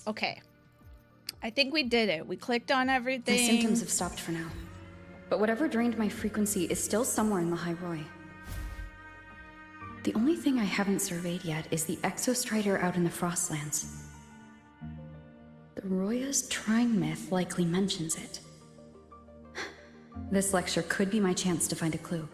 Okay. I think we did it. We clicked on everything. My symptoms have stopped for now. But whatever drained my frequency is still somewhere in the High Roy. The only thing I haven't surveyed yet is the Exostrider out in the Frostlands. The Roya's Trine myth likely mentions it. This lecture could be my chance to find a clue.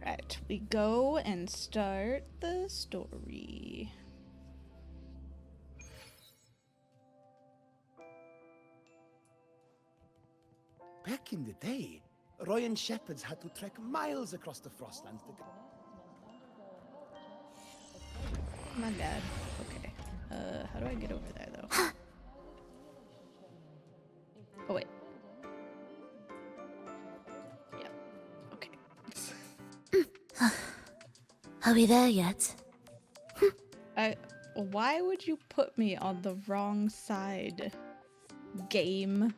Right, we go and start the story. Back in the day, Royan shepherds had to trek miles across the Frostlands to get... My bad. Okay. How do I get over there, though? Oh, wait. Yeah. Okay. Are we there yet? Why would you put me on the wrong side, game?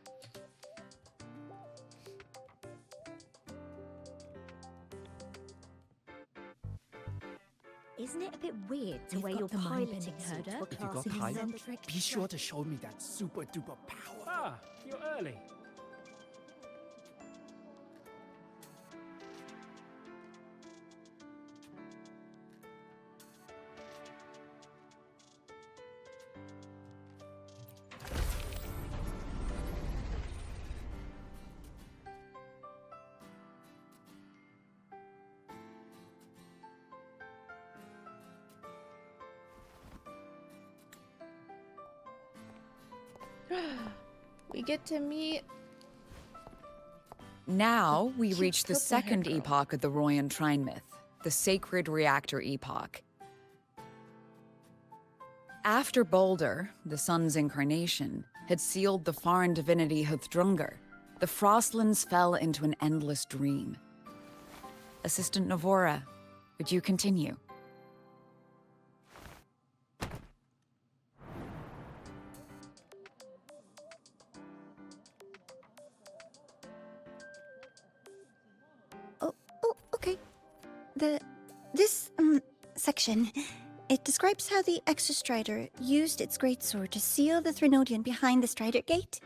Isn't it a bit weird to wear your piloting herder? If you got pilot, be sure to show me that super duper power. Ah, you're early. We get to meet. Now we Cute reach the purple-haired second girl. epoch of the Royan Trine myth, the Sacred Reactor Epoch. After Baldur, the sun's incarnation, had sealed the foreign divinity Huthdrungar, the Frostlands fell into an endless dream. Assistant Navora, would you continue? Oh, okay. This section, it describes how the Exostrider used its greatsword to seal the Threnodian behind the Strider Gate.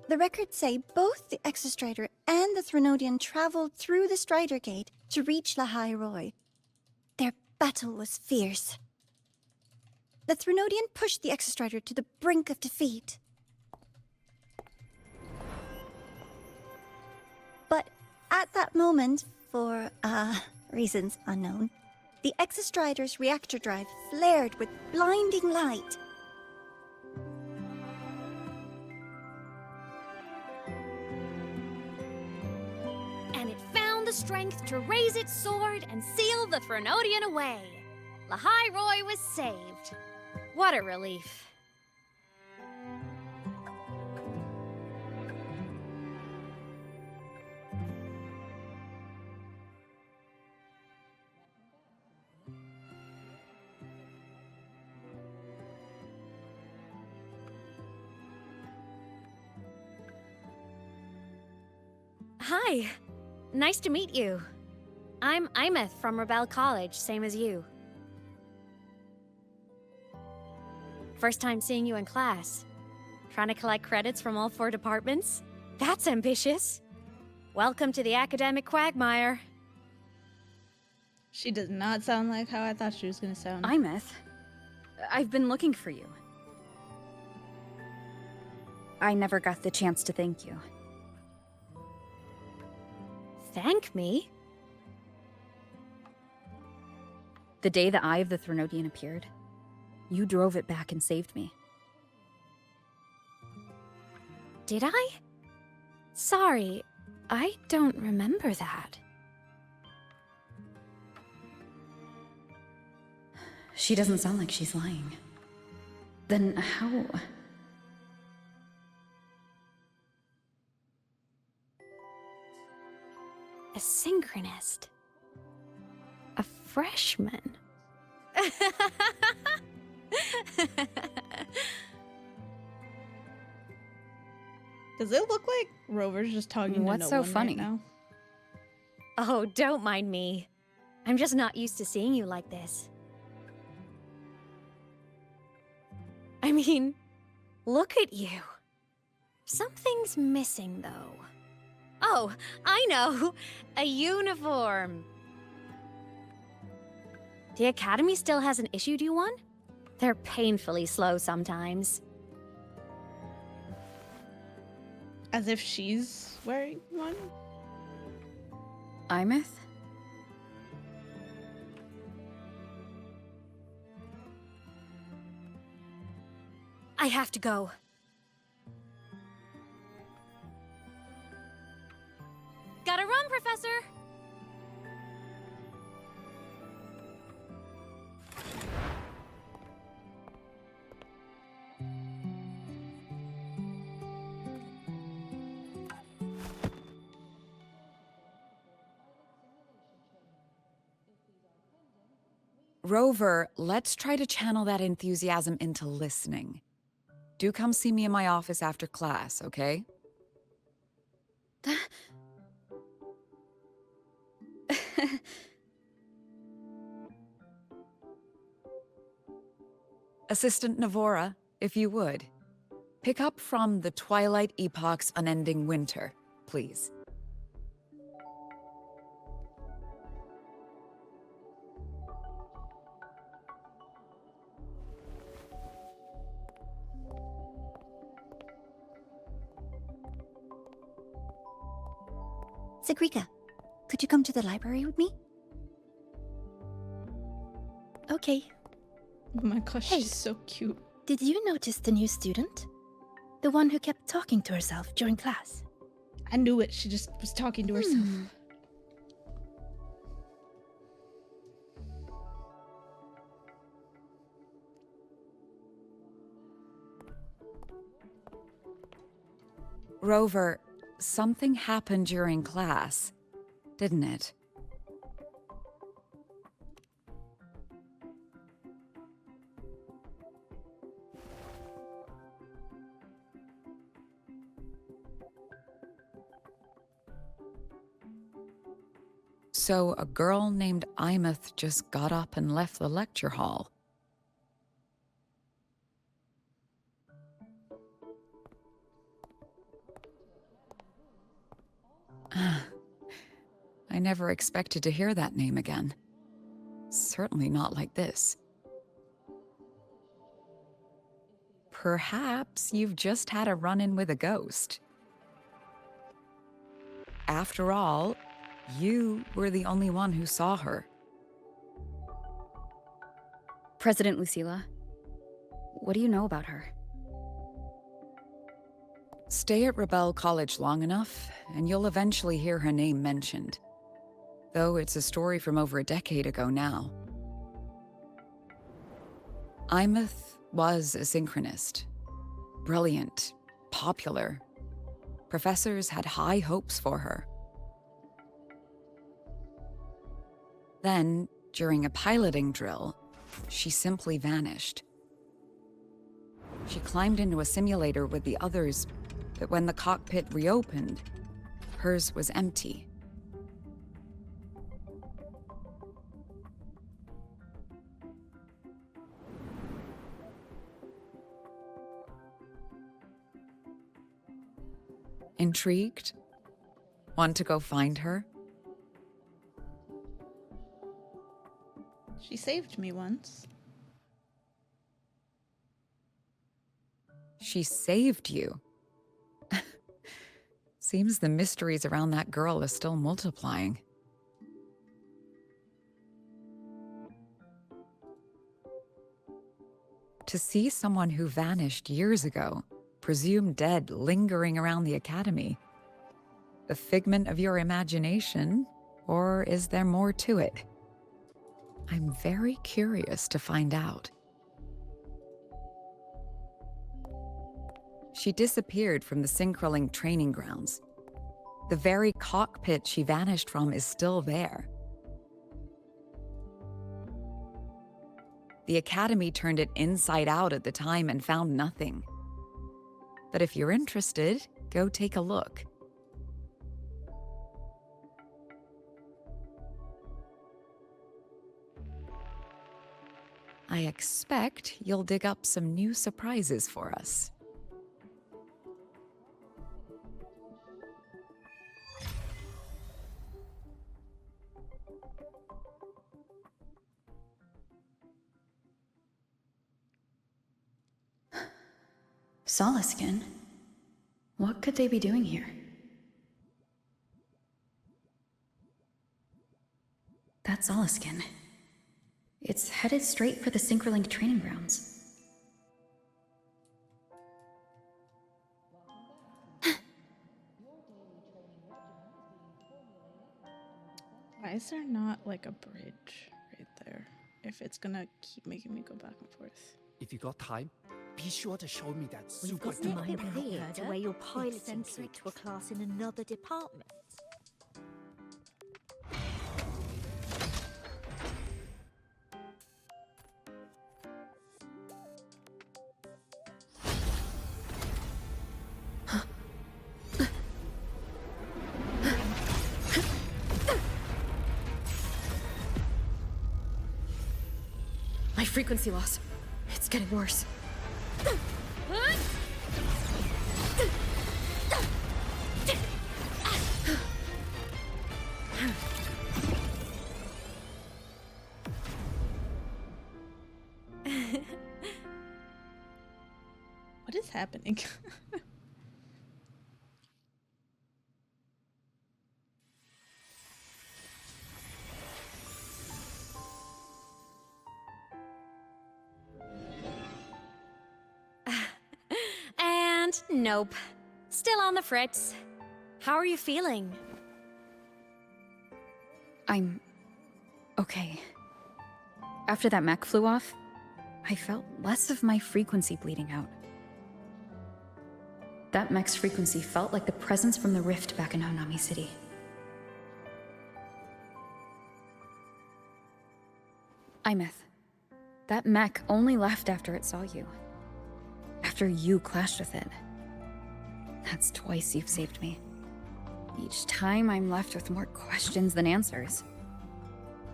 The records say both the Exostrider and the Threnodian traveled through the Strider Gate to reach La High Roy. Their battle was fierce. The Threnodian pushed the Exostrider to the brink of defeat. But at that moment, for, reasons unknown, the Exostrider's reactor drive flared with blinding light. And it found the strength to raise its sword and seal the Threnodian away. La High Roy was saved. What a relief. Hi. Nice to meet you. I'm Aemeath from Rebel College, same as you. First time seeing you in class. Trying to collect credits from all 4 departments? That's ambitious. Welcome to the academic quagmire. She does not sound like how I thought she was gonna sound. Aemeath, I've been looking for you. I never got the chance to thank you. Thank me? The day the Eye of the Threnodian appeared, you drove it back and saved me. Did I? Sorry, I don't remember that. She doesn't sound like she's lying. Then how... A synchronist. A freshman. Does it look like Rover's just talking What's to no so one funny? right now? Oh, don't mind me. I'm just not used to seeing you like this. I mean, look at you. Something's missing, though. Oh, I know! A uniform! The Academy still hasn't issued you one? They're painfully slow sometimes. As if she's wearing one? Aemeath? I have to go. Gotta run, Professor! Rover, let's try to channel that enthusiasm into listening. Do come see me in my office after class, okay? Assistant Navora, if you would. Pick up from the Twilight Epoch's Unending Winter, please. Zagrika, could you come to the library with me? Okay. Oh my gosh, Hey. she's so cute. Did you notice the new student? The one who kept talking to herself during class? I knew it. She just was talking to herself. Rover, something happened during class, didn't it? So a girl named Aemeath just got up and left the lecture hall. I never expected to hear that name again. Certainly not like this. Perhaps you've just had a run-in with a ghost. After all, you were the only one who saw her. President Lucilla, what do you know about her? Stay at Rebel College long enough, and you'll eventually hear her name mentioned. Though it's a story from over a decade ago now. Aemeath was a synchronist. Brilliant, popular. Professors had high hopes for her. Then, during a piloting drill, she simply vanished. She climbed into a simulator with the others, but when the cockpit reopened, hers was empty. Intrigued? Want to go find her? She saved me once. She saved you. Seems the mysteries around that girl are still multiplying. To see someone who vanished years ago, presumed dead, lingering around the Academy. A figment of your imagination, or is there more to it? I'm very curious to find out. She disappeared from the Synchroling training grounds. The very cockpit she vanished from is still there. The Academy turned it inside out at the time and found nothing. But if you're interested, Go take a look. I expect you'll dig up some new surprises for us. Solaskin? What could they be doing here? That's Solaskin. It's headed straight for the Synchronlink training grounds. Why is there not like a bridge right there? If it's gonna keep making me go back and forth. If you got time, be sure to show me that We've super got to duper make it hero. clear to where you're piloting through to a class in another department. My frequency loss. It's getting worse. What is happening? And nope. Still on the fritz. How are you feeling? I'm okay. After that mech flew off, I felt less of my frequency bleeding out. That mech's frequency felt like the presence from the rift back in Honami City. Aemeath, that mech only left after it saw you. After you clashed with it. That's twice you've saved me. Each time I'm left with more questions than answers.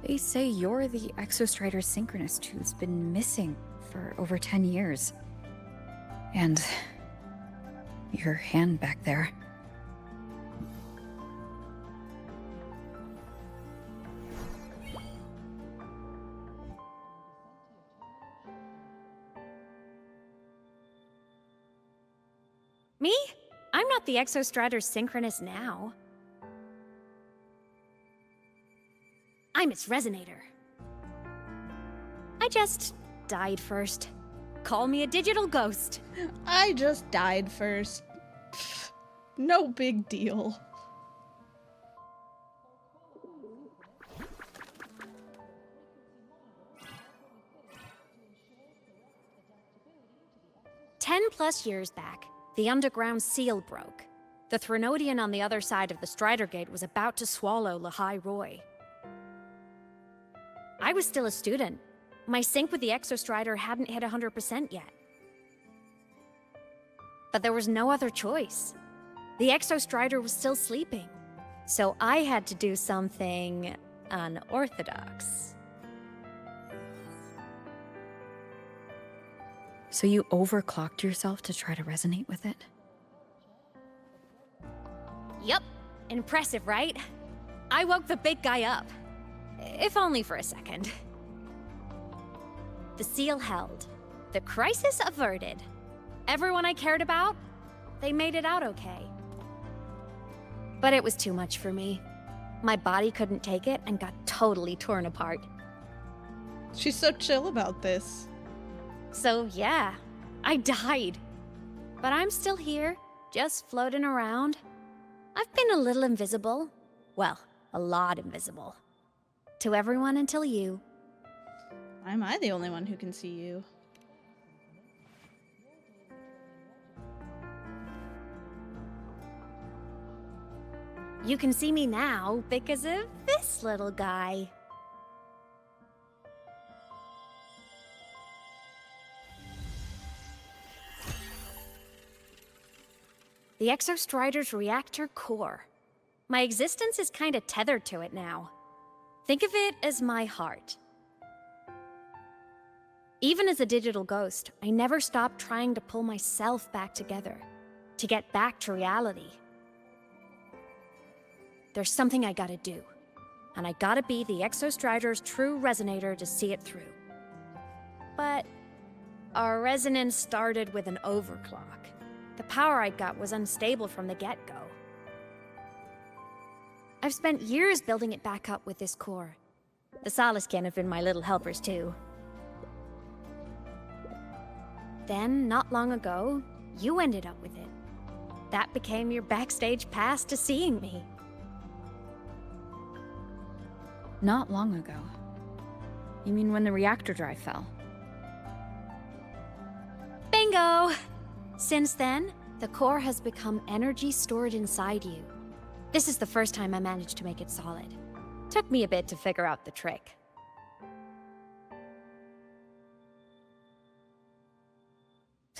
They say you're the Exostrider Synchronist who's been missing for over 10 years. And your hand back there. Me? I'm not the Exostrider Synchronist now. I'm its Resonator. I just died first. Call me a digital ghost. I just died first. Pfft, no big deal. +10 years back, the underground seal broke. The Threnodian on the other side of the Strider Gate was about to swallow Lahai Roy. I was still a student. My sync with the Exostrider hadn't hit 100% yet. But there was no other choice. The Exostrider was still sleeping. So I had to do something unorthodox. So you overclocked yourself to try to resonate with it? Yup. Impressive, right? I woke the big guy up. If only for a second. The seal held. The crisis averted. Everyone I cared about, they made it out okay. But it was too much for me. My body couldn't take it and got totally torn apart. She's so chill about this. So yeah, I died. But I'm still here, just floating around. I've been a little invisible. Well, a lot invisible. To everyone until you. Why am I the only one who can see you? You can see me now because of this little guy. The Exostrider's reactor core. My existence is kinda tethered to it now. Think of it as my heart. Even as a digital ghost, I never stopped trying to pull myself back together, to get back to reality. There's something I gotta do, and I gotta be the Exostrider's true resonator to see it through. But our resonance started with an overclock. The power I got was unstable from the get-go. I've spent years building it back up with this core. The Solaskin have been my little helpers too. Then, not long ago, you ended up with it. That became your backstage pass to seeing me. Not long ago. You mean when the reactor drive fell? Bingo! Since then, the core has become energy stored inside you. This is the first time I managed to make it solid. Took me a bit to figure out the trick.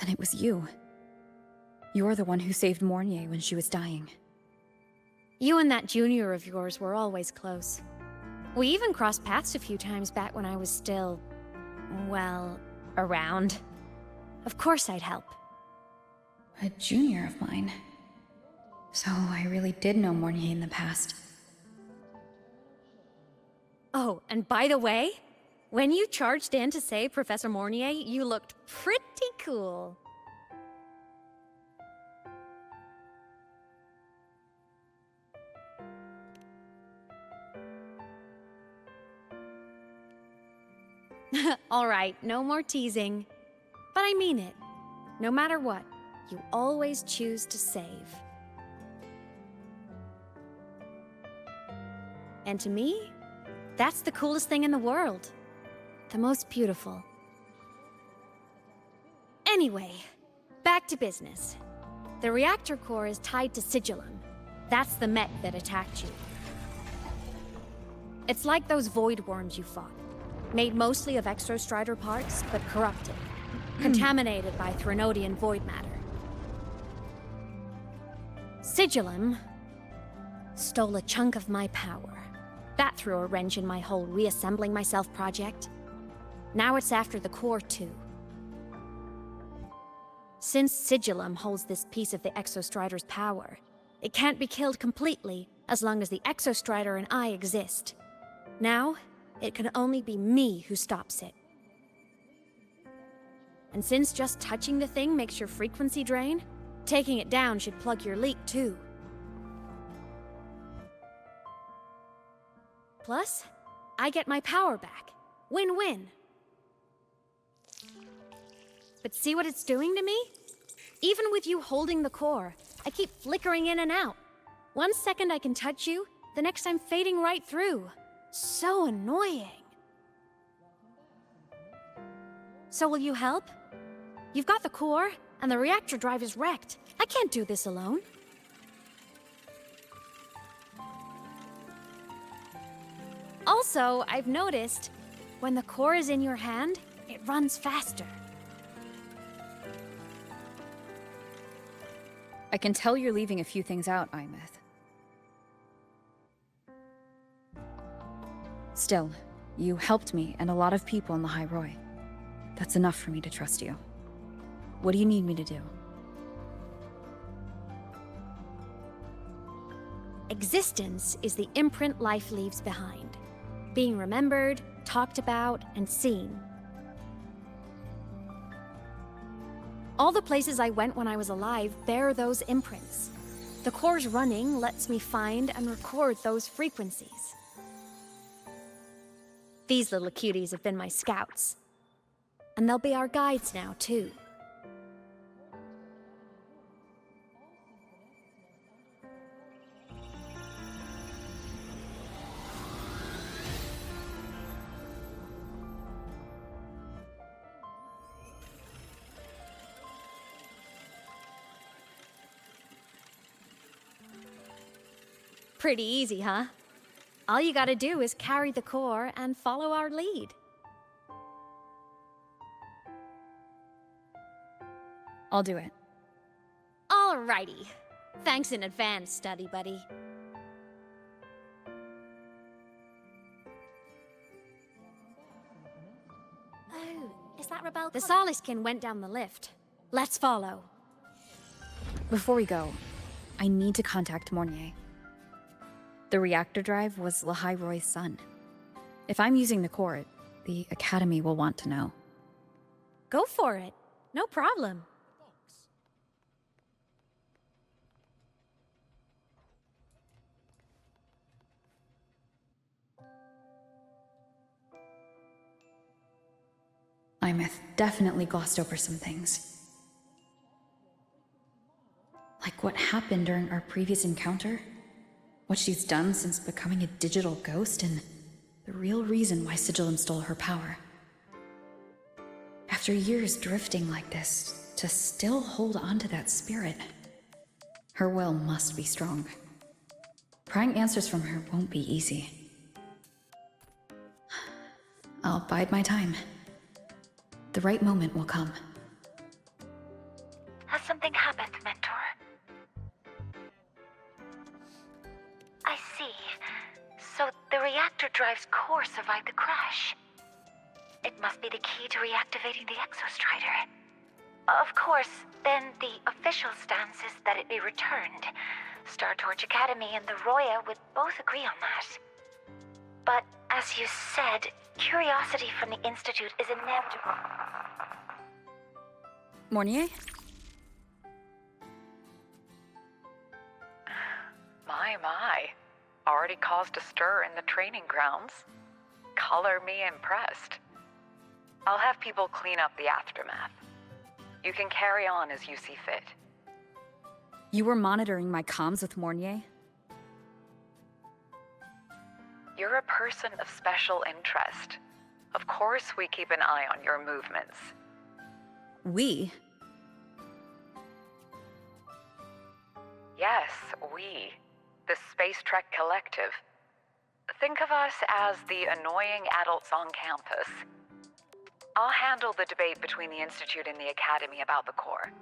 Then it was you. You're the one who saved Mornier when she was dying. You and that junior of yours were always close. We even crossed paths a few times back when I was still, well, around. Of course I'd help. A junior of mine. So I really did know Mornier in the past. Oh, and by the way, when you charged in to save Professor Mornier, you looked pretty cool. All right, no more teasing. But I mean it. No matter what, you always choose to save. And to me, that's the coolest thing in the world. The most beautiful. Anyway, back to business. The reactor core is tied to Sigillum. That's the mech that attacked you. It's like those void worms you fought. Made mostly of Exostrider parts, but corrupted. Contaminated by Threnodian void matter. Sigillum stole a chunk of my power. That threw a wrench in my whole reassembling myself project. Now it's after the core too. Since Sigillum holds this piece of the Exostrider's power, it can't be killed completely as long as the Exostrider and I exist. Now, it can only be me who stops it. And since just touching the thing makes your frequency drain, taking it down should plug your leak too. Plus, I get my power back. Win-win. But see what it's doing to me? Even with you holding the core, I keep flickering in and out. One second I can touch you, the next I'm fading right through. So annoying. So will you help? You've got the core, and the reactor drive is wrecked. I can't do this alone. Also, I've noticed, when the core is in your hand, it runs faster. I can tell you're leaving a few things out, Aemeath. Still, you helped me and a lot of people in the High Roy. That's enough for me to trust you. What do you need me to do? Existence is the imprint life leaves behind. Being remembered, talked about, and seen. All the places I went when I was alive bear those imprints. The core's running lets me find and record those frequencies. These little cuties have been my scouts. And they'll be our guides now, too. Pretty easy, huh? All you gotta do is carry the core and follow our lead. I'll do it. Alrighty. Thanks in advance, study buddy. Oh, is that Rebel? The Soliskin went down the lift. Let's follow. Before we go, I need to contact Mornier. The reactor drive was Lahai Roy's son. If I'm using the core, the Academy will want to know. Go for it. No problem. Aemeath definitely glossed over some things. Like what happened during our previous encounter, what she's done since becoming a digital ghost, and the real reason why Sigillum stole her power. After years drifting like this, to still hold on to that spirit, her will must be strong. Prying answers from her won't be easy. I'll bide my time. The right moment will come. Has something happened, Mentor? I see. So the reactor drive's core survived the crash. It must be the key to reactivating the Exostrider. Of course, then the official stance is that it be returned. Star Torch Academy and the Roya would both agree on that. But as you said, curiosity from the Institute is inevitable. Mornier? My. Already caused a stir in the training grounds. Color me impressed. I'll have people clean up the aftermath. You can carry on as you see fit. You were monitoring my comms with Mornier? You're a person of special interest. Of course we keep an eye on your movements. We? Yes, we. The Space Trek Collective. Think of us as the annoying adults on campus. I'll handle the debate between the Institute and the Academy about the core.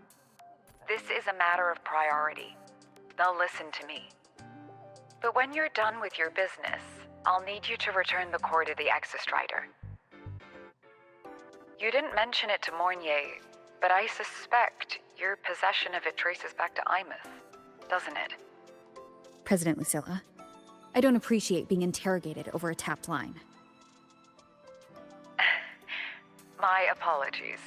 This is a matter of priority. They'll listen to me. But when you're done with your business, I'll need you to return the core to the Exostrider. You didn't mention it to Mornier, but I suspect your possession of it traces back to Aemeath, doesn't it? President Lucilla, I don't appreciate being interrogated over a tapped line. My apologies.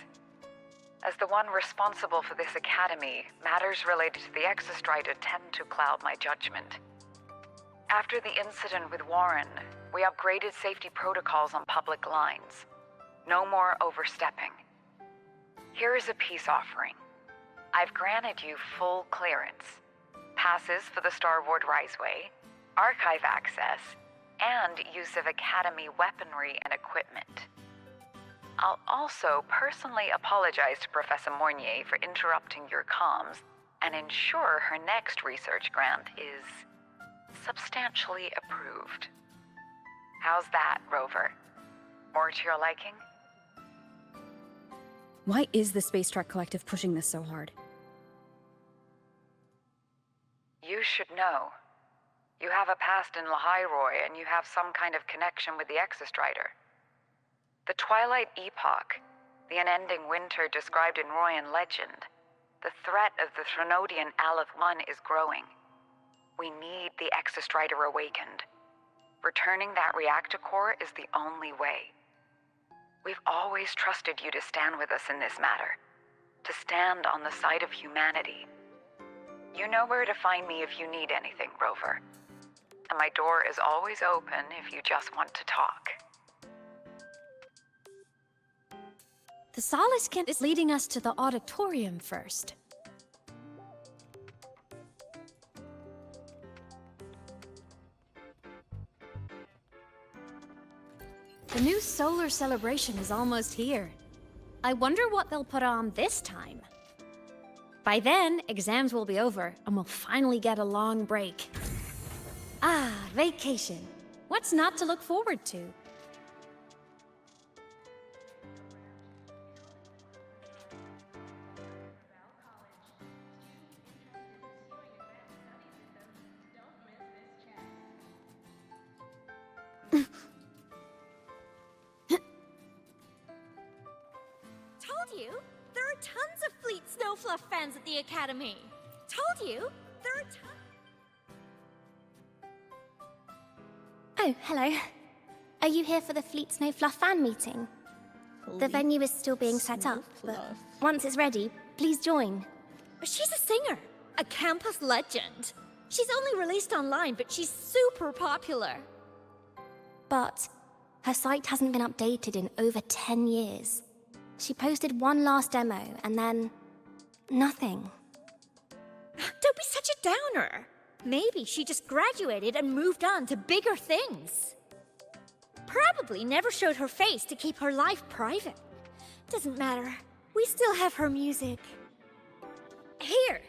As the one responsible for this academy, matters related to the Exostrider tend to cloud my judgment. After the incident with Warren, we upgraded safety protocols on public lines. No more overstepping. Here is a peace offering. I've granted you full clearance. Passes for the Starboard Riseway, archive access, and use of Academy weaponry and equipment. I'll also personally apologize to Professor Mornier for interrupting your comms and ensure her next research grant is substantially approved. How's that, Rover? More to your liking? Why is the Space Trek Collective pushing this so hard? You should know. You have a past in Lahai Roy, and you have some kind of connection with the Exostrider. The Twilight Epoch, the unending winter described in Royan legend, the threat of the Threnodian Aleph 1 is growing. We need the Exostrider awakened. Returning that reactor core is the only way. We've always trusted you to stand with us in this matter, to stand on the side of humanity. You know where to find me if you need anything, Rover. And my door is always open if you just want to talk. The Soliskin is leading us to the auditorium first. The new solar celebration is almost here. I wonder what they'll put on this time. By then, exams will be over, and we'll finally get a long break. Ah, vacation. What's not to look forward to? tons of Fleet Snowfluff fans at the Academy. Told you, there are tons. Oh, hello. Are you here for the Fleet Snowfluff fan meeting? The venue is still being set up, but once it's ready, please join. She's a singer, a campus legend. She's only released online, but she's super popular. But her site hasn't been updated in over 10 years. She posted one last demo, and then nothing. Don't be such a downer. Maybe she just graduated and moved on to bigger things. Probably never showed her face to keep her life private. Doesn't matter. We still have her music. Here,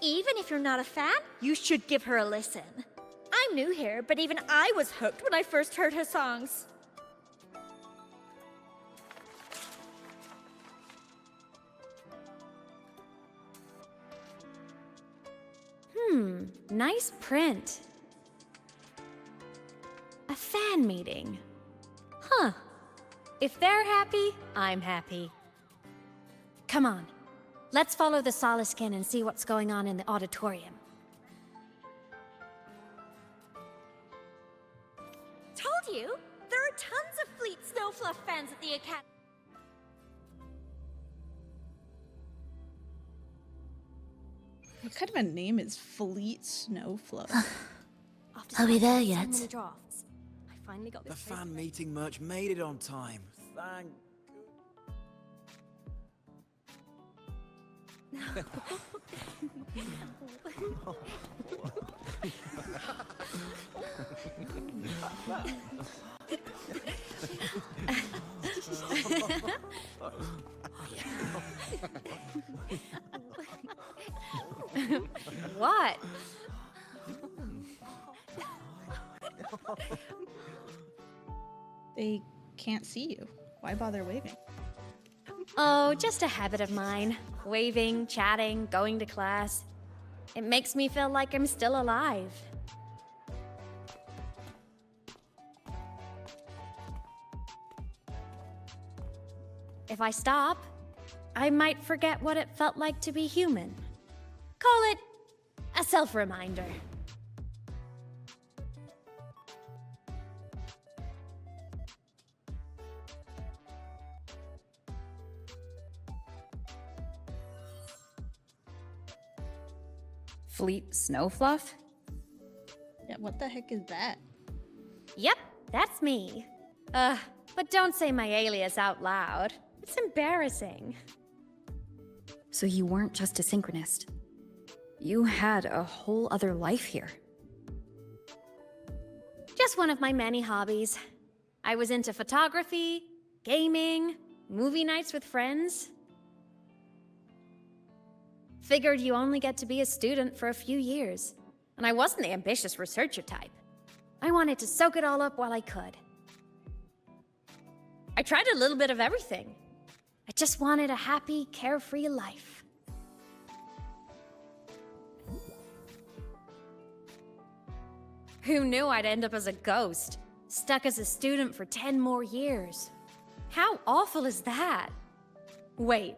even if you're not a fan, you should give her a listen. I'm new here, but even I was hooked when I first heard her songs. Nice print. A fan meeting. Huh. If they're happy, I'm happy. Come on. Let's follow the Soliskin and see what's going on in the auditorium. Told you, there are tons of Fleet Snowfluff fans at the Academy. What kind of a name is Fleet Snowfluff? Are we there yet? I finally got The this fan meeting merch made it on time. Thank. What? They can't see you. Why bother waving? Oh, just a habit of mine. Waving, chatting, going to class. It makes me feel like I'm still alive. If I stop, I might forget what it felt like to be human. Call it a self-reminder. Fleet Snowfluff? Yeah, what the heck is that? Yep, that's me. But don't say my alias out loud. It's embarrassing. So you weren't just a synchronist. You had a whole other life here. Just one of my many hobbies. I was into photography, gaming, movie nights with friends. Figured you only get to be a student for a few years. And I wasn't the ambitious researcher type. I wanted to soak it all up while I could. I tried a little bit of everything. I just wanted a happy, carefree life. Who knew I'd end up as a ghost, stuck as a student for 10 more years? How awful is that? Wait,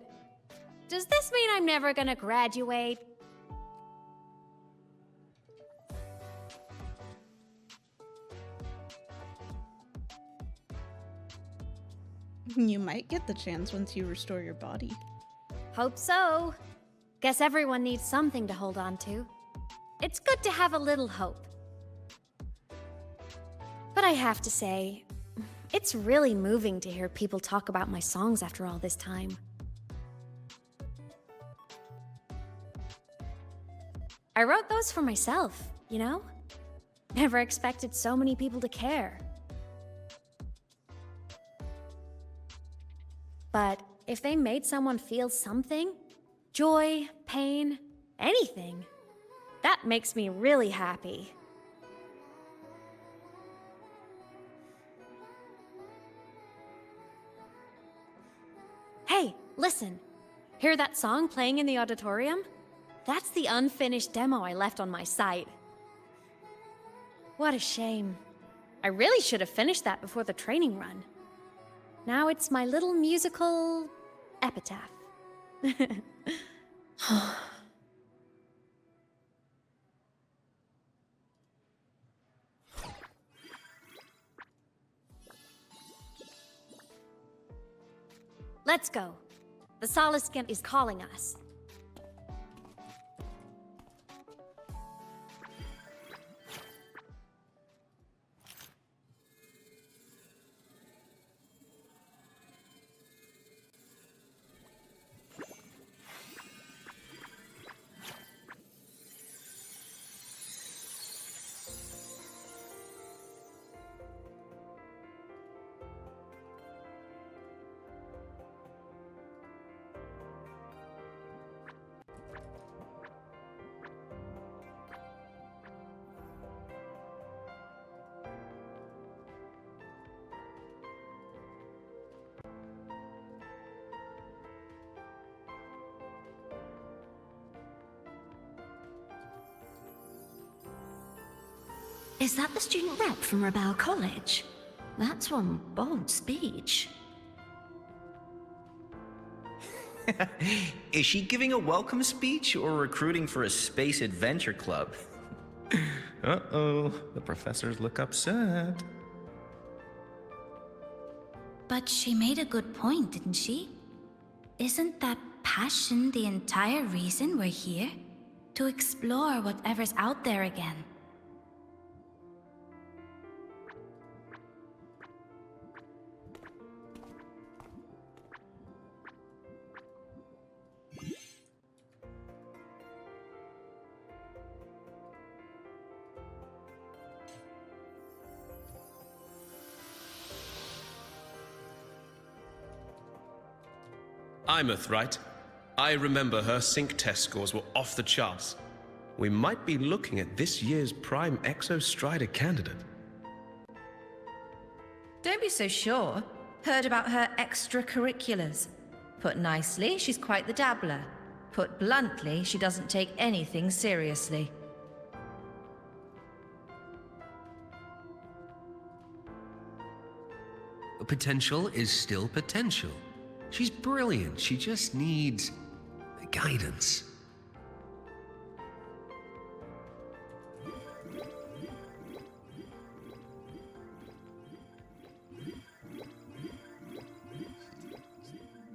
does this mean I'm never gonna graduate? You might get the chance once you restore your body. Hope so. Guess everyone needs something to hold on to. It's good to have a little hope. But I have to say, it's really moving to hear people talk about my songs after all this time. I wrote those for myself, you know? Never expected so many people to care. But if they made someone feel something, joy, pain, anything, that makes me really happy. Hey, listen. Hear that song playing in the auditorium? That's the unfinished demo I left on my site. What a shame. I really should have finished that before the training run. Now it's my little musical epitaph. Let's go. The Soliscan is calling us. Is that the student rep from Rebel College? That's one bold speech. Is she giving a welcome speech or recruiting for a space adventure club? Uh-oh, the professors look upset. But she made a good point, didn't she? Isn't that passion the entire reason we're here? To explore whatever's out there again. Aemeath, right? I remember her sync test scores were off the charts. We might be looking at this year's prime Exostrider candidate. Don't be so sure. Heard about her extracurriculars. Put nicely, she's quite the dabbler. Put bluntly, she doesn't take anything seriously. Potential is still potential. She's brilliant. She just needs guidance.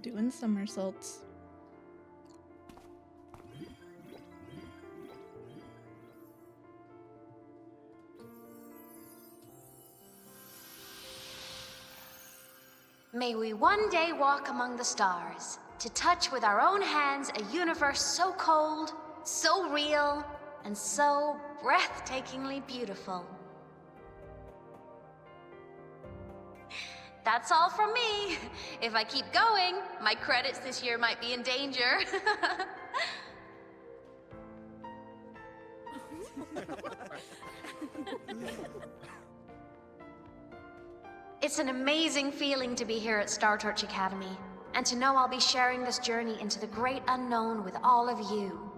Doing somersaults. May we one day walk among the stars, to touch with our own hands a universe so cold, so real, and so breathtakingly beautiful. That's all from me. If I keep going, my credits this year might be in danger. It's an amazing feeling to be here at Startorch Academy, and to know I'll be sharing this journey into the great unknown with all of you.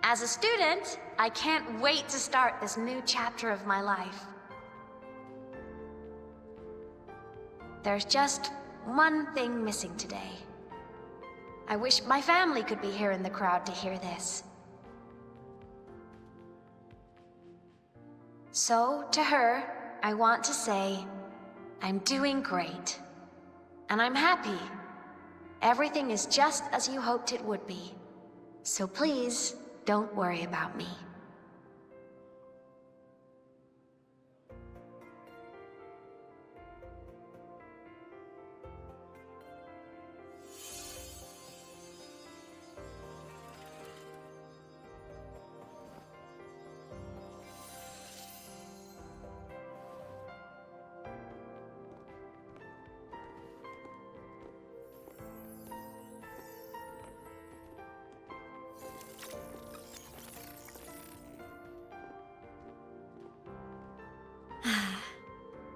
As a student, I can't wait to start this new chapter of my life. There's just one thing missing today. I wish my family could be here in the crowd to hear this. So, to her, I want to say, I'm doing great. And I'm happy. Everything is just as you hoped it would be. So please, don't worry about me.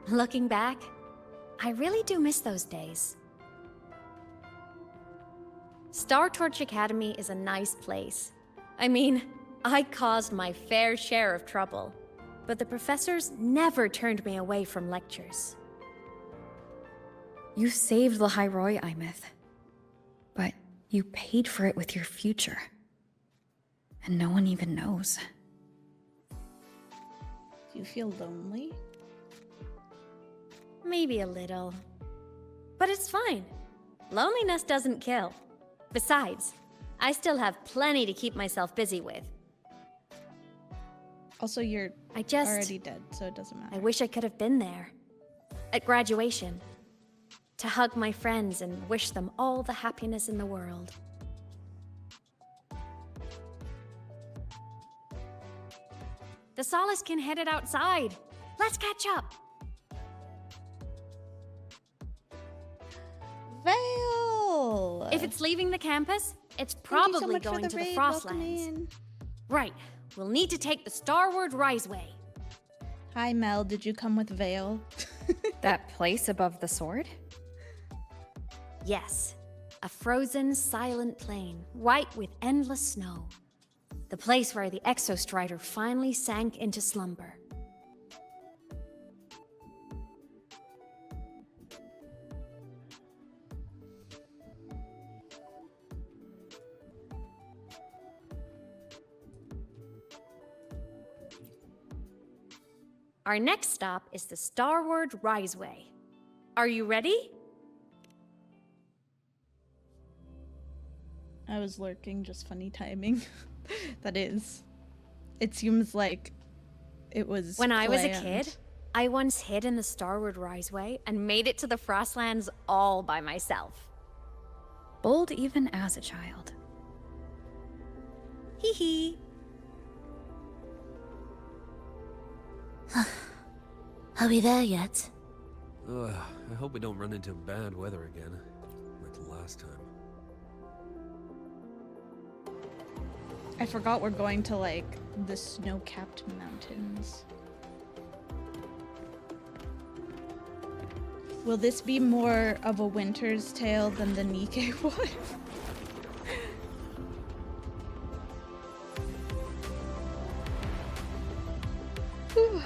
Looking back, I really do miss those days. Startorch Academy is a nice place. I mean, I caused my fair share of trouble, but the professors never turned me away from lectures. You saved the High Roy, Aemeath. But You paid for it with your future. And no one even knows. Do you feel lonely? Maybe a little. But it's fine. Loneliness doesn't kill. Besides, I still have plenty to keep myself busy with. Also, you're already dead, so it doesn't matter. I wish I could have been there. At graduation. To hug my friends and wish them all the happiness in the world. The Solace can headed outside. Let's catch up. Vale! If it's leaving the campus, it's Thank you so probably much for going the to the raid. Welcome Frostlands. in. Right. We'll need to take the Starward Riseway. Hi, Mel. Did you come with Vale? That place above the sword? Yes. A frozen, silent plain, white with endless snow. The place where the Exostrider finally sank into slumber. Our next stop is the Starward Riseway. Are you ready? I was lurking, just funny timing. That is. It seems like it was When I was a planned. kid, I once hid in the Starward Riseway and made it to the Frostlands all by myself. Bold even as a child. Hee hee. Are we there yet? Ugh, I hope we don't run into bad weather again, like the last time. I forgot we're going to, like, the snow-capped mountains. Will this be more of a winter's tale than the Nikke one? Whew.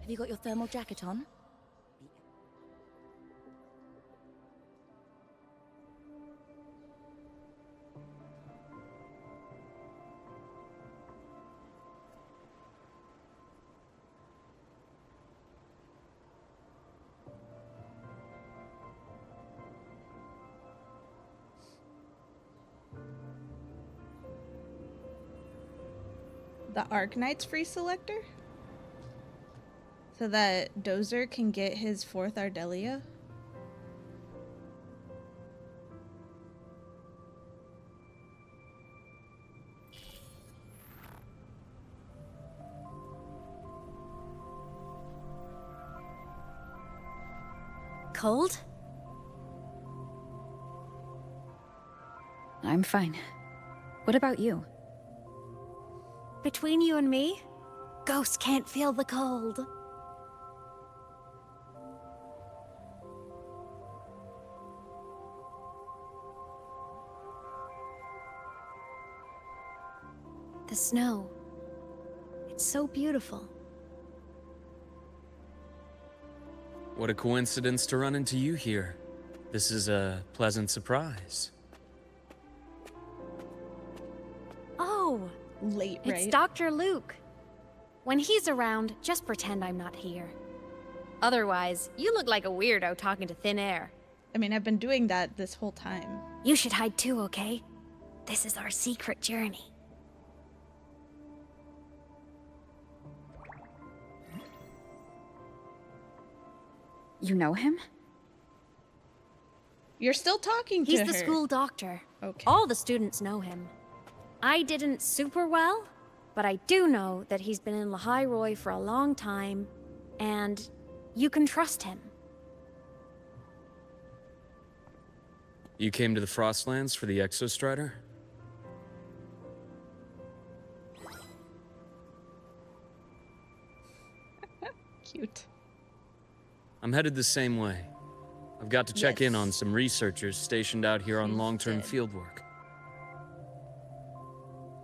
Have you got your thermal jacket on? The Arknight's free selector? So that Dozer can get his 4th Ardelia? Cold? I'm fine. What about you? Between you and me, ghosts can't feel the cold. The snow. It's so beautiful. What a coincidence to run into you here. This is a pleasant surprise. Oh, late, right? it's Dr. Luke. When he's around, just pretend I'm not here. Otherwise, you look like a weirdo talking to thin air. I mean, I've been doing that this whole time. You should hide too, okay? This is our secret journey. You know him? You're still talking to her. He's the school doctor. Okay. All the students know him. I didn't super well, but I do know that he's been in Lehigh Roy for a long time, and you can trust him. You came to the Frostlands for the Exostrider? Cute. I'm headed the same way. I've got to check in on some researchers stationed out here on long-term fieldwork.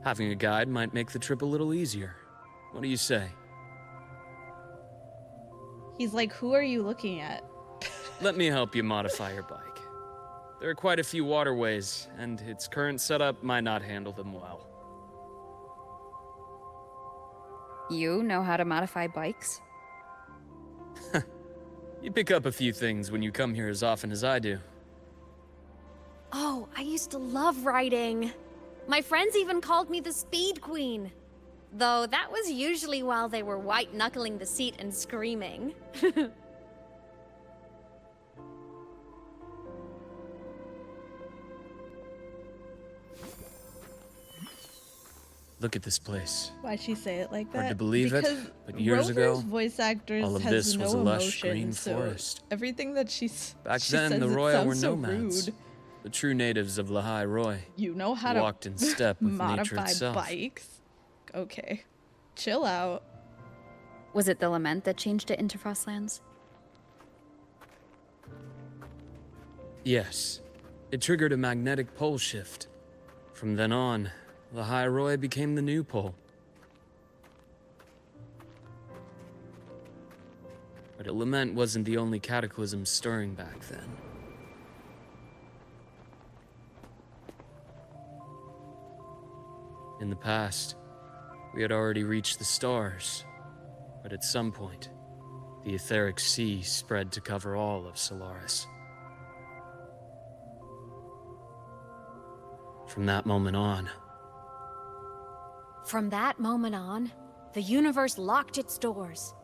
Having a guide might make the trip a little easier. What do you say? He's like, who are you looking at? Let me help you modify your bike. There are quite a few waterways, and its current setup might not handle them well. You know how to modify bikes? You pick up a few things when you come here as often as I do. Oh, I used to love riding. My friends even called me the Speed Queen. Though that was usually while they were white-knuckling the seat and screaming. Look at this place. Why'd she say it like that? Hard to believe because it, but years Rover's ago, voice actress all of has this no was a lush emotion, green so forest. everything that she Back she then, says, the it Royal were sounds so nomads. rude. The true natives of Lahai Roy. You know how walked to in step with nature modify itself. bikes? Okay, chill out. Was it the lament that changed it into Frostlands? Yes. It triggered a magnetic pole shift. From then on, Lahai Roy became the new pole. But a lament wasn't the only cataclysm stirring back then. In the past, we had already reached the stars, but at some point, the etheric sea spread to cover all of Solaris. From that moment on, the universe locked its doors.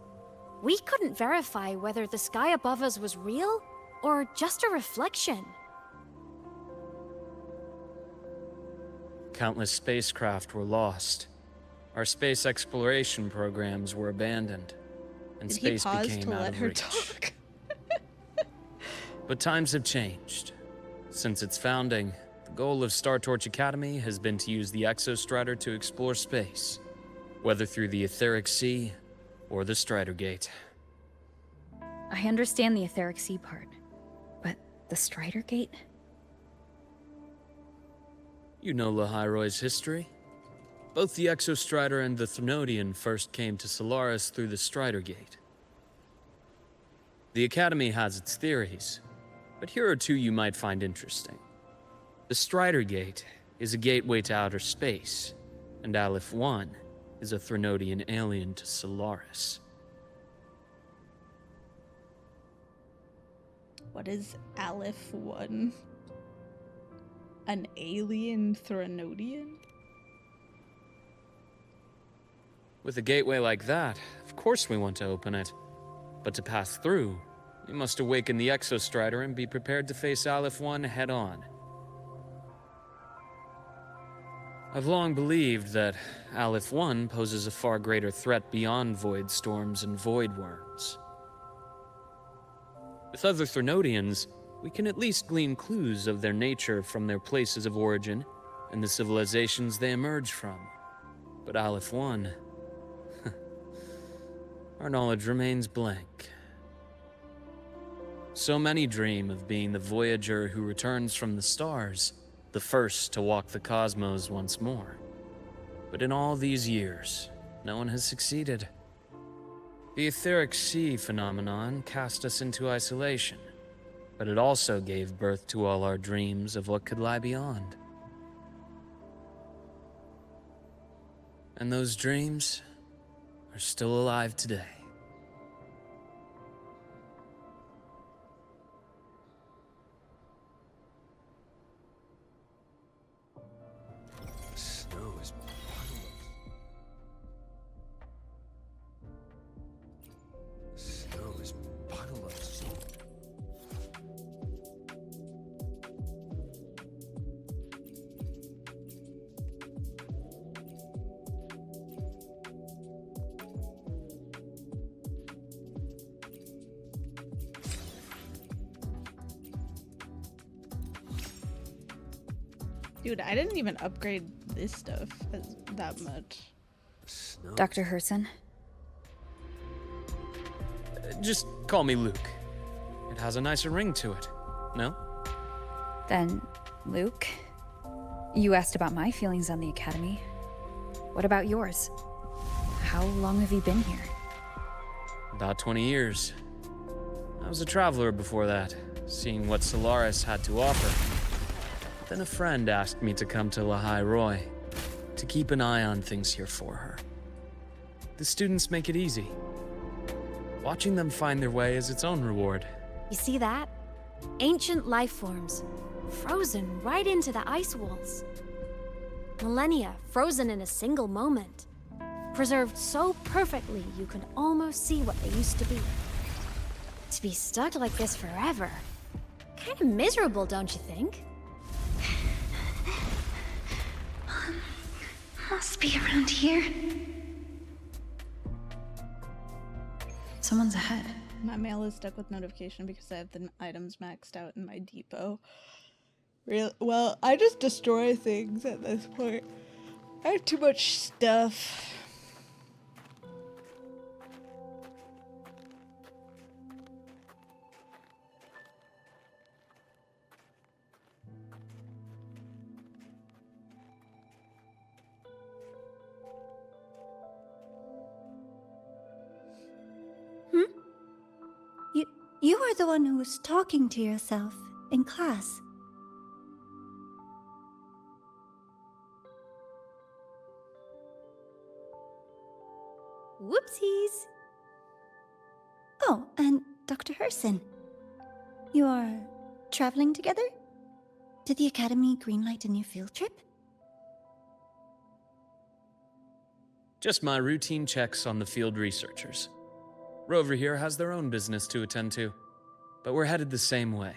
We couldn't verify whether the sky above us was real or just a reflection. countless spacecraft were lost. Our space exploration programs were abandoned, and Did space he pause became to out let of her reach. talk? But times have changed. Since its founding, the goal of Star Torch Academy has been to use the Exostrider to explore space, whether through the Etheric Sea or the Strider Gate. I understand the Etheric Sea part, but the Strider Gate? You know Lahai-Roy's history. Both the Exostrider and the Threnodian first came to Solaris through the Strider Gate. The Academy has its theories, but here are two you might find interesting. The Strider Gate is a gateway to outer space, and Aleph 1 is a Threnodian alien to Solaris. What is Aleph 1? An alien Threnodian? With a gateway like that, of course we want to open it. But to pass through, we must awaken the Exostrider and be prepared to face Aleph 1 head-on. I've long believed that Aleph 1 poses a far greater threat beyond void storms and void worms. With other Threnodians, we can at least glean clues of their nature from their places of origin and the civilizations they emerge from. But Aleph 1... our knowledge remains blank. So many dream of being the Voyager who returns from the stars, the first to walk the cosmos once more. But in all these years, no one has succeeded. The Etheric Sea phenomenon cast us into isolation, but it also gave birth to all our dreams of what could lie beyond. And those dreams are still alive today. Snow is bottle of salt. Dude, I didn't even upgrade this stuff that much. Dr. Herson? Just call me Luke. It has a nicer ring to it, no? Then, Luke, you asked about my feelings on the Academy. What about yours? How long have you been here? About 20 years. I was a traveler before that, seeing what Solaris had to offer. Then a friend asked me to come to Lahai Roi, to keep an eye on things here for her. The students make it easy. Watching them find their way is its own reward. You see that? Ancient life forms, frozen right into the ice walls. Millennia frozen in a single moment. Preserved so perfectly you can almost see what they used to be. To be stuck like this forever. Kind of miserable, don't you think? Must be around here. Someone's ahead. My mail is stuck with notification because I have the items maxed out in my depot. Well, I just destroy things at this point. I have too much stuff. You are the one who was talking to yourself in class. Whoopsies! Oh, and Dr. Herson. You are traveling together? Did the Academy greenlight a new field trip? Just my routine checks on the field researchers. Rover here has their own business to attend to, but we're headed the same way.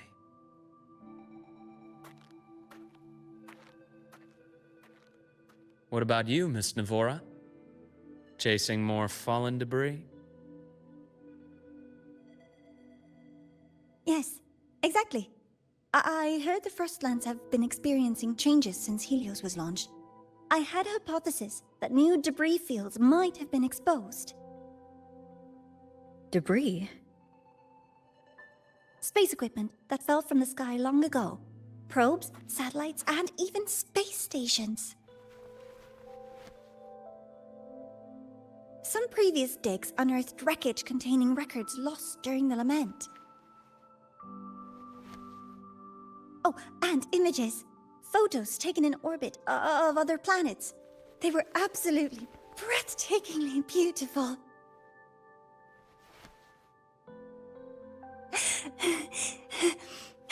What about you, Miss Navora? Chasing more fallen debris? Yes, exactly. I heard the Frostlands have been experiencing changes since Helios was launched. I had a hypothesis that new debris fields might have been exposed. Debris? Space equipment that fell from the sky long ago. Probes, satellites, and even space stations. Some previous digs unearthed wreckage containing records lost during the Lament. Oh, and images. Photos taken in orbit of other planets. They were absolutely breathtakingly beautiful.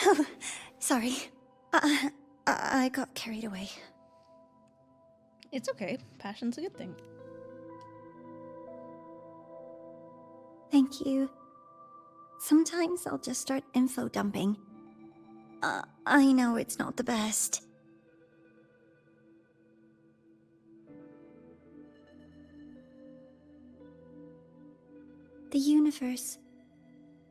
Oh, sorry. I got carried away. It's okay. Passion's a good thing. Thank you. Sometimes I'll just start info dumping. I know it's not the best. The universe.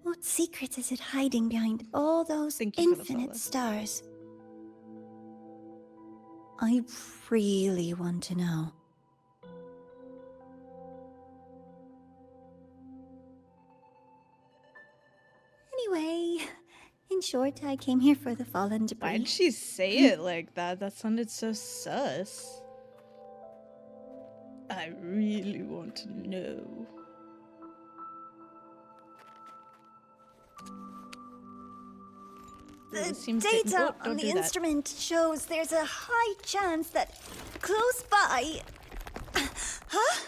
What secrets is it hiding behind all those infinite stars? I really want to know. Anyway, in short, I came here for the fallen debris. Why'd she say it like that? That sounded so sus. I really want to know. The data on the instrument shows there's a high chance that close by... Huh?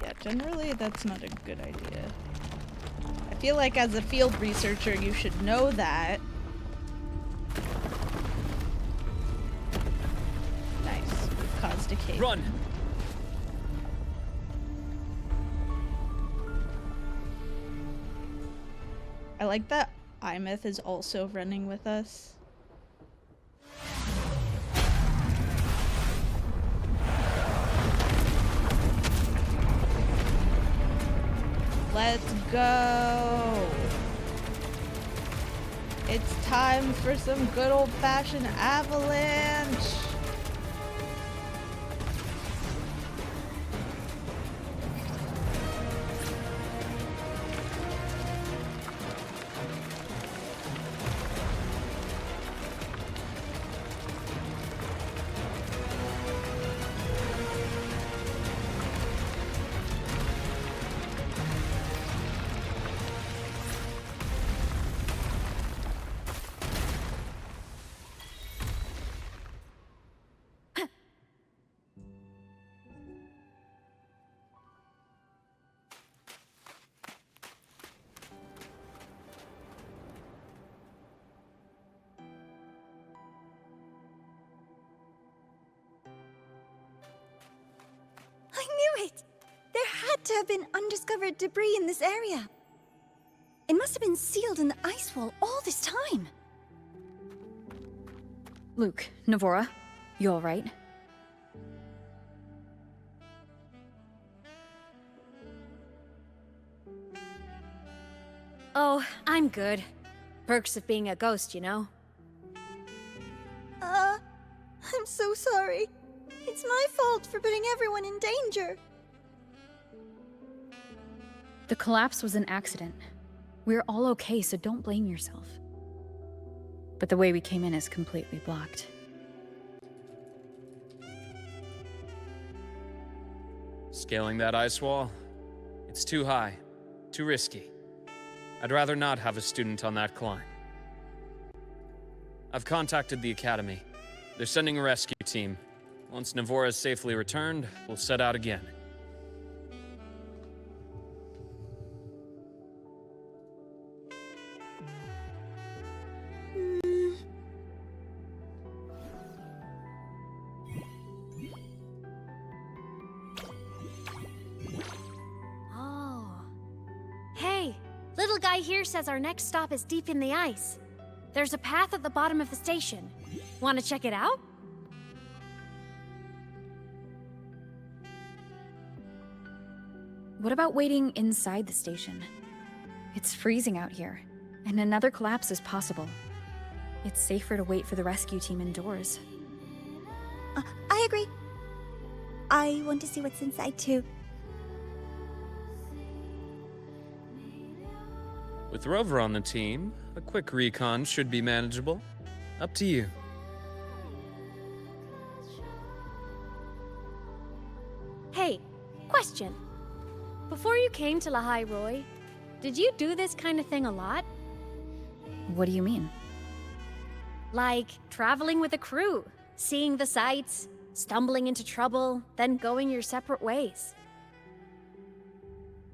Yeah, generally that's not a good idea. I feel like as a field researcher you should know that. Nice. We've caused a cave. Run! I like that Aemeath is also running with us. Let's go! It's time for some good old-fashioned avalanche! had to have been undiscovered debris in this area. It must have been sealed in the ice wall all this time. Luke, Navora, you alright? Oh, I'm good. Perks of being a ghost, you know? I'm so sorry. It's my fault for putting everyone in danger. The collapse was an accident. We're all okay, so don't blame yourself. But the way we came in is completely blocked. Scaling that ice wall? It's too high. Too risky. I'd rather not have a student on that climb. I've contacted the Academy. They're sending a rescue team. Once Navora is safely returned, we'll set out again. Oh. Hey, little guy here says our next stop is deep in the ice. There's a path at the bottom of the station. Want to check it out? What about waiting inside the station? It's freezing out here, and another collapse is possible. It's safer to wait for the rescue team indoors. I agree. I want to see what's inside too. With Rover on the team, a quick recon should be manageable. Up to you. Hey, question. Before you came to Lahai Roy, did you do this kind of thing a lot? What do you mean? Like traveling with a crew, seeing the sights, stumbling into trouble, then going your separate ways.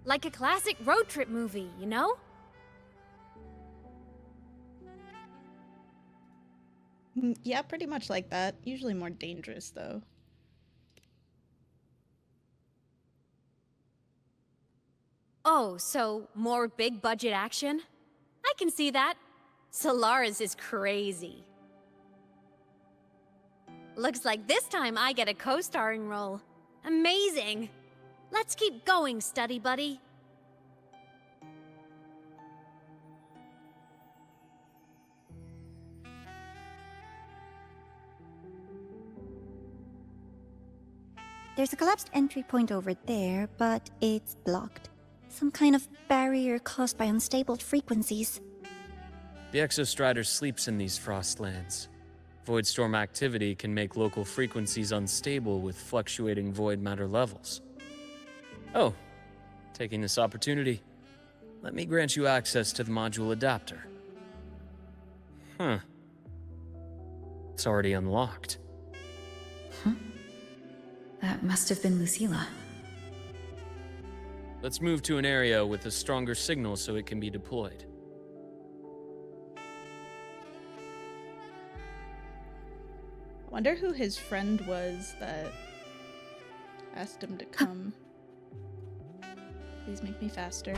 Like a classic road trip movie, you know? Yeah, pretty much like that. Usually more dangerous, though. Oh, so more big budget action? I can see that. Solaris is crazy. Looks like this time I get a co-starring role. Amazing! Let's keep going, study buddy. There's a collapsed entry point over there, but it's blocked. Some kind of barrier caused by unstable frequencies. The Exostrider sleeps in these frostlands. Void storm activity can make local frequencies unstable with fluctuating void matter levels. Oh, taking this opportunity, let me grant you access to the module adapter. Huh. It's already unlocked. That must have been Lucilla. Let's move to an area with a stronger signal so it can be deployed. I wonder who his friend was that asked him to come. Please make me faster.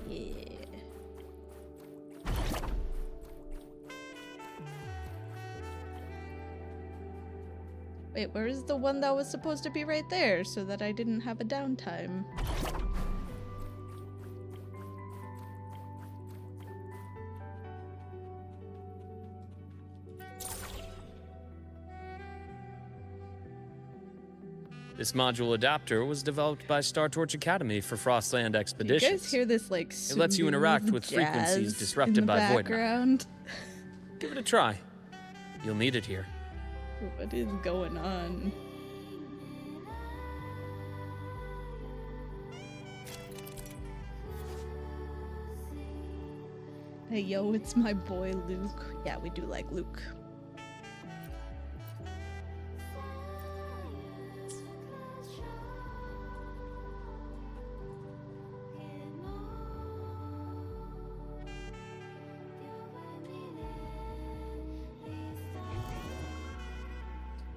Yeah. Wait, where's the one that was supposed to be right there so that I didn't have a downtime? This module adapter was developed by Star Torch Academy for Frostland expeditions. You guys hear this like it lets you interact with frequencies disrupted by void background. Give it a try. You'll need it here. What is going on? Hey yo, it's my boy Luke. Yeah, we do like Luke.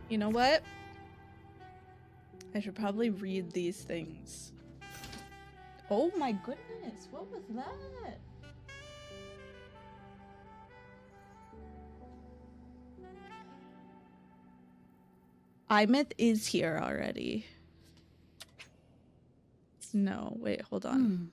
You know what? I should probably read these things Oh my goodness, what was that? Aemeath is here already. No, wait, hold on.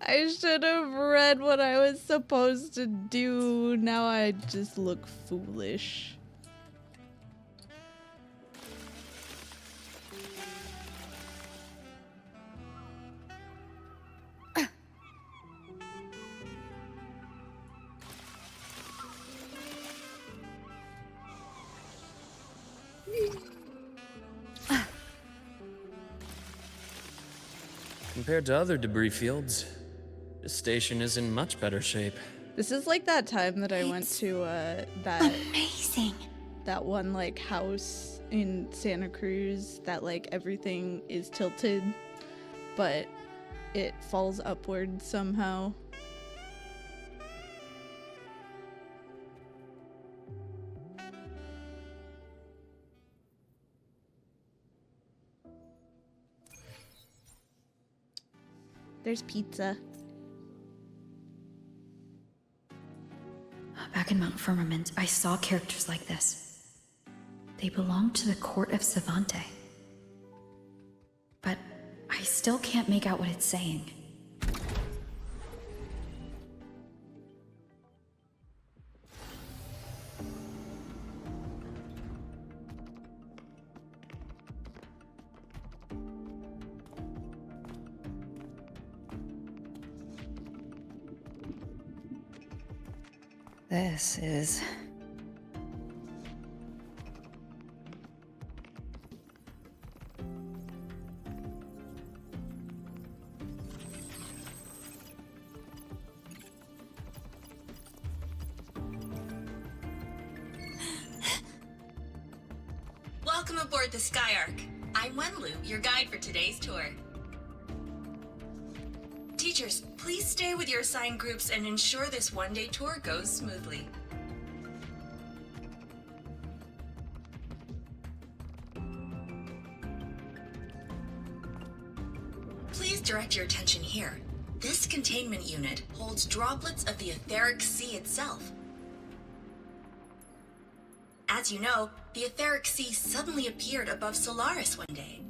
I should have read what I was supposed to do. Now I just look foolish. Compared to other debris fields, this station is in much better shape. This is like that time that I went to that amazing. That one like house in Santa Cruz that like everything is tilted, but it falls upward somehow. There's pizza. Back in Mount Firmament, I saw characters like this. They belonged to the court of Savante. But I still can't make out what it's saying. This is... Welcome aboard the Skyark. I'm Wenlu, your guide for today's tour. Teachers, please stay with your assigned groups and ensure this one-day tour goes smoothly. Please direct your attention here. This containment unit holds droplets of the etheric sea itself. As you know, the etheric sea suddenly appeared above Solaris one day.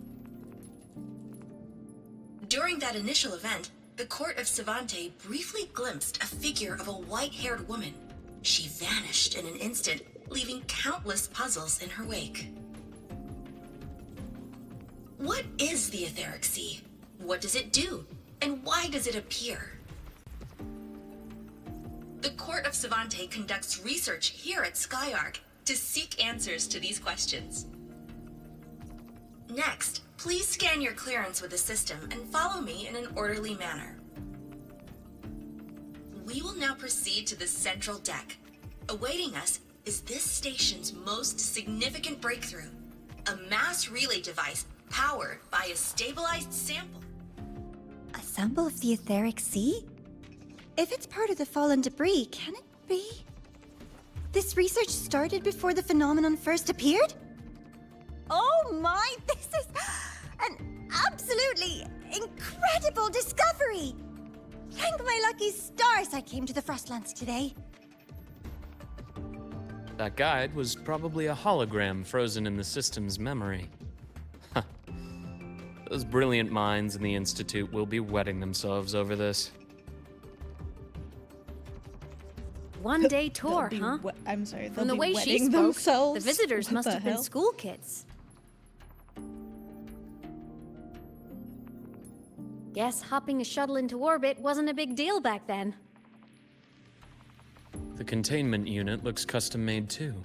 During that initial event, the court of Savante briefly glimpsed a figure of a white-haired woman. She vanished in an instant, leaving countless puzzles in her wake. What is the etheric sea? What does it do? And why does it appear? The court of Savante conducts research here at Skyark to seek answers to these questions. Next, please scan your clearance with the system and follow me in an orderly manner. We will now proceed to the central deck. Awaiting us is this station's most significant breakthrough, a mass relay device powered by a stabilized sample. A sample of the etheric sea? If it's part of the fallen debris, can it be? This research started before the phenomenon first appeared? Oh my, this is an absolutely incredible discovery! Thank my lucky stars I came to the Frostlands today. That guide was probably a hologram frozen in the system's memory. Huh. Those brilliant minds in the Institute will be wetting themselves over this. One-day tour, huh? I'm sorry, From the they'll way be she wetting spoke, themselves? the visitors What must the have been hell? school kids. Guess hopping a shuttle into orbit wasn't a big deal back then. The containment unit looks custom-made too.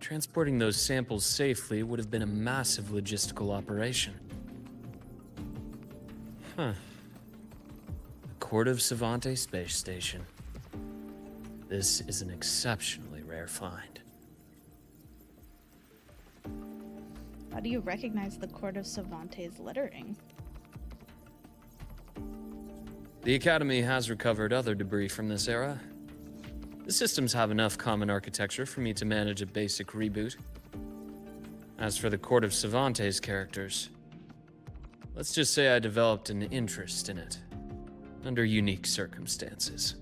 Transporting those samples safely would have been a massive logistical operation. Huh. The Court of Savante Space Station. This is an exceptionally rare find. How do you recognize the Court of Savante's lettering? The Academy has recovered other debris from this era. The systems have enough common architecture for me to manage a basic reboot. As for the Court of Savante's characters, let's just say I developed an interest in it, under unique circumstances.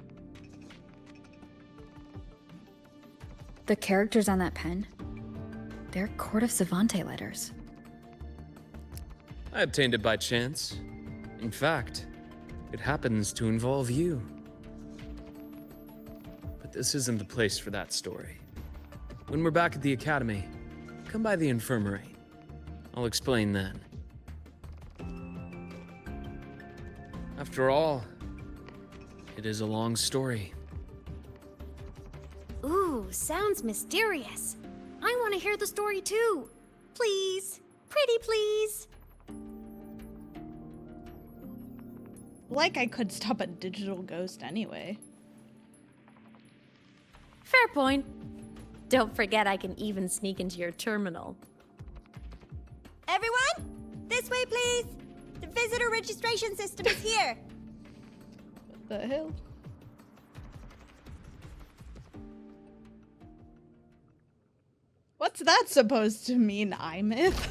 The characters on that pen? They're Court of Savante letters. I obtained it by chance. In fact, it happens to involve you. But this isn't the place for that story. When we're back at the Academy, come by the infirmary. I'll explain then. After all, it is a long story. Ooh, sounds mysterious. I want to hear the story too. Please. Pretty please. Like I could stop a digital ghost anyway. Fair point. Don't forget I can even sneak into your terminal. Everyone, this way, please. The visitor registration system is here. What the hell? What's that supposed to mean, Aemeath?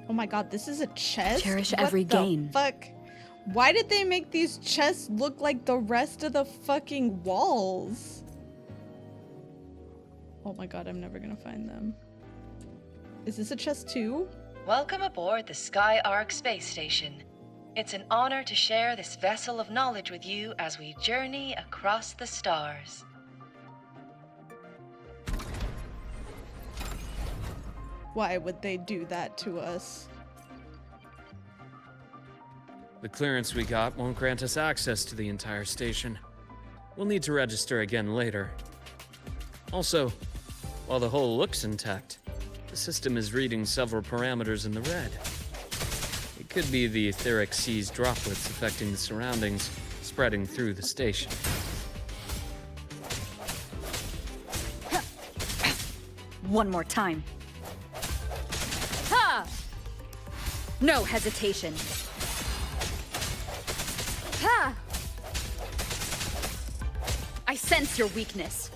Oh my god, this is a chest? Cherish What every the gain. Fuck? Why did they make these chests look like the rest of the fucking walls? Oh my god, I'm never gonna find them. Is this a chest too? Welcome aboard the Sky Ark space station. It's an honor to share this vessel of knowledge with you as we journey across the stars. Why would they do that to us? The clearance we got won't grant us access to the entire station. We'll need to register again later. Also, while the hull looks intact, the system is reading several parameters in the red. It could be the etheric sea's droplets affecting the surroundings, spreading through the station. One more time. Ha! No hesitation. Ha! I sense your weakness.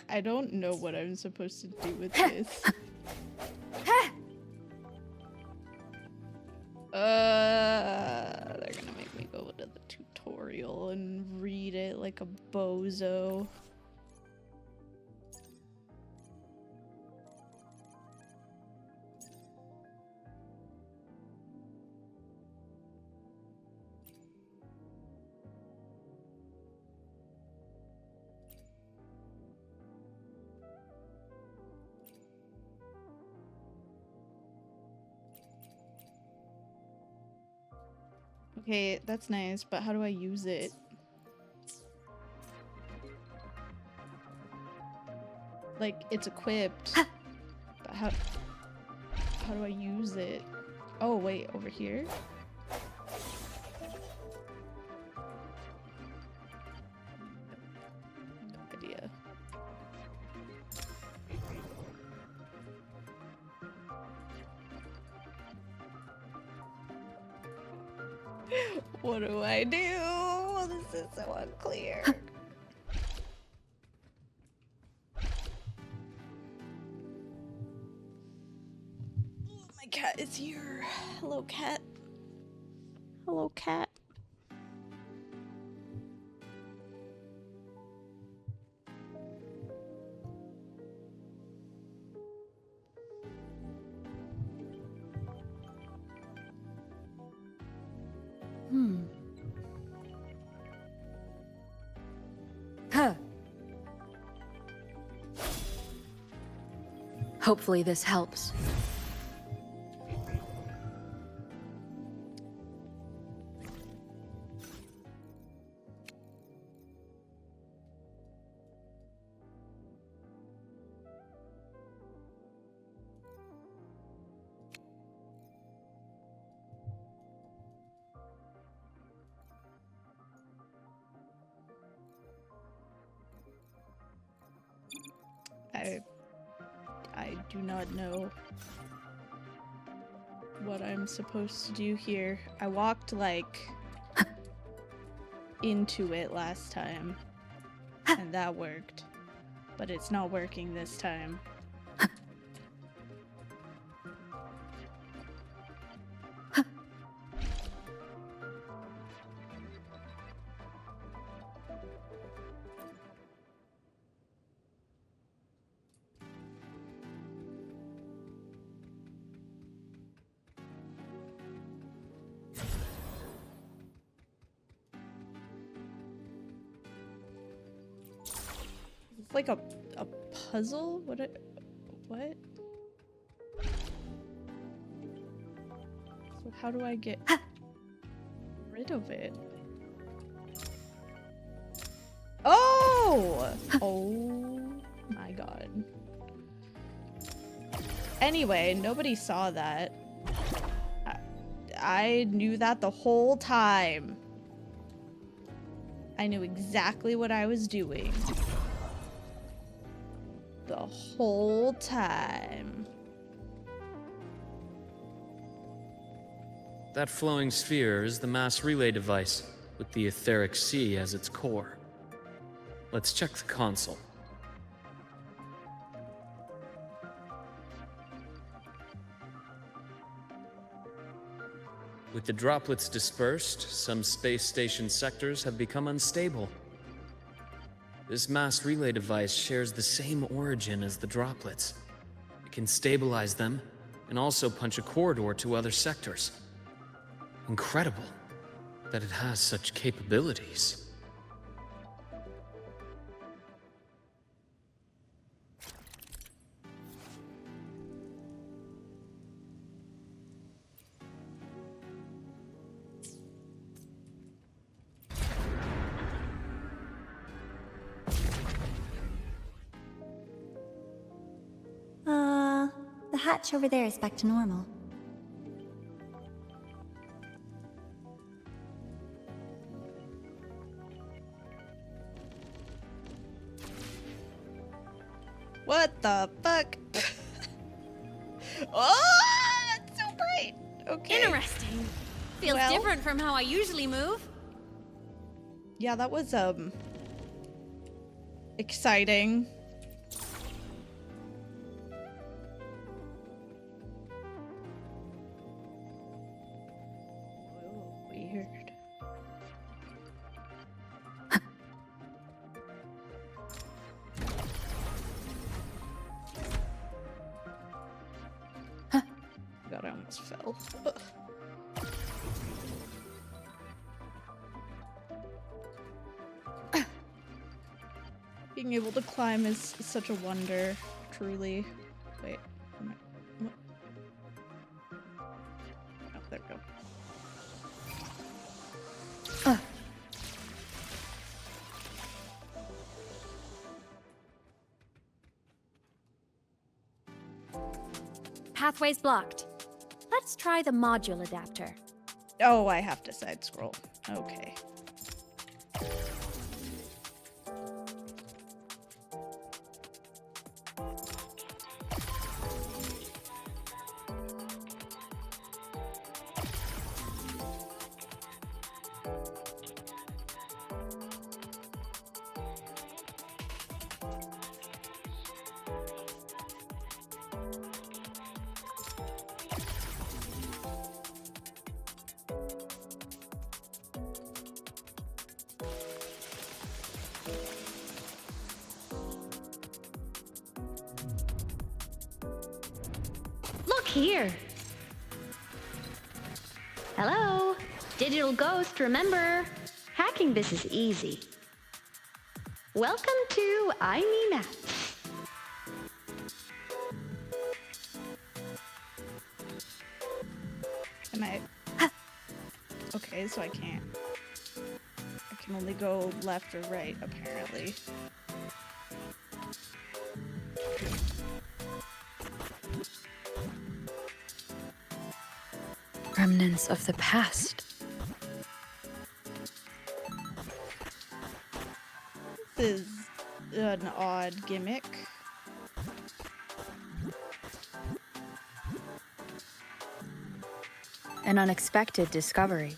I don't know what I'm supposed to do with this. They're gonna make me go to the tutorial and read it like a bozo. Okay, that's nice, but how do I use it? Like, it's equipped. But how do I use it? Oh, wait, over here? No idea. What do I do? This is so unclear. My cat is here. Hello, cat. Hello, cat. Hopefully this helps. I do not know what I'm supposed to do here. I walked, like, into it last time, and that worked. But it's not working this time. It's like a puzzle? What? So how do I get rid of it? Oh! Oh my god. Anyway, nobody saw that. I knew that the whole time. I knew exactly what I was doing. The whole time. That flowing sphere is the mass relay device, with the etheric sea as its core. Let's check the console. With the droplets dispersed, some space station sectors have become unstable. This mass relay device shares the same origin as the droplets. It can stabilize them and also punch a corridor to other sectors. Incredible that it has such capabilities. The hatch over there is back to normal. What the fuck? Oh, that's so bright. Okay. Interesting. Feels Well- different from how I usually move. Yeah, that was exciting. Oh, weird. God, I almost fell. Ugh. Being able to climb is such a wonder, truly. Wait. What? Oh, there we go. Pathway's blocked. Let's try the module adapter. Oh, I have to side scroll. Okay. Look here. Hello? Digital Ghost, remember? Hacking this is easy. Welcome to Aemeath. Can I? Okay, so I can't. I can only go left or right, apparently. Remnants of the past. This is an odd gimmick. An unexpected discovery.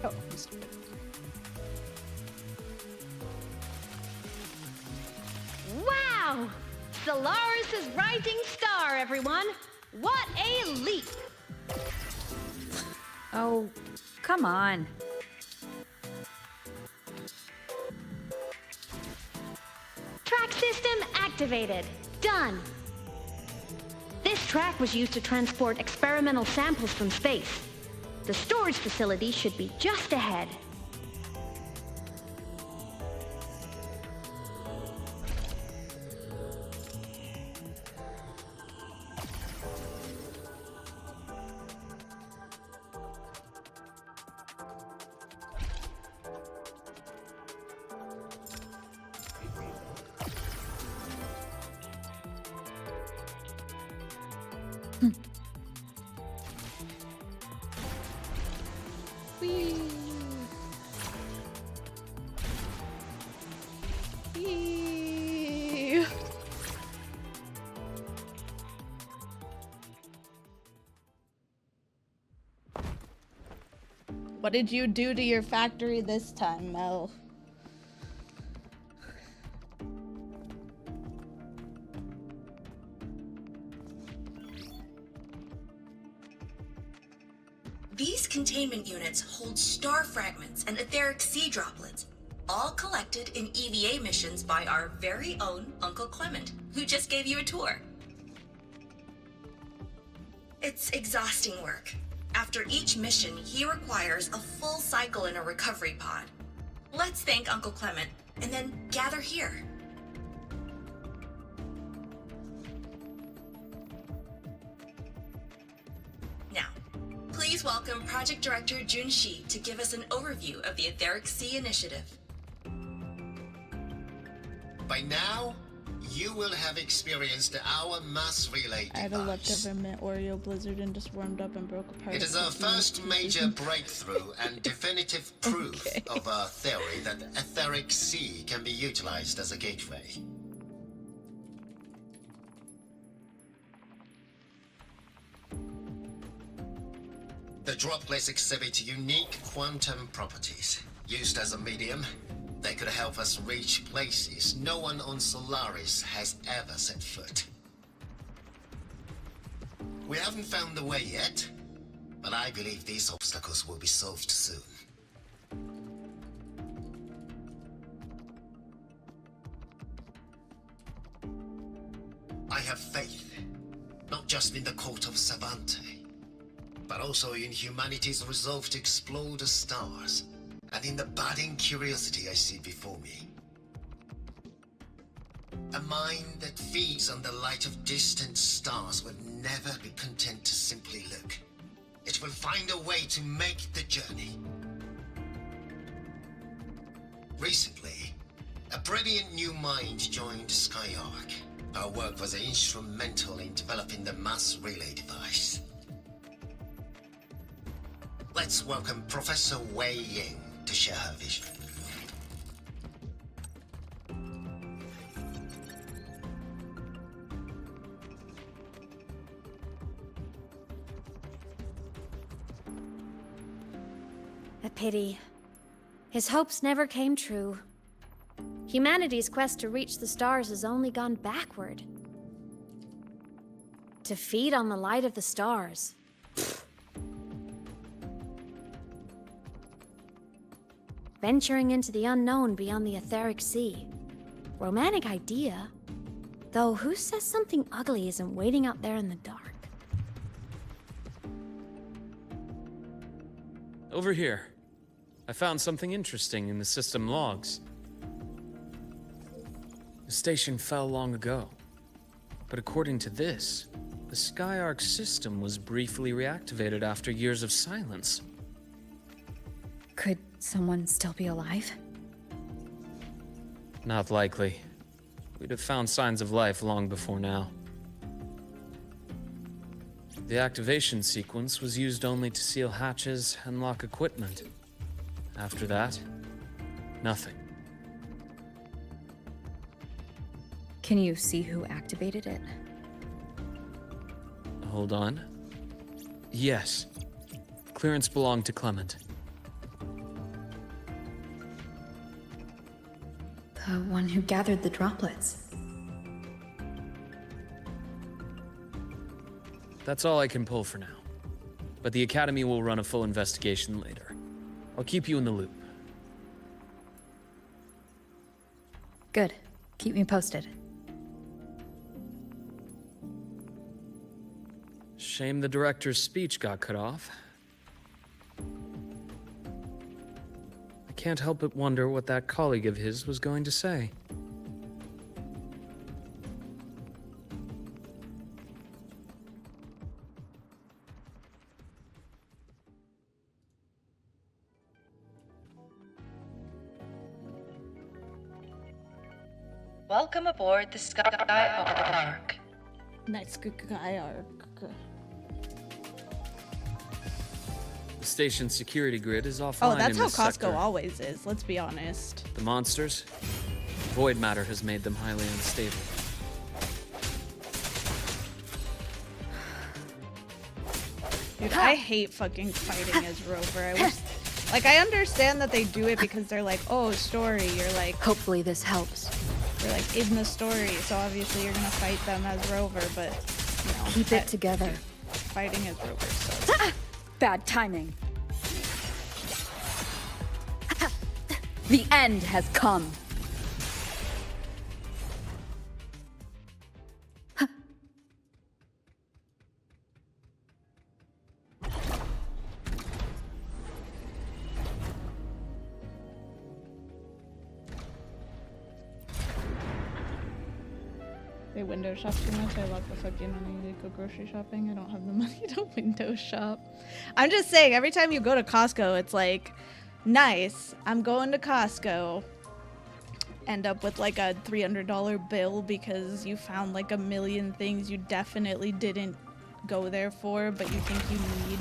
Oh, I'm stupid. Wow! Solaris' rising star, everyone! What a leap! Oh, come on. Track system activated. Done. This track was used to transport experimental samples from space. The storage facility should be just ahead. What did you do to your factory this time, Mel? These containment units hold star fragments and etheric sea droplets, all collected in EVA missions by our very own Uncle Clement, who just gave you a tour. It's exhausting work. After each mission, he requires a full cycle in a recovery pod. Let's thank Uncle Clement, and then gather here. Now, please welcome Project Director Jun Shi to give us an overview of the Etheric Sea Initiative. By now, you will have experienced our mass relay I had a device. leftover mint Oreo blizzard and just warmed up and broke apart. It is our first major breakthrough and definitive proof of our theory that Etheric Sea can be utilized as a gateway. The droplets exhibit unique quantum properties. Used as a medium, they could help us reach places no one on Solaris has ever set foot. We haven't found the way yet, but I believe these obstacles will be solved soon. I have faith, not just in the court of Savante, but also in humanity's resolve to explore the stars, and in the budding curiosity I see before me. A mind that feeds on the light of distant stars will never be content to simply look. It will find a way to make the journey. Recently, a brilliant new mind joined Skyark. Our work was instrumental in developing the mass relay device. Let's welcome Professor Wei Ying to share her vision. A pity. His hopes never came true. Humanity's quest to reach the stars has only gone backward. To feed on the light of the stars. Venturing into the unknown beyond the etheric sea. Romantic idea. Though who says something ugly isn't waiting out there in the dark? Over here. I found something interesting in the system logs. The station fell long ago. But according to this, the Skyark system was briefly reactivated after years of silence. Could someone still be alive? Not likely. We'd have found signs of life long before now. The activation sequence was used only to seal hatches and lock equipment. After that, nothing. Can you see who activated it? Hold on. Yes. Clearance belonged to Clement. The one who gathered the droplets. That's all I can pull for now. But the Academy will run a full investigation later. I'll keep you in the loop. Good. Keep me posted. Shame the director's speech got cut off. I can't help but wonder what that colleague of his was going to say. Welcome aboard the Skyark. Nice Skyark. The station's security grid is offline. Oh, that's in how this Costco sector. always is, let's be honest. The monsters? Void matter has made them highly unstable. Dude, I hate fucking fighting as Rover. I wish, like, I understand that they do it because they're like, oh, story. You're like, hopefully this helps. You're like in the story, so obviously you're gonna fight them as Rover, but you know, keep it together. Fighting as Rover sucks. Bad timing. The end has come. They window shop too much. I lock the fuck in when I need to go grocery shopping. I don't have the money to window shop. I'm just saying, every time you go to Costco, it's like, nice, I'm going to Costco. End up with like a $300 bill because you found like a million things you definitely didn't go there for, but you think you need.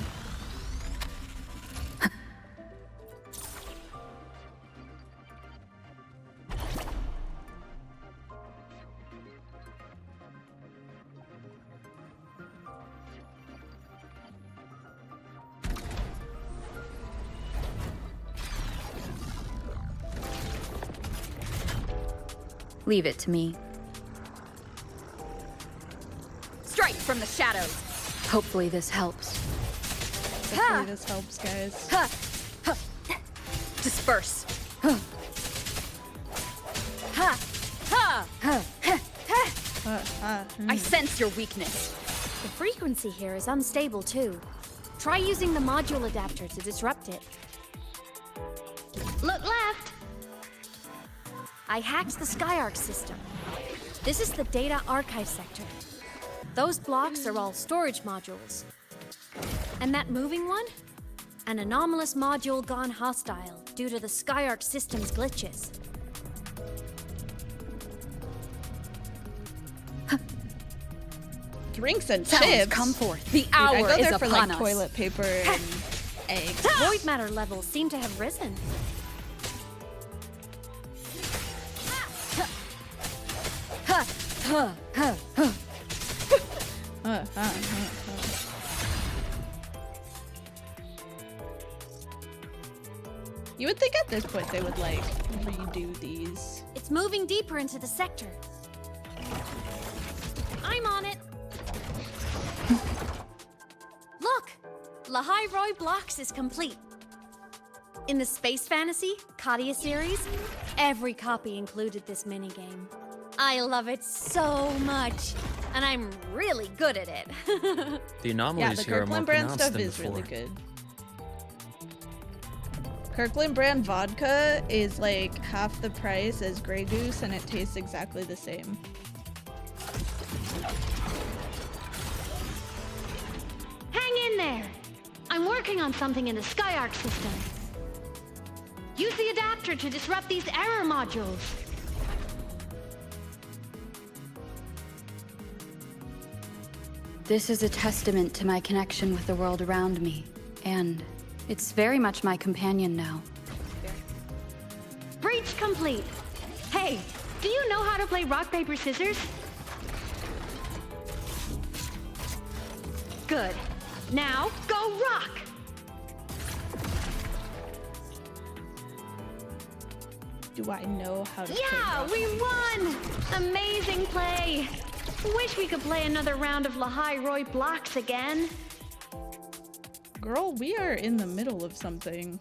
Leave it to me. Strike from the shadows. Hopefully this helps. Hopefully this helps, guys. Disperse. I sense your weakness. The frequency here is unstable too. Try using the module adapter to disrupt it. Look left! I hacked the Skyark system. This is the data archive sector. Those blocks are all storage modules. And that moving one? An anomalous module gone hostile due to the Skyark system's glitches. Drinks and Sounds chips. come forth. The Dude, hour I go is there for upon like us. toilet paper and eggs. Void matter levels seem to have risen. You would think at this point they would like redo these. It's moving deeper into the sector. I'm on it. Lahairoi Blocks is complete. In the Space Fantasy Katia series, every copy included this minigame. I love it so much, and I'm really good at it. The anomalies here are more Kirkland brand pronounced stuff than is before. really good. Kirkland brand vodka is like half the price as Grey Goose, and it tastes exactly the same. Hang in there! I'm working on something in the Skyark system. Use the adapter to disrupt these error modules. This is a testament to my connection with the world around me, and it's very much my companion now. Breach complete. Hey, do you know how to play rock, paper, scissors? Good. Now, go rock! Do I know how to play Yeah, rock? we won! Amazing play! Wish we could play another round of Lahairoi Blocks again. Girl, we are in the middle of something.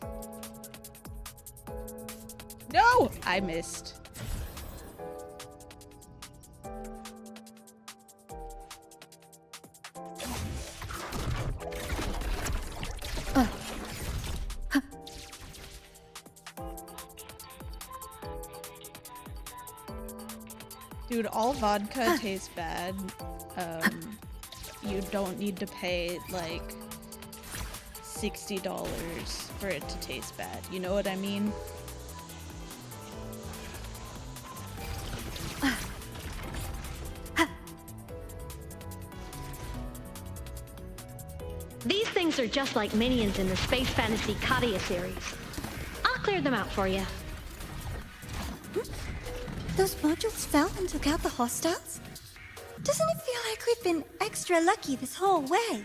No! I missed. Dude, all vodka tastes bad. You don't need to pay like $60 for it to taste bad. You know what I mean? These things are just like minions in the Space Fantasy Katia series. I'll clear them out for you. Those modules fell and took out the hostiles? Doesn't it feel like we've been extra lucky this whole way?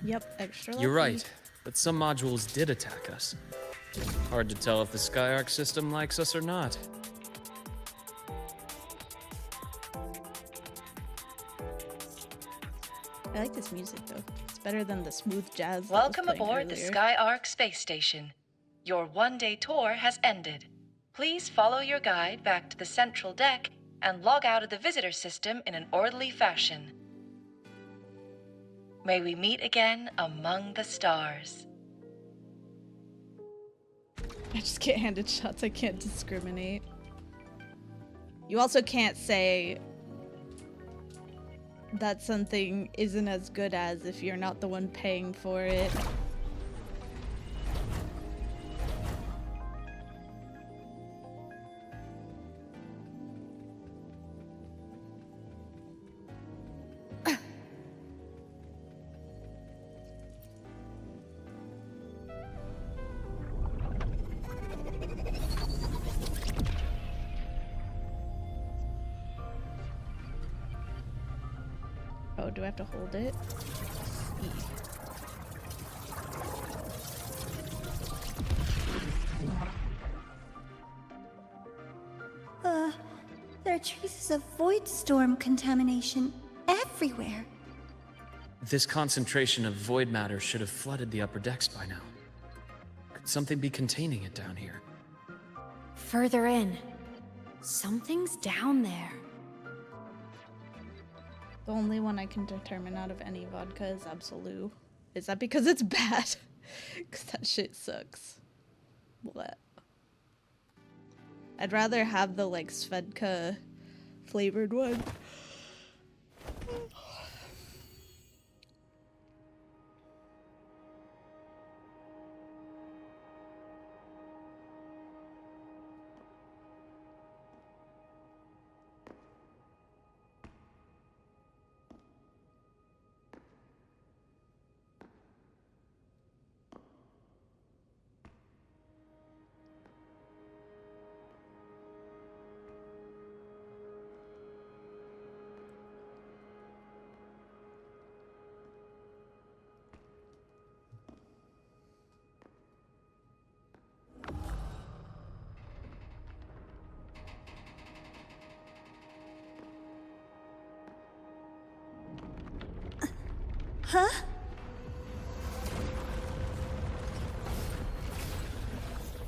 Yep, extra lucky. You're right, but some modules did attack us. Hard to tell if the Skyark system likes us or not. I like this music though. It's better than the smooth jazz. that was Welcome playing aboard the earlier. Skyark space station. Your one-day tour has ended. Please follow your guide back to the central deck and log out of the visitor system in an orderly fashion. May we meet again among the stars. I just get handed shots. I can't discriminate. You also can't say that something isn't as good as if you're not the one paying for it. Oh, do I have to hold it? E. There are traces of void storm contamination everywhere. This concentration of void matter should have flooded the upper decks by now. Could something be containing it down here? Further in. Something's down there. The only one I can determine out of any vodka is Absolute. Is that because it's bad? Because that shit sucks. Blech. I'd rather have the like Svedka flavored one. Huh?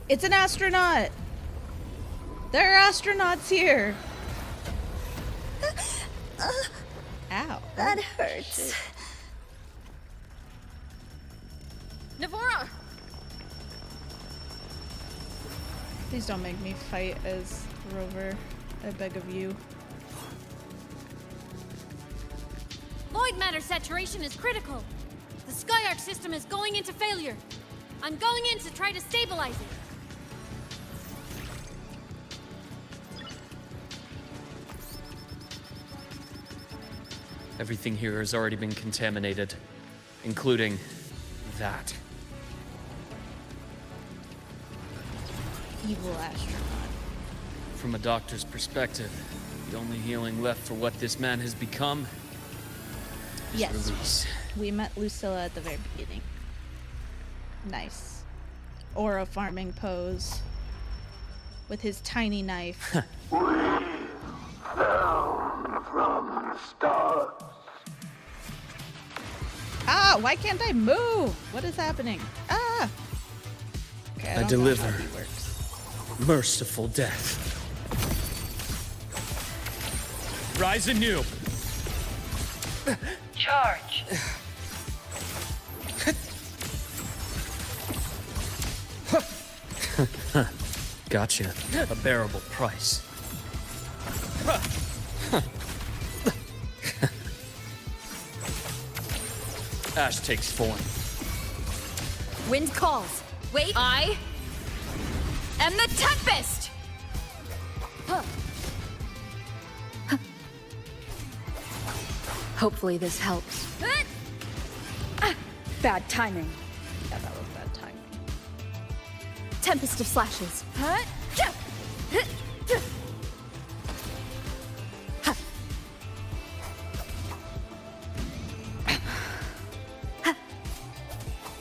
It's an astronaut! There are astronauts here! Ow. That hurts. Navora! Please don't make me fight as Rover. I beg of you. Void matter saturation is critical. The Skyark system is going into failure. I'm going in to try to stabilize it. Everything here has already been contaminated, including that. Evil astronaut. From a doctor's perspective, the only healing left for what this man has become is Yes. release. We met Lucilla at the very beginning. Nice. Aura farming pose. With his tiny knife. Down from the stars. Ah, why can't I move? What is happening? Ah! Okay, I don't know deliver how he works. merciful death. Rise anew. Charge. Gotcha. A bearable price. Ash takes form. Wind calls. Wait. I am the Tempest! Hopefully this helps. Bad timing. Yeah, that was bad timing. Tempest of slashes.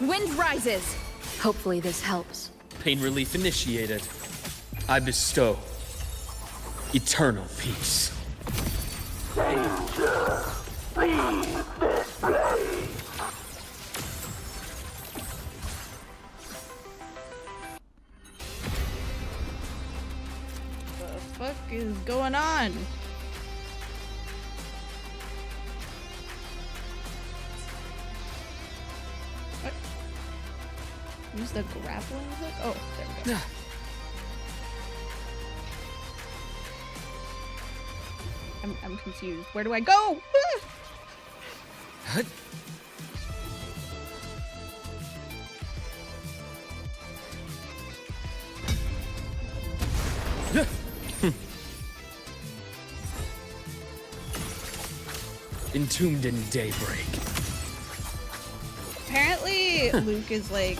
Wind rises. Hopefully this helps. Pain relief initiated. I bestow eternal peace. Danger. Leave this place. What the fuck is going on? What? Use the grappling hook? Oh, there we go. I'm confused. Where do I go? Entombed in daybreak. Apparently, Luke is like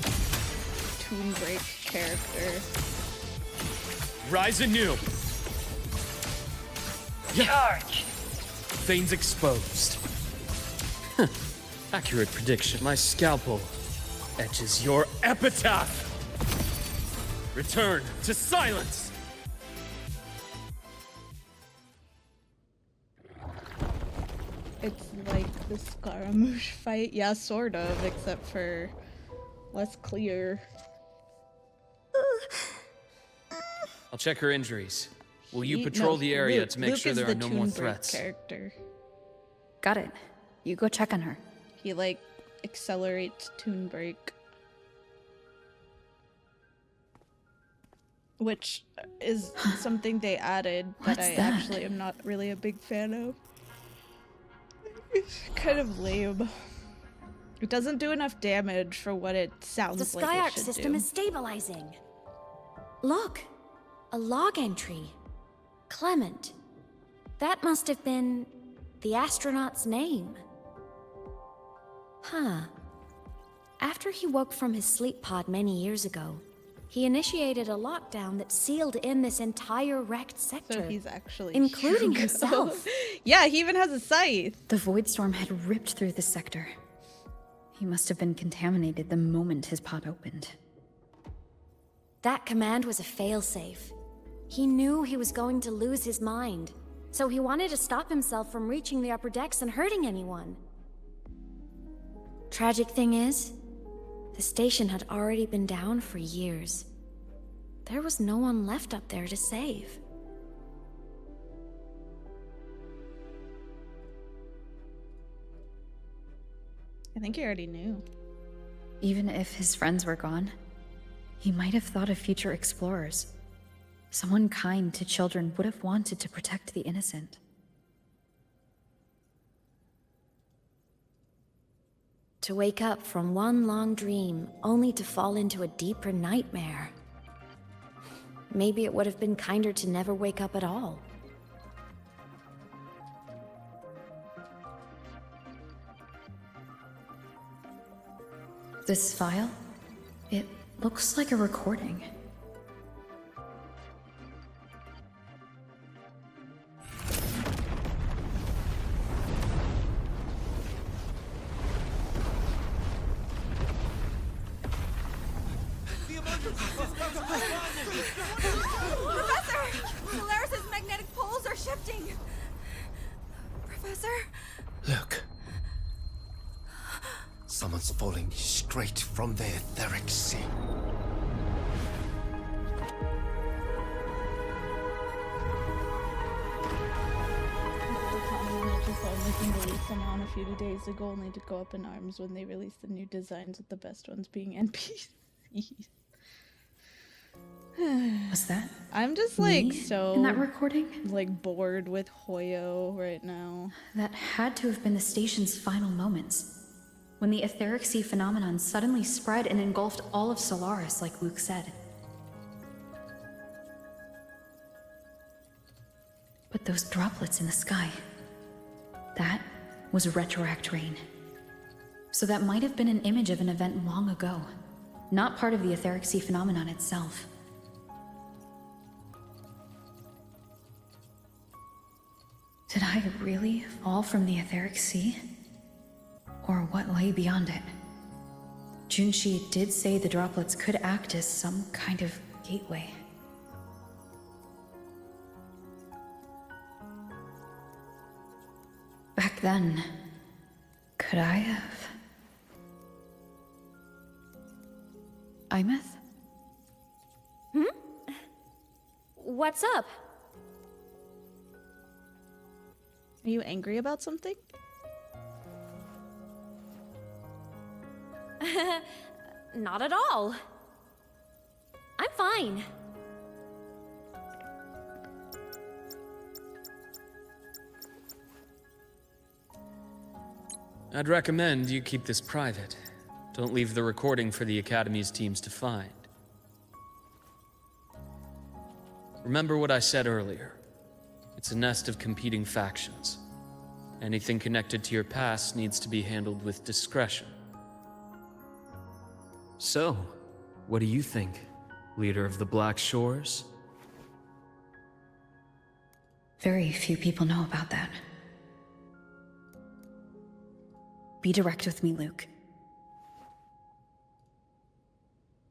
Tomb Break character. Rise anew. Charge. Veins exposed. Accurate prediction. My scalpel etches your epitaph. Return to silence. It's like the Scaramouche fight. Yeah, sort of, except for less clear. I'll check her injuries. Will you He- patrol no, the area Luke- to make Luke sure is there the are no more Toon Break threats? Character. Got it. You go check on her. He like accelerates Toon Break. Which is something they added, but What's I that? actually am not really a big fan of. It's kind of lame. It doesn't do enough damage for what it sounds The like it Skyark should system do. is stabilizing. Look, a log entry. Clement. That must have been the astronaut's name. Huh. After he woke from his sleep pod many years ago, he initiated a lockdown that sealed in this entire wrecked sector. So he's actually including Hugo. himself. Yeah, he even has a scythe. The void storm had ripped through the sector. He must have been contaminated the moment his pod opened. That command was a failsafe. He knew he was going to lose his mind, so he wanted to stop himself from reaching the upper decks and hurting anyone. Tragic thing is, the station had already been down for years. There was no one left up there to save. I think he already knew. Even if his friends were gone, he might have thought of future explorers. Someone kind to children would have wanted to protect the innocent. To wake up from one long dream, only to fall into a deeper nightmare. Maybe it would have been kinder to never wake up at all. This file? It looks like a recording. Professor! Solaris's magnetic poles are shifting! Professor? Look. Someone's falling straight from the etheric sea. Making release them on a few days ago, only to go up in arms when they released the new designs, with the best ones being NPCs. What's that? I'm just like Me so in that recording? like bored with Hoyo right now. That had to have been the station's final moments, when the etheric sea phenomenon suddenly spread and engulfed all of Solaris, like Luke said. But those droplets in the sky, that was retroact rain. So that might have been an image of an event long ago, not part of the etheric sea phenomenon itself. Did I really fall from the etheric sea? Or what lay beyond it? Junshi did say the droplets could act as some kind of gateway. Back then, could I have? Aemeath? What's up? Are you angry about something? Not at all. I'm fine. I'd recommend you keep this private. Don't leave the recording for the Academy's teams to find. Remember what I said earlier. It's a nest of competing factions. Anything connected to your past needs to be handled with discretion. So, what do you think, leader of the Black Shores? Very few people know about that. Be direct with me, Luke.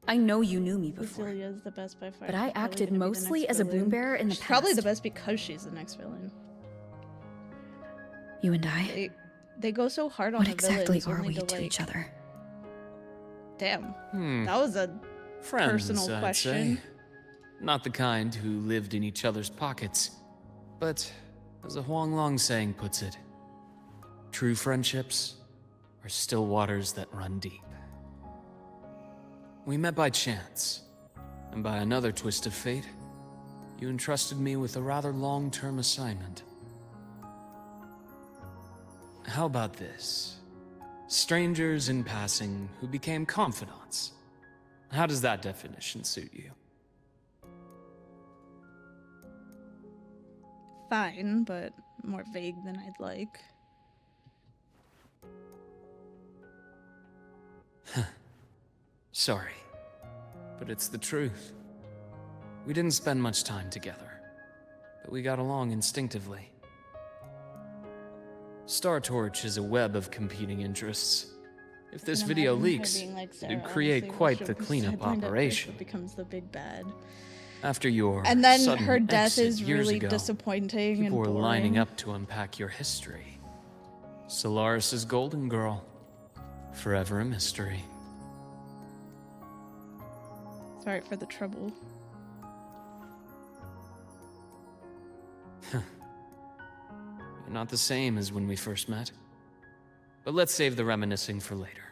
I know you knew me before, Cecilia's the best by far. but I She's probably acted gonna be the mostly next as a villain. boon bearer in the She's past. probably the best because she's the next villain. You and I? They go so hard on What the exactly villains are only we to like, each other? Damn. That was a Friends, personal I'd question. say. Not the kind who lived in each other's pockets. But, as a Huanglong saying puts it, true friendships are still waters that run deep. We met by chance, and by another twist of fate, you entrusted me with a rather long-term assignment. How about this? Strangers in passing who became confidants. How does that definition suit you? Fine, but more vague than I'd like. Sorry, but it's the truth. We didn't spend much time together, but we got along instinctively. Star Torch is a web of competing interests. If this Can video imagine her leaks, being like, it'd "Sarah, create honestly, we quite should the be cleanup sidelined at first," operation. but becomes the big bad. After your And then sudden her death exit is years really ago, disappointing people and were lining boring. up to unpack your history. Solaris's golden girl, forever a mystery. Sorry for the trouble. You're not the same as when we first met. But let's save the reminiscing for later.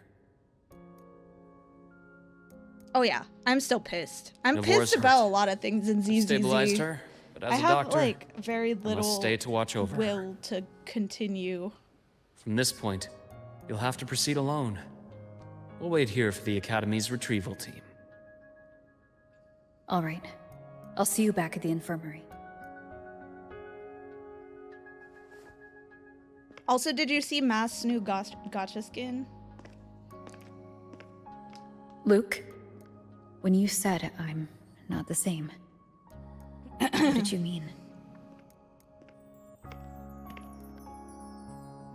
Oh yeah, I'm still pissed. I'm Navor's pissed about hurt. a lot of things in ZZZ. Stabilized her, but as I a have doctor, like very I must little stay to watch over her. will to continue. From this point, you'll have to proceed alone. We'll wait here for the Academy's retrieval team. All right. I'll see you back at the infirmary. Also, did you see Mask's new gotcha skin? Luke, when you said I'm not the same, what did you mean?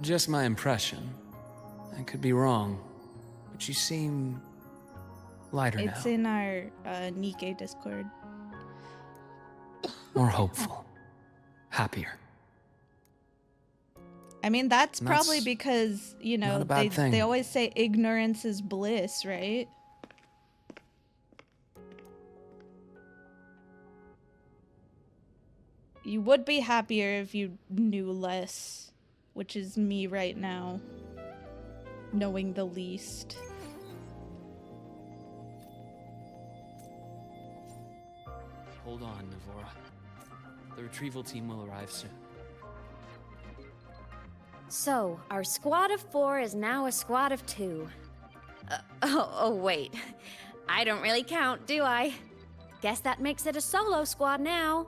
Just my impression. I could be wrong, but you seem lighter It's now. in our Nikkei Discord. More hopeful. Happier. I mean, that's And probably that's because, you know, not a bad thing. they always say ignorance is bliss, right? You would be happier if you knew less, which is me right now, knowing the least. Hold on, Navora. The retrieval team will arrive soon. So, our squad of 4 is now a squad of 2. Oh, wait. I don't really count, do I? Guess that makes it a solo squad now.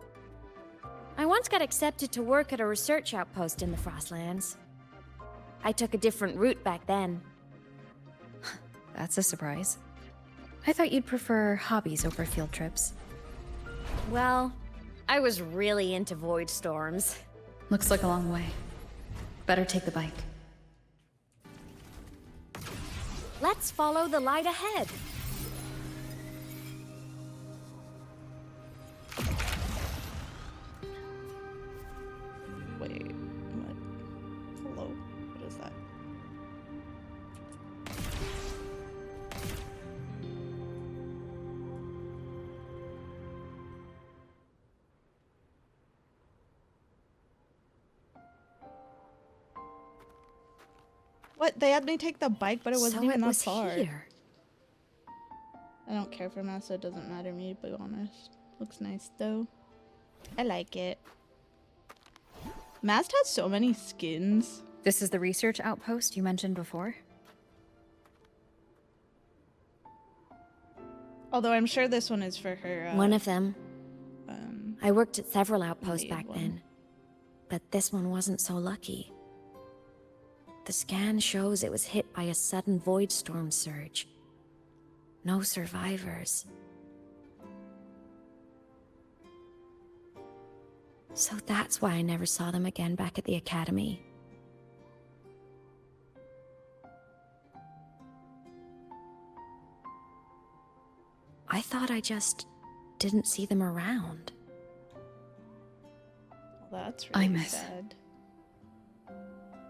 I once got accepted to work at a research outpost in the Frostlands. I took a different route back then. That's a surprise. I thought you'd prefer hobbies over field trips. Well, I was really into void storms. Looks like a long way. Better take the bike. Let's follow the light ahead. Wait, what? Hello? What is that? What? They had me take the bike, but it wasn't So even it that was far. here. I don't care for math, so it doesn't matter to me, to be honest. Looks nice, though. I like it. Mast has so many skins. This is the research outpost you mentioned before? Although I'm sure this one is for her. One of them. I worked at several outposts back one. then, but this one wasn't so lucky. The scan shows it was hit by a sudden void storm surge. No survivors. So that's why I never saw them again back at the academy. I thought I just didn't see them around. Well, that's really Aemeath. sad.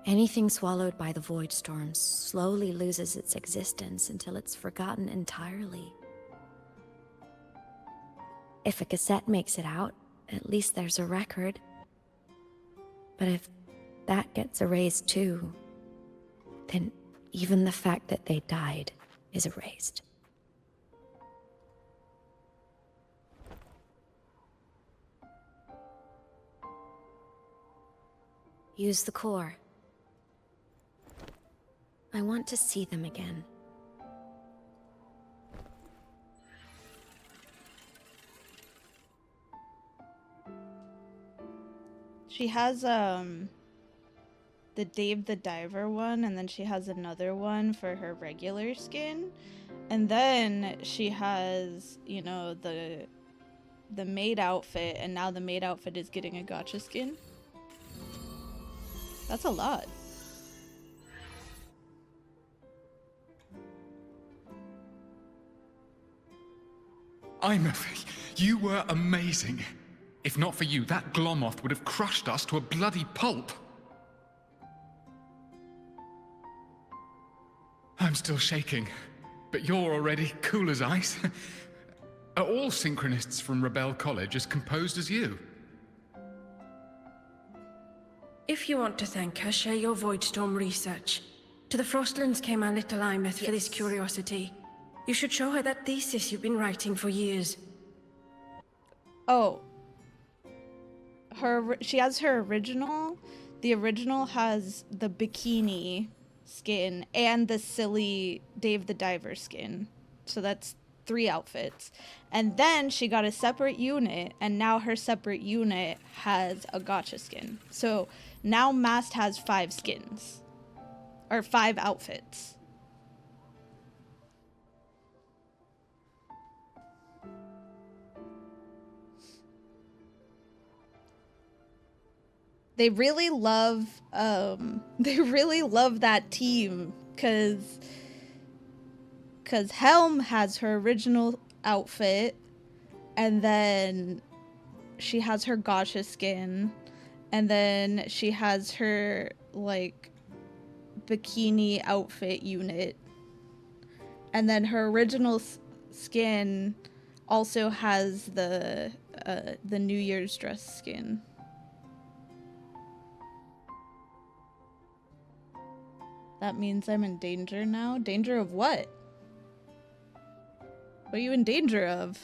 Anything swallowed by the void storms slowly loses its existence until it's forgotten entirely. If a cassette makes it out, at least there's a record. But if that gets erased too, then even the fact that they died is erased. Use the core. I want to see them again. She has the Dave the Diver one, and then she has another one for her regular skin. And then she has, you know, the maid outfit, and now the maid outfit is getting a gotcha skin. That's a lot. Aemeath, you were amazing. If not for you, that Glomoth would have crushed us to a bloody pulp. I'm still shaking, but you're already cool as ice. Are all synchronists from Rebel College as composed as you? If you want to thank her, share your Voidstorm research. To the Frostlands came our little Aemeath for this curiosity. You should show her that thesis you've been writing for years. Oh. She has her original. The original has the bikini skin and the silly Dave the Diver skin. So that's 3 outfits. And then she got a separate unit, and now her separate unit has a gacha skin. So now Mast has 5 skins. Or 5 outfits. They really love that team cuz Helm has her original outfit, and then she has her gacha skin, and then she has her like bikini outfit unit, and then her original skin also has the New Year's dress skin. That means I'm in danger now? Danger of what? What are you in danger of?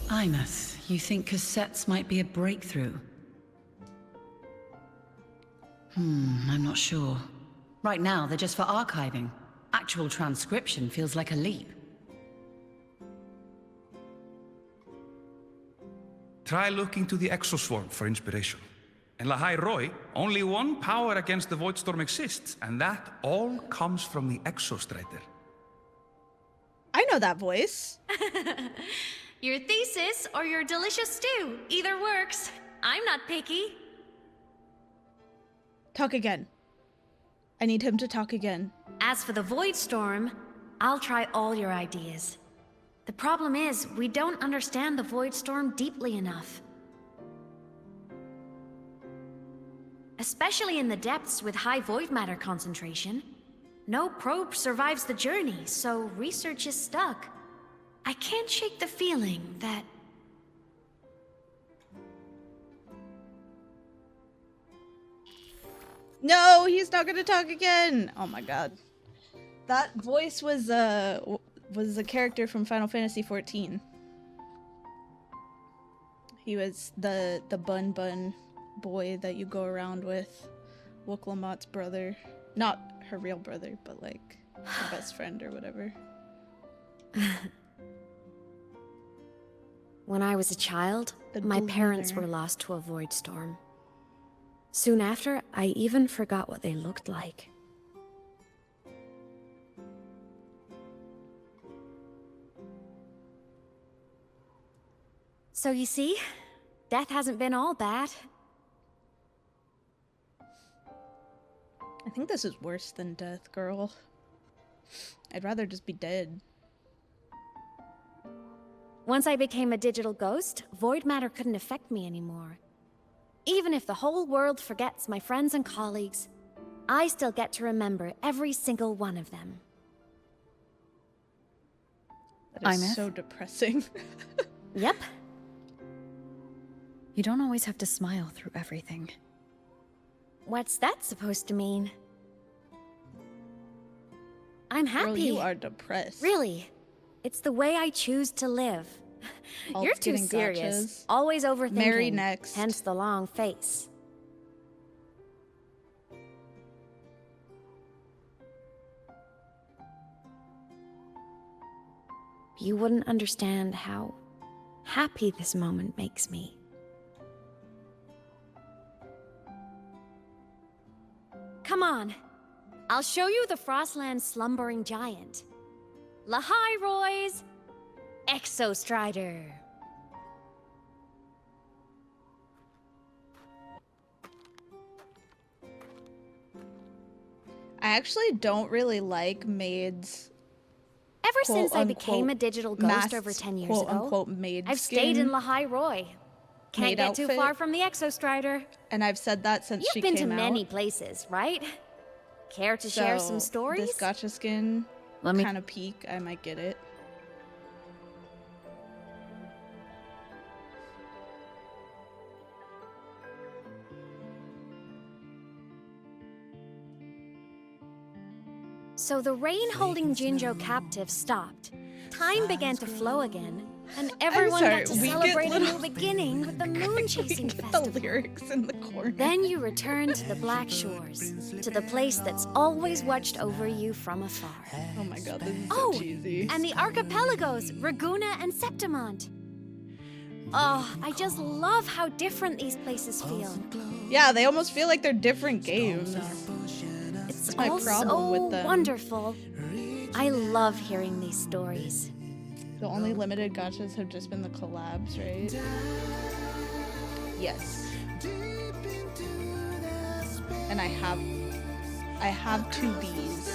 Aemeath, you think cassettes might be a breakthrough? I'm not sure. Right now, they're just for archiving. Actual transcription feels like a leap. Try looking to the Exoswarm for inspiration. In Lahai Roi, only one power against the Voidstorm exists, and that all comes from the Exostrider. I know that voice. Your thesis or your delicious stew. Either works. I'm not picky. Talk again. I need him to talk again. As for the Voidstorm, I'll try all your ideas. The problem is, we don't understand the Voidstorm deeply enough. Especially in the depths with high void matter concentration. No probe survives the journey, so research is stuck. I can't shake the feeling that... No, he's not gonna talk again! Oh my god. That voice was a character from Final Fantasy XIV. He was the Bun Bun boy that you go around with. Woklamat's brother. Not her real brother, but like her best friend or whatever. When I was a child, my parents were lost to a void storm. Soon after, I even forgot what they looked like. So you see, death hasn't been all bad. I think this is worse than death, girl. I'd rather just be dead. Once I became a digital ghost, void matter couldn't affect me anymore. Even if the whole world forgets my friends and colleagues, I still get to remember every single one of them. That is Aemeath? so depressing. Yep. You don't always have to smile through everything. What's that supposed to mean? I'm happy. Girl, you are depressed. Really. It's the way I choose to live. You're too getting serious. gotchas. Always overthinking. Marry next. Hence the long face. You wouldn't understand how happy this moment makes me. Come on. I'll show you the Frostland's slumbering giant. Lahai Roy's Exostrider. I actually don't really like maids. Ever since I quote-unquote became a digital ghost Mast's over 10 years quote-unquote ago, maid I've stayed in skin. Lahai Roy. Can't Maid get too outfit. far from the Exostrider. And I've said that since You've she been to came out. many places, right? Care to share some So, stories? This gacha skin, Let me- kind of peak, I might get it. So the rain holding Jinjo captive stopped. Time began to flow again, and everyone got to celebrate a new beginning with the moon chasing festival. The lyrics in the corner. Then you returned to the Black Shores, to the place that's always watched over you from afar. Oh my god, this is so cheesy. And the archipelagos, Raguna and Septimont. Oh, I just love how different these places feel. Yeah, they almost feel like they're different games. It's my all problem so with them. wonderful. I love hearing these stories. The only limited gachas have just been the collabs, right? Yes. And I have 2 Bs.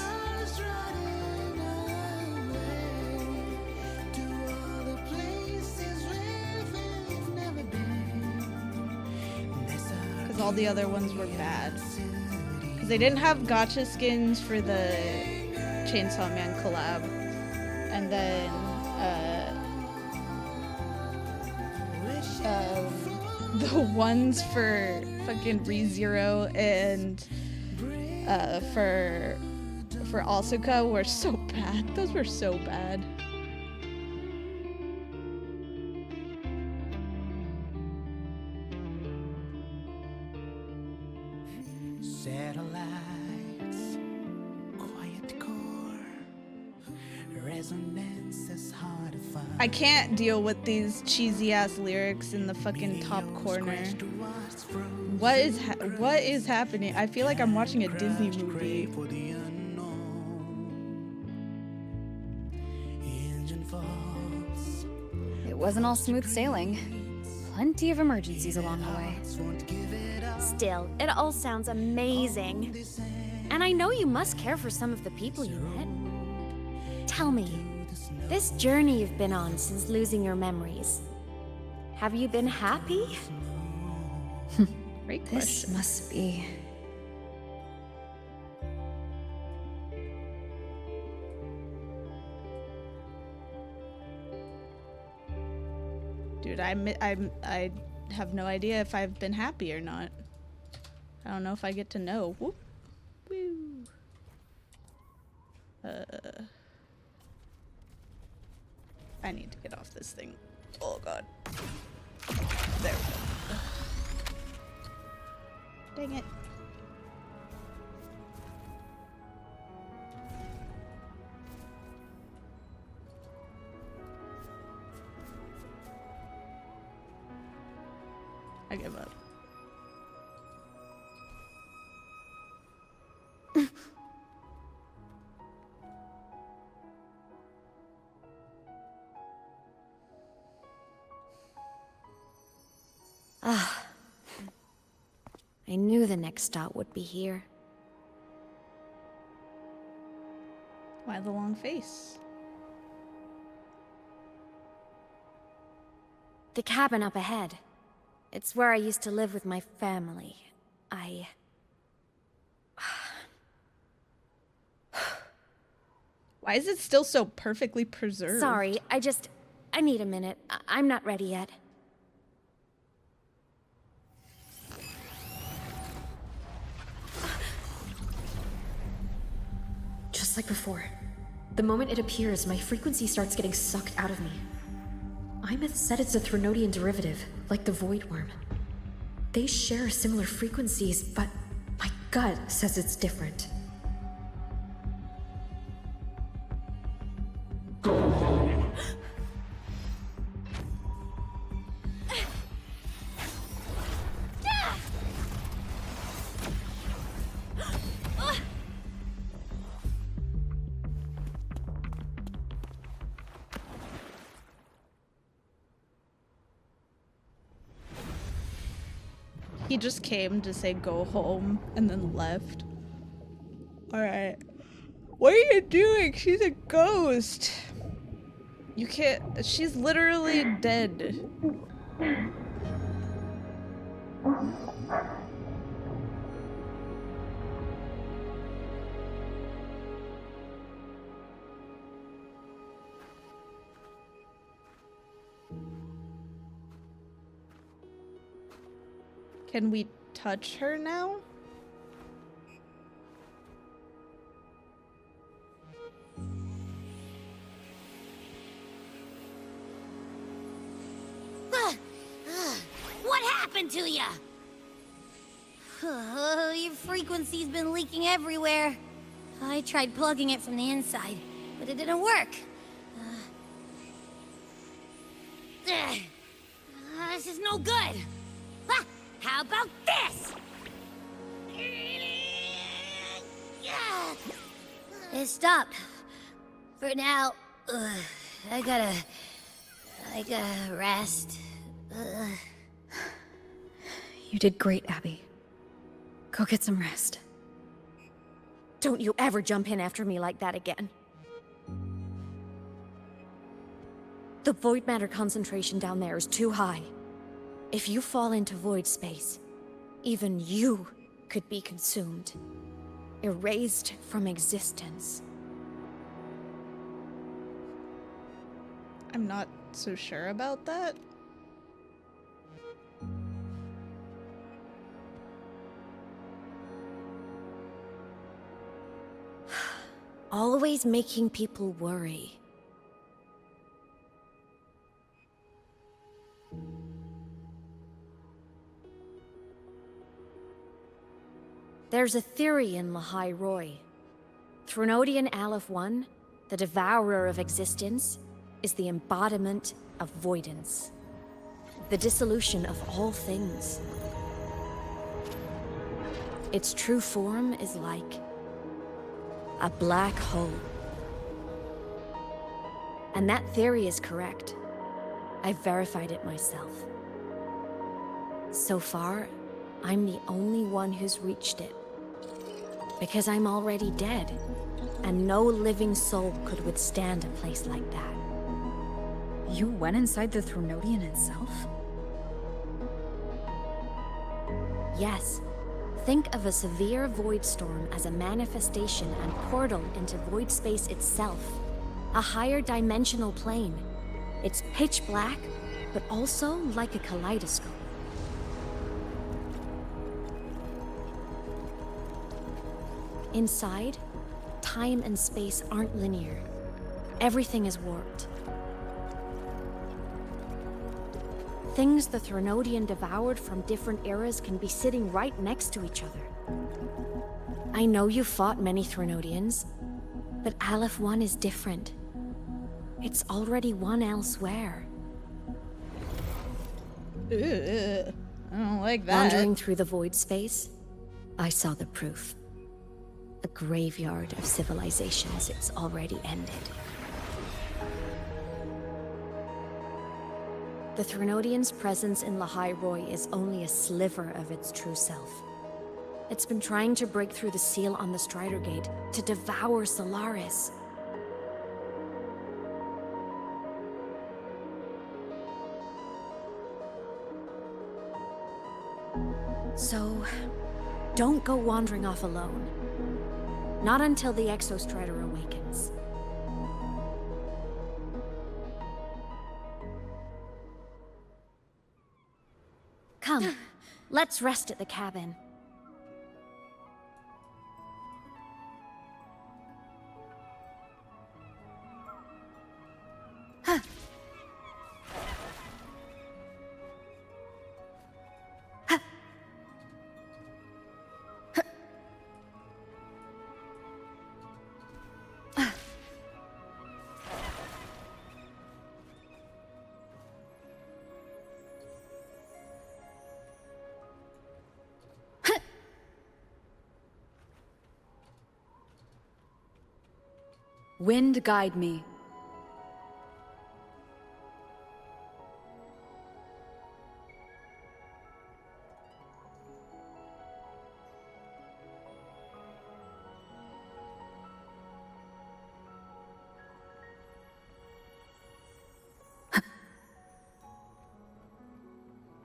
Because all the other ones were bad. Because they didn't have gacha skins for the Chainsaw Man collab. And then the ones for fucking ReZero and for Asuka were so bad. Those were so bad. Satellites, quiet core, resonance is hard to find. I can't deal with these cheesy ass lyrics in the fucking top corner. What is happening? I feel like I'm watching a Disney movie. It wasn't all smooth sailing. Plenty of emergencies along the way. Still, it all sounds amazing. And I know you must care for some of the people you met. Tell me, this journey you've been on since losing your memories, have you been happy? Great This must be... Dude, I have no idea if I've been happy or not. I don't know if I get to know. Whoop. Woo. I need to get off this thing. Oh god. There we go. Dang it. I give up. Ah. I knew the next stop would be here. Why the long face? The cabin up ahead. It's where I used to live with my family. Why is it still so perfectly preserved? Sorry, I need a minute. I'm not ready yet. Just like before. The moment it appears, my frequency starts getting sucked out of me. Aemeath said it's a Threnodian derivative, like the Void Worm. They share similar frequencies, but my gut says it's different. He just came to say go home and then left. Alright. What are you doing? She's a ghost. You can't. She's literally dead. Can we touch her now? happened to ya? Your frequency's been leaking everywhere. I tried plugging it from the inside, but it didn't work. This is no good. Ha! How about this? It stopped. For now, I gotta rest. You did great, Abby. Go get some rest. Don't you ever jump in after me like that again. The void matter concentration down there is too high. If you fall into void space, even you could be consumed. Erased from existence. I'm not so sure about that. Always making people worry. There's a theory in Lahai Roy. Threnodian Aleph 1, the devourer of existence, is the embodiment of voidance. The dissolution of all things. Its true form is like a black hole. And that theory is correct. I've verified it myself. So far, I'm the only one who's reached it. Because I'm already dead, and no living soul could withstand a place like that. You went inside the Threnodian itself? Yes. Think of a severe void storm as a manifestation and portal into void space itself. A higher dimensional plane. It's pitch black, but also like a kaleidoscope. Inside, time and space aren't linear. Everything is warped. Things the Threnodian devoured from different eras can be sitting right next to each other. I know you fought many Threnodians, but Aleph 1 is different. It's already won elsewhere. Ugh, I don't like that. Wandering through the void space, I saw the proof. A graveyard of civilizations it's already ended. The Threnodian's presence in Lahai Roy is only a sliver of its true self. It's been trying to break through the seal on the Strider Gate to devour Solaris. So, don't go wandering off alone. Not until the Exostrider awakens. Come, let's rest at the cabin. Wind guide me.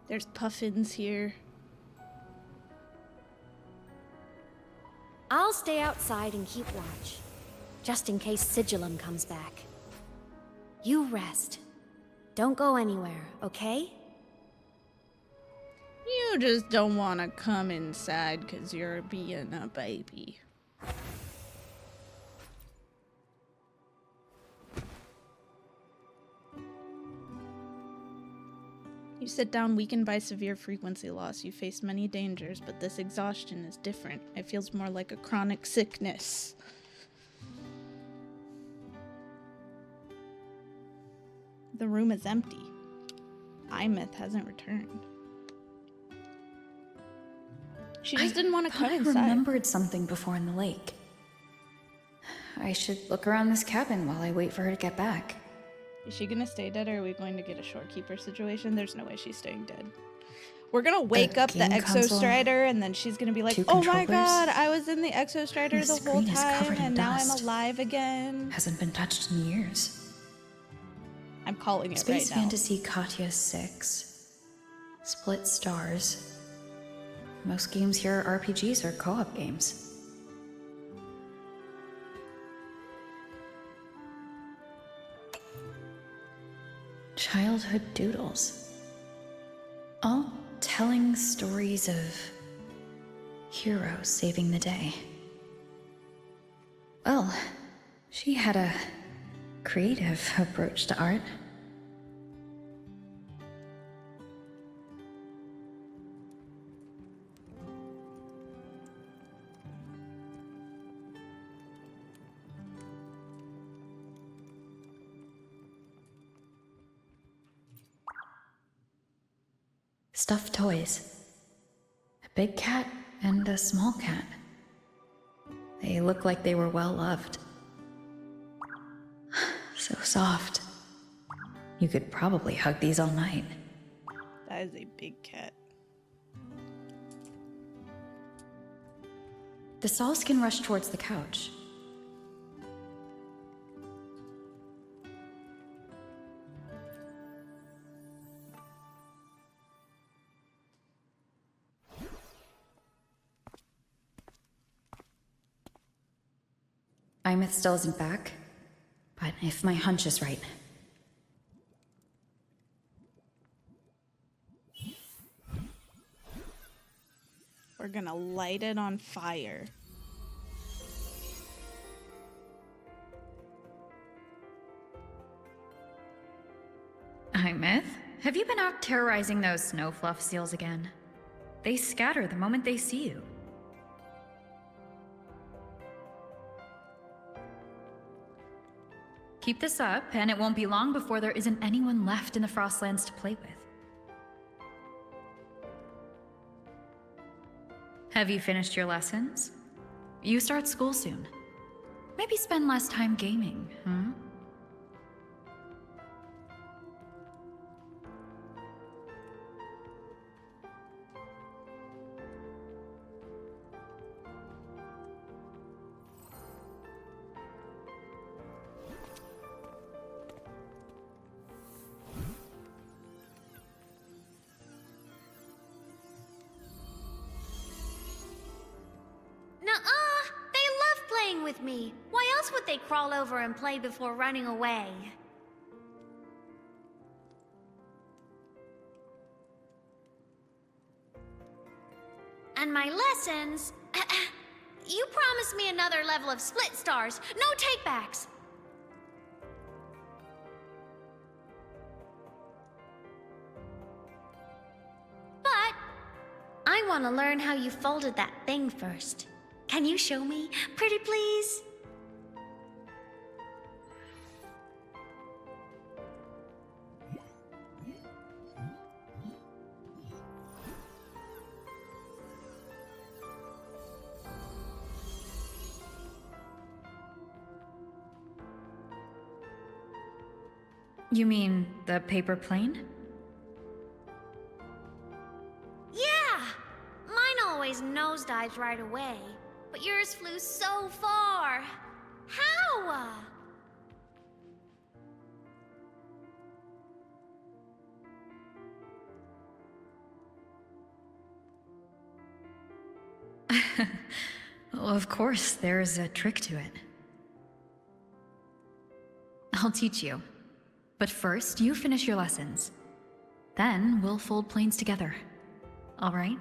There's puffins here. I'll stay outside and keep watch, just in case Sigillum comes back. You rest. Don't go anywhere, okay? You just don't want to come inside because you're being a baby. You You sit down weakened by severe frequency loss. You face many dangers, but this exhaustion is different. It feels more like a chronic sickness. The room is empty. Aemeath hasn't returned. She just didn't want to come inside. I remembered something before in the lake. I should look around this cabin while I wait for her to get back. Is she gonna stay dead, or are we going to get a shorekeeper situation? There's no way she's staying dead. We're gonna wake up the Exostrider, and then she's gonna be like, "Oh my god, I was in the Exostrider the whole time, and now I'm alive again." Hasn't been touched in years. I'm calling it Space right now. Fantasy Katya 6. Split stars. Most games here are RPGs or co-op games. Childhood doodles. All telling stories of heroes saving the day. Well, she had a creative approach to art. Stuffed toys. A big cat and a small cat. They look like they were well loved. So soft. You could probably hug these all night. That is a big cat. The Sauls can rush towards the couch. Aemeath still isn't back, but if my hunch is right. We're gonna light it on fire. Aemeath, have you been out terrorizing those snow fluff seals again? They scatter the moment they see you. Keep this up, and it won't be long before there isn't anyone left in the Frostlands to play with. Have you finished your lessons? You start school soon. Maybe spend less time gaming, huh? Nuh-uh! They love playing with me. Why else would they crawl over and play before running away? And my lessons... You promised me another level of split stars. No takebacks. But I want to learn how you folded that thing first. Can you show me, pretty please? You mean the paper plane? Yeah! Mine always nosedives right away, but yours flew so far. How? Well, of course, there's a trick to it. I'll teach you. But first, you finish your lessons. Then, we'll fold planes together. All right?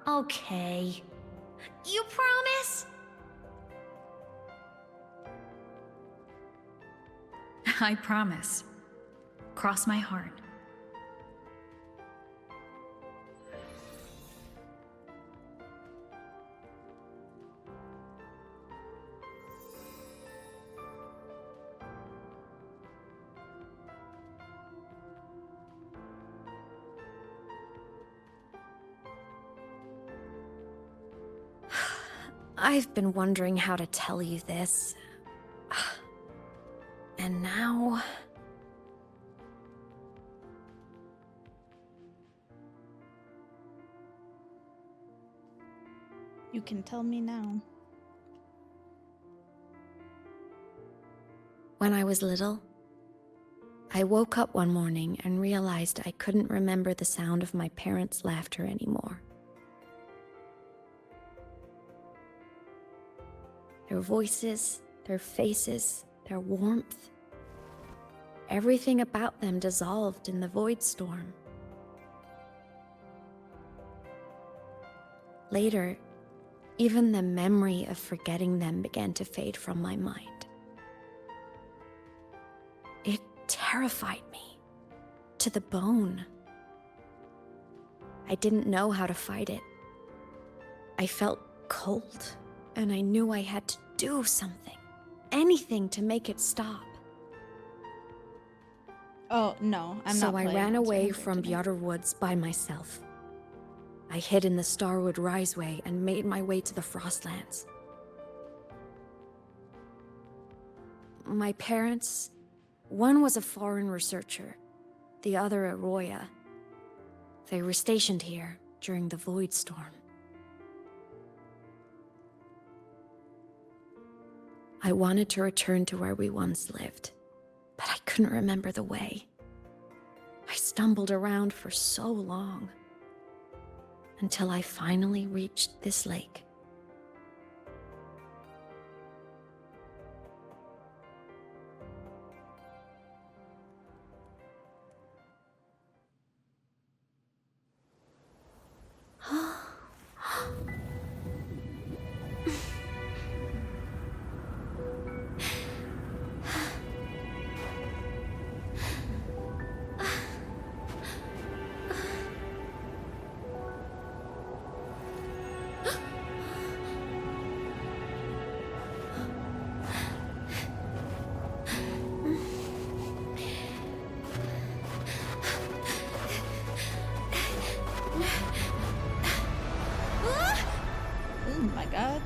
Okay. You promise? I promise. Cross my heart. I've been wondering how to tell you this. And now... You can tell me now. When I was little, I woke up one morning and realized I couldn't remember the sound of my parents' laughter anymore. Their voices, their faces, their warmth. Everything about them dissolved in the void storm. Later, even the memory of forgetting them began to fade from my mind. It terrified me to the bone. I didn't know how to fight it. I felt cold, and I knew I had to do something, anything to make it stop. Oh, no, I'm so not playing. I ran It's away gonna from break Bjarter Woods by myself. I hid in the Starwood Riseway and made my way to the Frostlands. My parents, one was a foreign researcher, the other a Roya. They were stationed here during the Void Storm. I wanted to return to where we once lived, but I couldn't remember the way. I stumbled around for so long, until I finally reached this lake. Oh my god.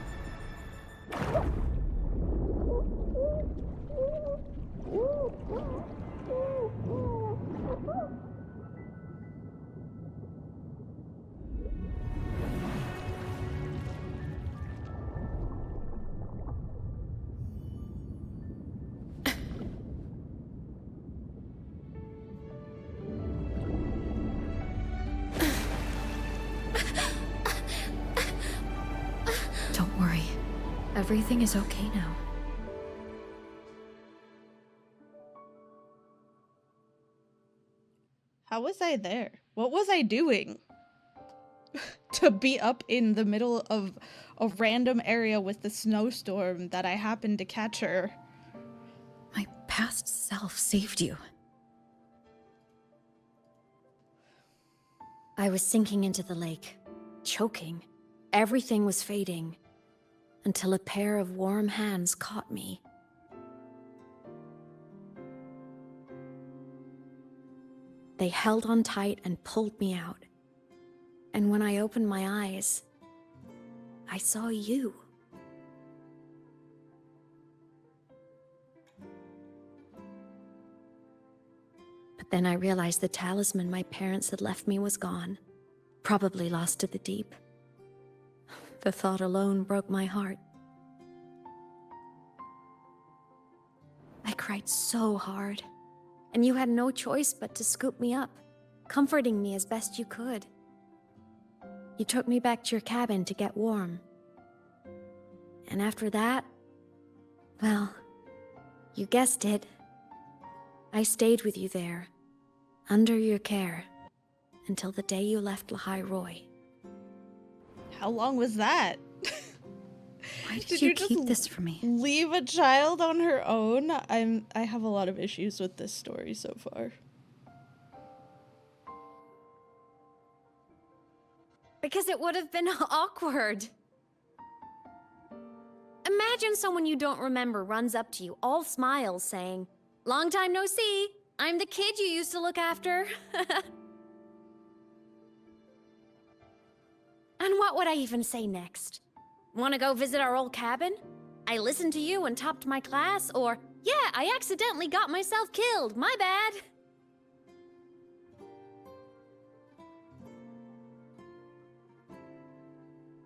Don't worry. Everything is okay now. How was I there? What was I doing? To be up in the middle of a random area with the snowstorm that I happened to catch her. My past self saved you. I was sinking into the lake, choking. Everything was fading, until a pair of warm hands caught me. They held on tight and pulled me out. And when I opened my eyes, I saw you. But then I realized the talisman my parents had left me was gone, probably lost to the deep. The thought alone broke my heart. I cried so hard, and you had no choice but to scoop me up, comforting me as best you could. You took me back to your cabin to get warm. And after that, well, you guessed it. I stayed with you there, under your care, until the day you left Lahai Roy. How long was that? Why did Did you you just keep this from me? leave a child on her own? I have a lot of issues with this story so far. Because it would have been awkward. Imagine someone you don't remember runs up to you, all smiles, saying, "Long time no see. I'm the kid you used to look after." And what would I even say next? Want to go visit our old cabin? I listened to you and topped my class, or, yeah, I accidentally got myself killed. My bad.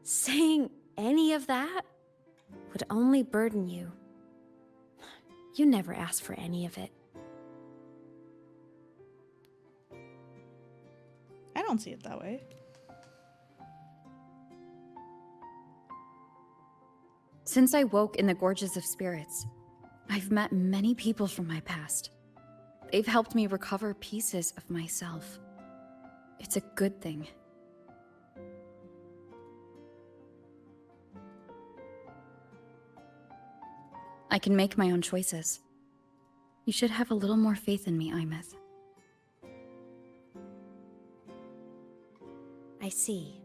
Saying any of that would only burden you. You never asked for any of it. I don't see it that way. Since I woke in the Gorges of Spirits, I've met many people from my past. They've helped me recover pieces of myself. It's a good thing. I can make my own choices. You should have a little more faith in me, Aemeath. I see.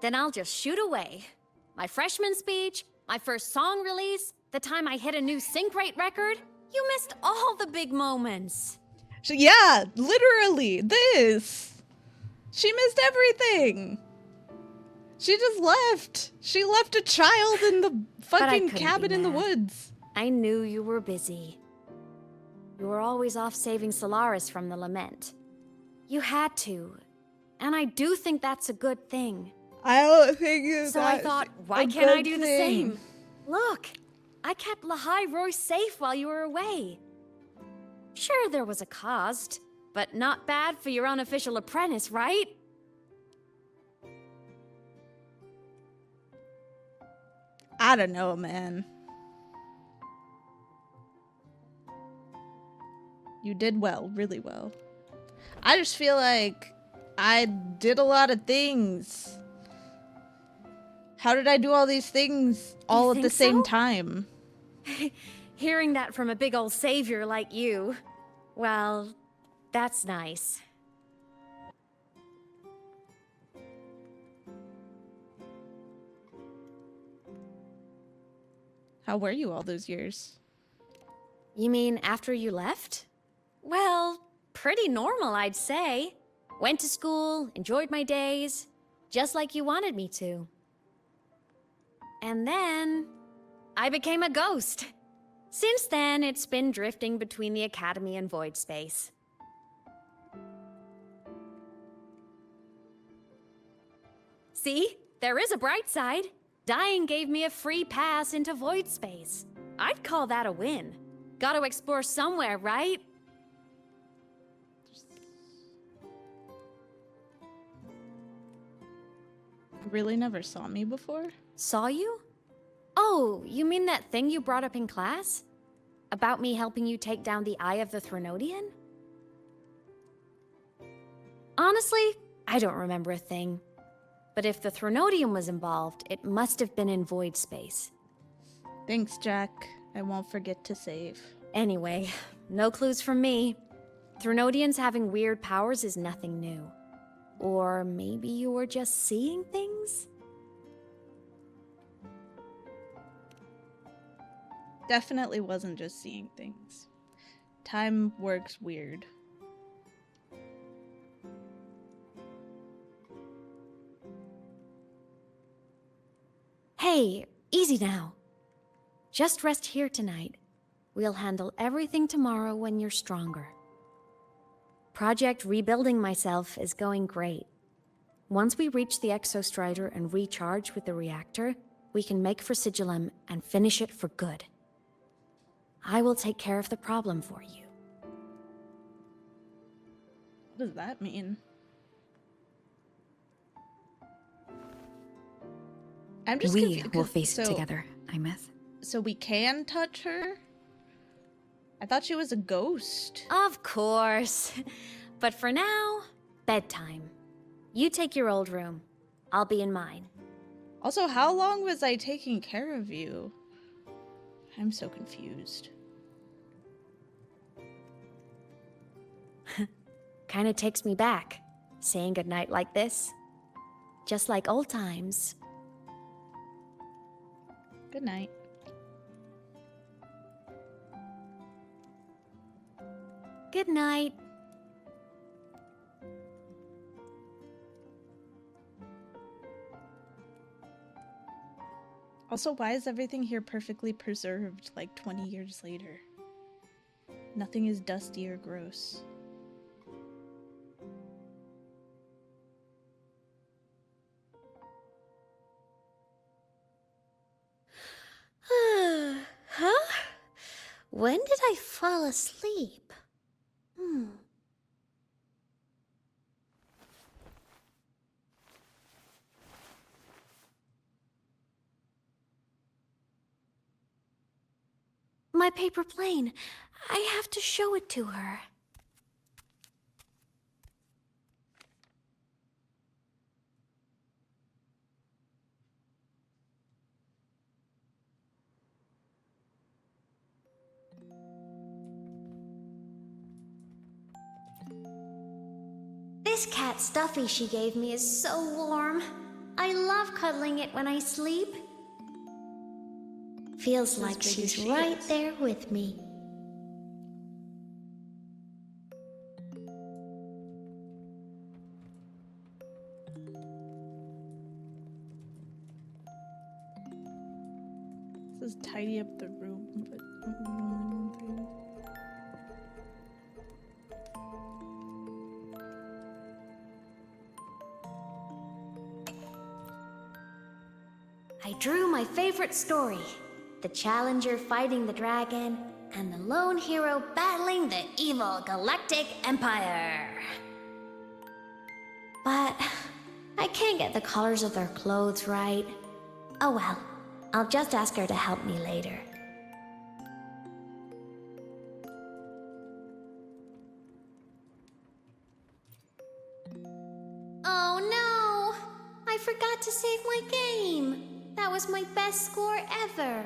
Then I'll just shoot away. My freshman speech, my first song release, the time I hit a new sync rate record. You missed all the big moments. Yeah, literally, this. She missed everything. She just left. She left a child in the fucking cabin in the woods. I knew you were busy. You were always off saving Solaris from the lament. You had to. And I do think that's a good thing. I don't think it's So I thought, why can't I do the same? Look, I kept Lahai Roy safe while you were away. Sure, there was a cost, but not bad for your unofficial apprentice, right? I don't know, man. You did well, really well. I just feel like I did a lot of things. How did I do all these things all at the same time? Hearing that from a big old savior like you, well, that's nice. How were you all those years? You mean after you left? Well, pretty normal, I'd say. Went to school, enjoyed my days, just like you wanted me to. And then I became a ghost. Since then, it's been drifting between the Academy and Void Space. See? There is a bright side. Dying gave me a free pass into Void Space. I'd call that a win. Gotta explore somewhere, right? Really never saw me before? Saw you? Oh, you mean that thing you brought up in class? About me helping you take down the Eye of the Threnodian? Honestly, I don't remember a thing. But if the Threnodian was involved, it must have been in Void Space. Thanks, Jack. I won't forget to save. Anyway, no clues from me. Threnodians having weird powers is nothing new. Or maybe you were just seeing things? Definitely wasn't just seeing things. Time works weird. Hey, easy now. Just rest here tonight. We'll handle everything tomorrow when you're stronger. Project Rebuilding Myself is going great. Once we reach the Exostrider and recharge with the reactor, we can make for Sigillum and finish it for good. I will take care of the problem for you. What does that mean? I'm just We confused. will face it together, Aemeath. So we can touch her? I thought she was a ghost. Of course. But for now, bedtime. You take your old room. I'll be in mine. Also, how long was I taking care of you? I'm so confused. Kinda takes me back, saying goodnight like this. Just like old times. Good night. Good night. Also, why is everything here perfectly preserved like 20 years later? Nothing is dusty or gross. Huh? When did I fall asleep? My paper plane. I have to show it to her. This cat stuffy she gave me is so warm. I love cuddling it when I sleep. Feels like she's right there with me. This is tidy up the room, but I drew my favorite story. The challenger fighting the dragon, and the lone hero battling the evil Galactic Empire. But I can't get the colors of their clothes right. Oh well, I'll just ask her to help me later. Oh no! I forgot to save my game. That was my best score ever.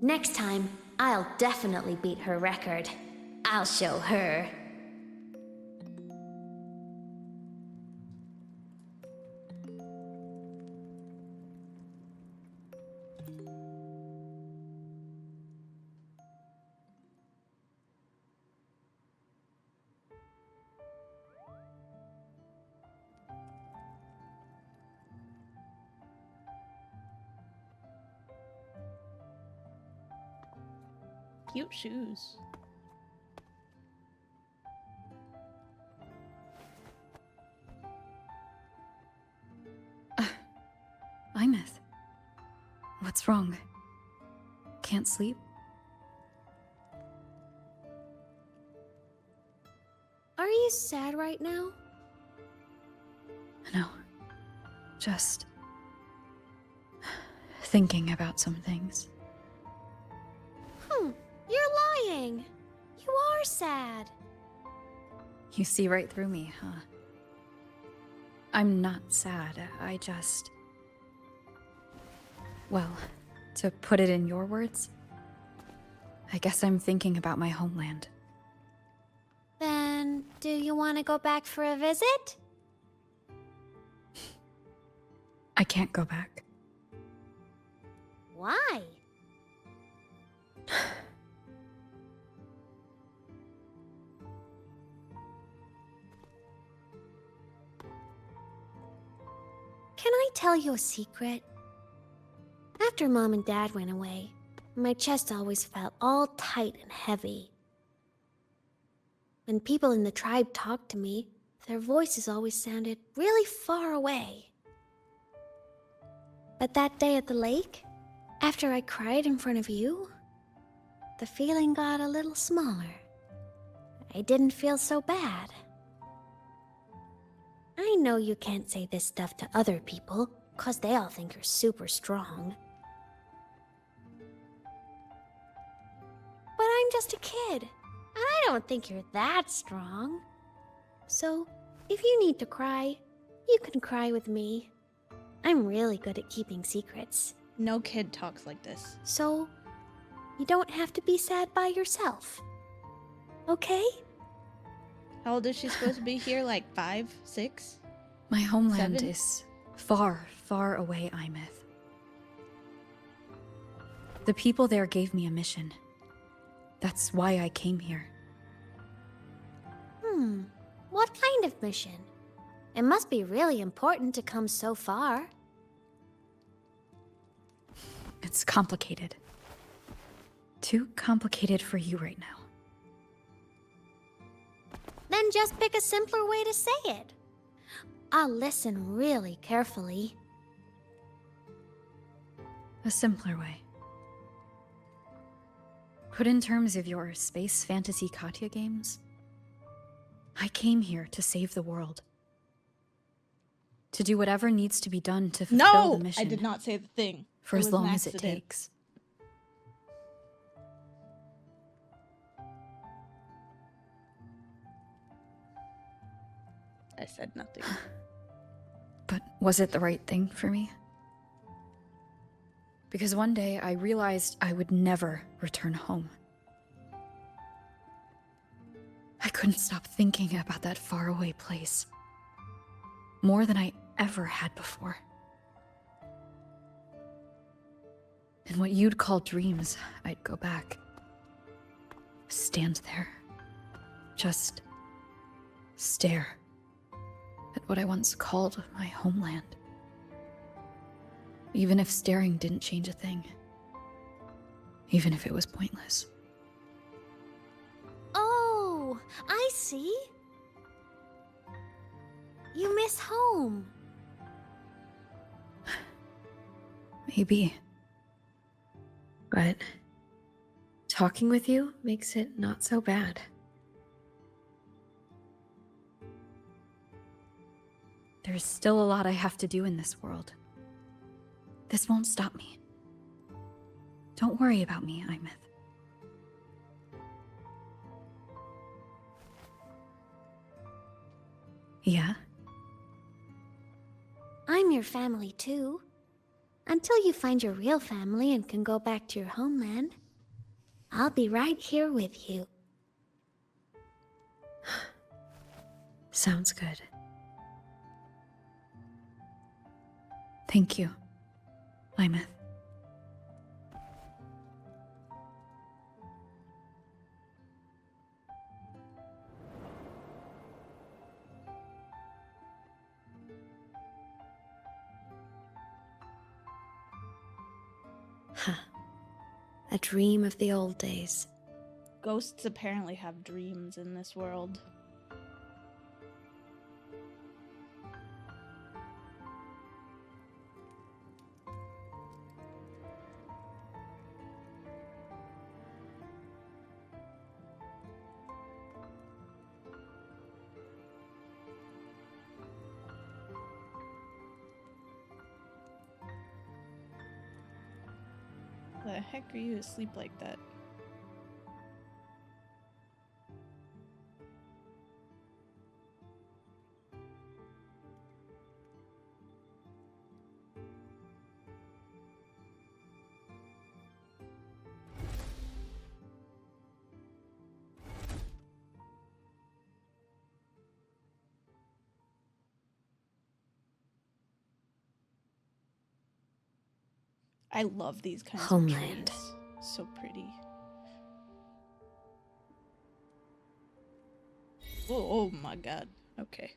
Next time, I'll definitely beat her record. I'll show her. cute shoes. Aemeath. What's wrong? Can't sleep? Are you sad right now? No. Just thinking about some things. You're lying. You are sad. You see right through me, huh? I'm not sad. I just... Well, to put it in your words, I guess I'm thinking about my homeland. Then, do you want to go back for a visit? I can't go back. Why? Can I tell you a secret? After Mom and Dad went away, my chest always felt all tight and heavy. When people in the tribe talked to me, their voices always sounded really far away. But that day at the lake, after I cried in front of you, the feeling got a little smaller. I didn't feel so bad. I know you can't say this stuff to other people, 'cause they all think you're super strong. I'm just a kid, and I don't think you're that strong. So, if you need to cry, you can cry with me. I'm really good at keeping secrets. No kid talks like this. So, you don't have to be sad by yourself. Okay? How old is she supposed to be here? Like 5, 6? My homeland 7? is far, far away, Aemeath. The people there gave me a mission. That's why I came here. What kind of mission? It must be really important to come so far. It's complicated. Too complicated for you right now. Then just pick a simpler way to say it. I'll listen really carefully. A simpler way. Put in terms of your space fantasy Katya games, I came here to save the world. To do whatever needs to be done to fulfill the mission. I did not say the thing. For It as was long an as it accident. takes. I said nothing. But was it the right thing for me? Because one day I realized I would never return home. I couldn't stop thinking about that faraway place. More than I ever had before. In what you'd call dreams, I'd go back. Stand there. Just stare at what I once called my homeland. Even if staring didn't change a thing. Even if it was pointless. Oh, I see. You miss home. Maybe. But talking with you makes it not so bad. There's still a lot I have to do in this world. This won't stop me. Don't worry about me, Aemeath. Yeah? I'm your family too. Until you find your real family and can go back to your homeland, I'll be right here with you. Sounds good. Thank you, Aemeath. Huh. A dream of the old days. Ghosts apparently have dreams in this world. The heck are you asleep like that? I love these kinds Homeland. of trees. So pretty. Oh my god. Okay.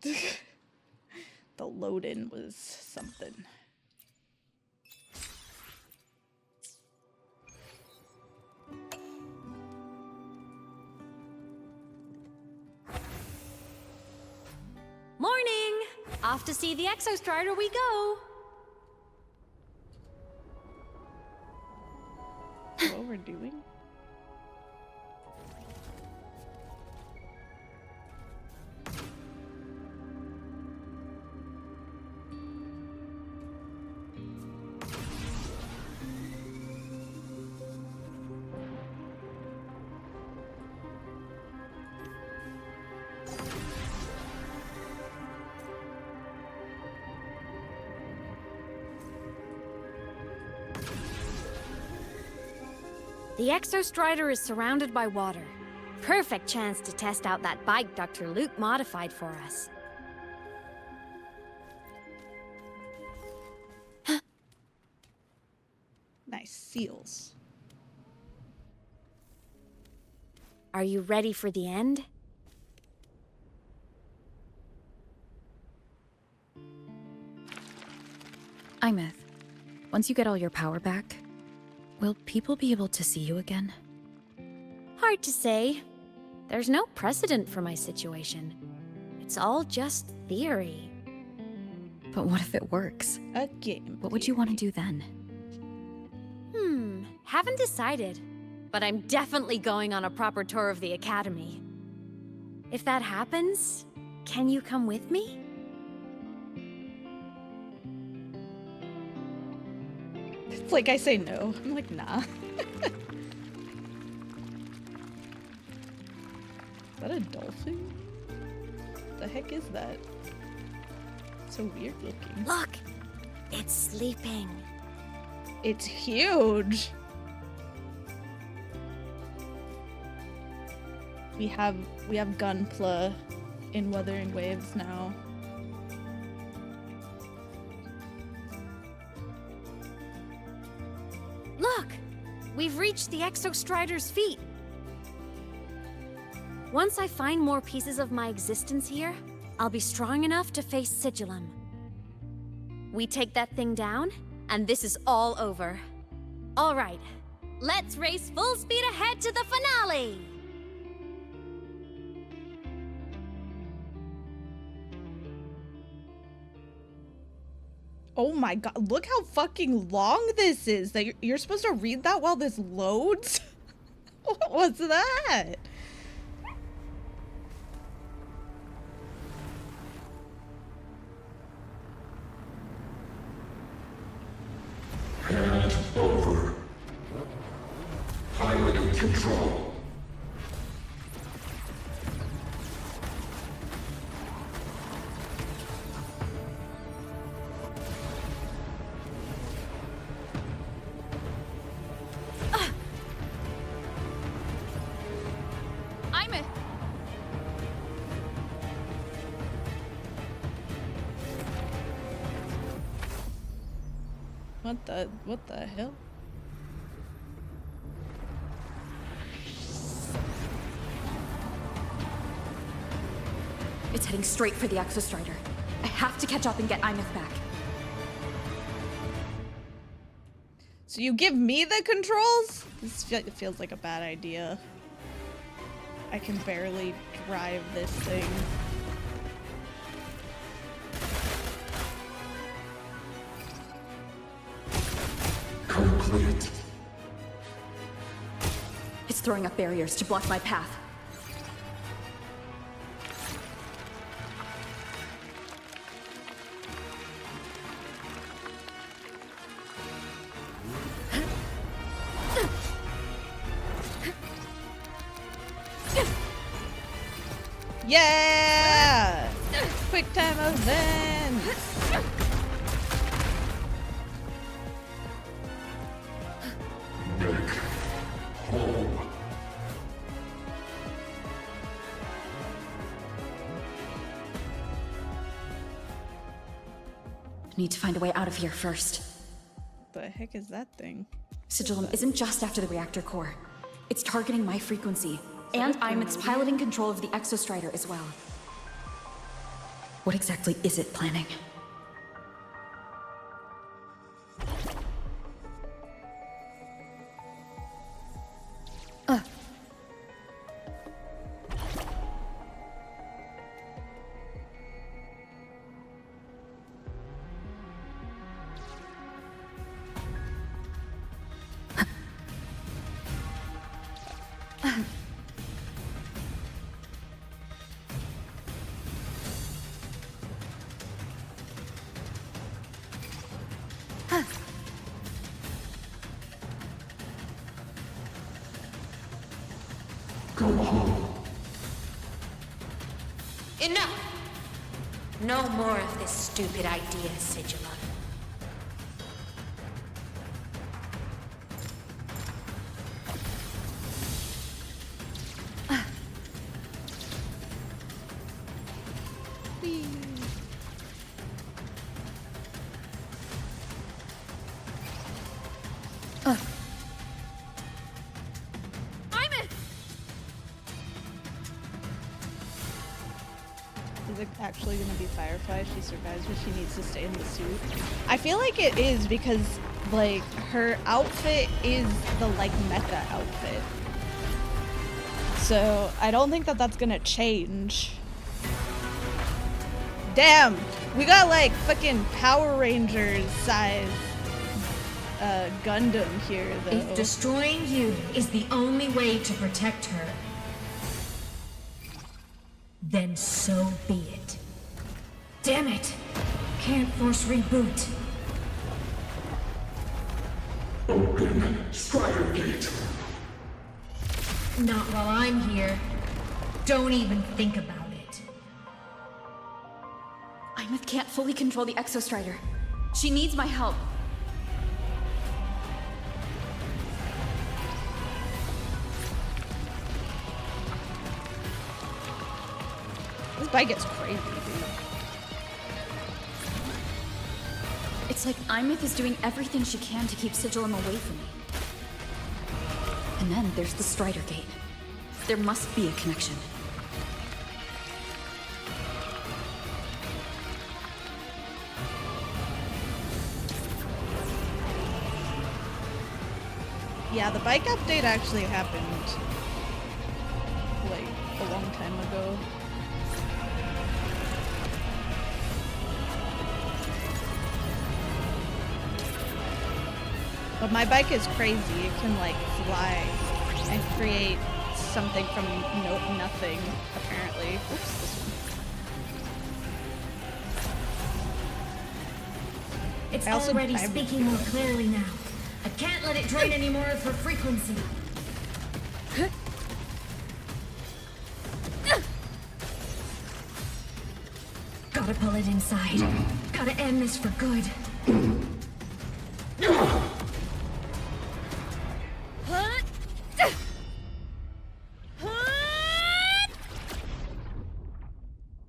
The load-in was something. Morning! Off to see the Exostrider we go! What we're doing? The Exostrider is surrounded by water. Perfect chance to test out that bike Dr. Luke modified for us. Nice seals. Are you ready for the end? Aemeath, once you get all your power back, will people be able to see you again? Hard to say. There's no precedent for my situation. It's all just theory. But what if it works? A game. What would you want to do then? Haven't decided. But I'm definitely going on a proper tour of the Academy. If that happens, can you come with me? It's like I say no. I'm like, nah. Is that a dolphin? The heck is that? So weird looking. Look! It's sleeping. It's huge! We have Gunpla in Wuthering Waves now. Look! We've reached the Exostrider's feet. Once I find more pieces of my existence here, I'll be strong enough to face Sigillum. We take that thing down, and this is all over. All right, let's race full speed ahead to the finale! Oh my god, look how fucking long this is. That you're supposed to read that while this loads? What was that? Hand over. Pilot control. Aemeath! What the hell? It's heading straight for the Exostrider. I have to catch up and get Aemeath back. So you give me the controls? It feels like a bad idea. I can barely drive this thing. Complete. It's throwing up barriers to block my path. Yeah! Quick time events! Make whole. Need to find a way out of here first. What the heck is that thing? Sigillum isn't just after the reactor core. It's targeting my frequency. And Aemeath's piloting control of the Exostrider as well. What exactly is it planning? Go home. Enough! No more of this stupid idea, Sigillum. Is it actually gonna be Firefly? She survives, but she needs to stay in the suit. I feel like it is because, like, her outfit is the, like, mecha outfit. So, I don't think that that's gonna change. Damn! We got, like, fucking Power Rangers size Gundam here, though. If destroying you is the only way to protect her, then so be it. Damn it! Can't force reboot. Open Strider Gate. Not while I'm here. Don't even think about it. Aemeath can't fully control the Exostrider. She needs my help. This bike gets crazy, dude. It's like Aemeath is doing everything she can to keep Sigilum away from me. And then there's the Strider Gate. There must be a connection. Yeah, the bike update actually happened, like, a long time ago. But my bike is crazy. It can, like, fly and create something from nothing, apparently. Oops, this one. It's I also already died. speaking more clearly now. I can't let it drain any more of her frequency. Gotta pull it inside. Gotta end this for good.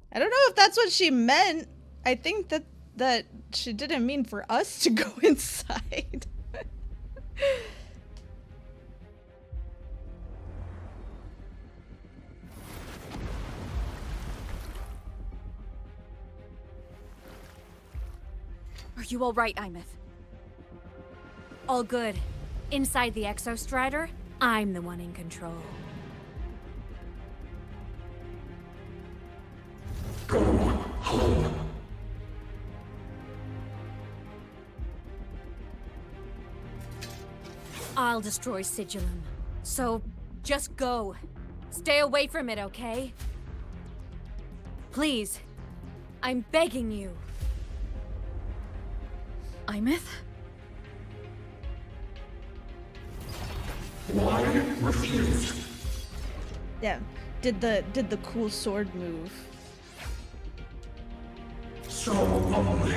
I don't know if that's what she meant. I think that she didn't mean for us to go inside. Are you all right, Aemeath? All good. Inside the Exostrider, I'm the one in control. Go home. I'll destroy Sigilum. So, just go. Stay away from it, okay? Please. I'm begging you. Aemeath? Why refuse? Yeah. Did the cool sword move. So lonely.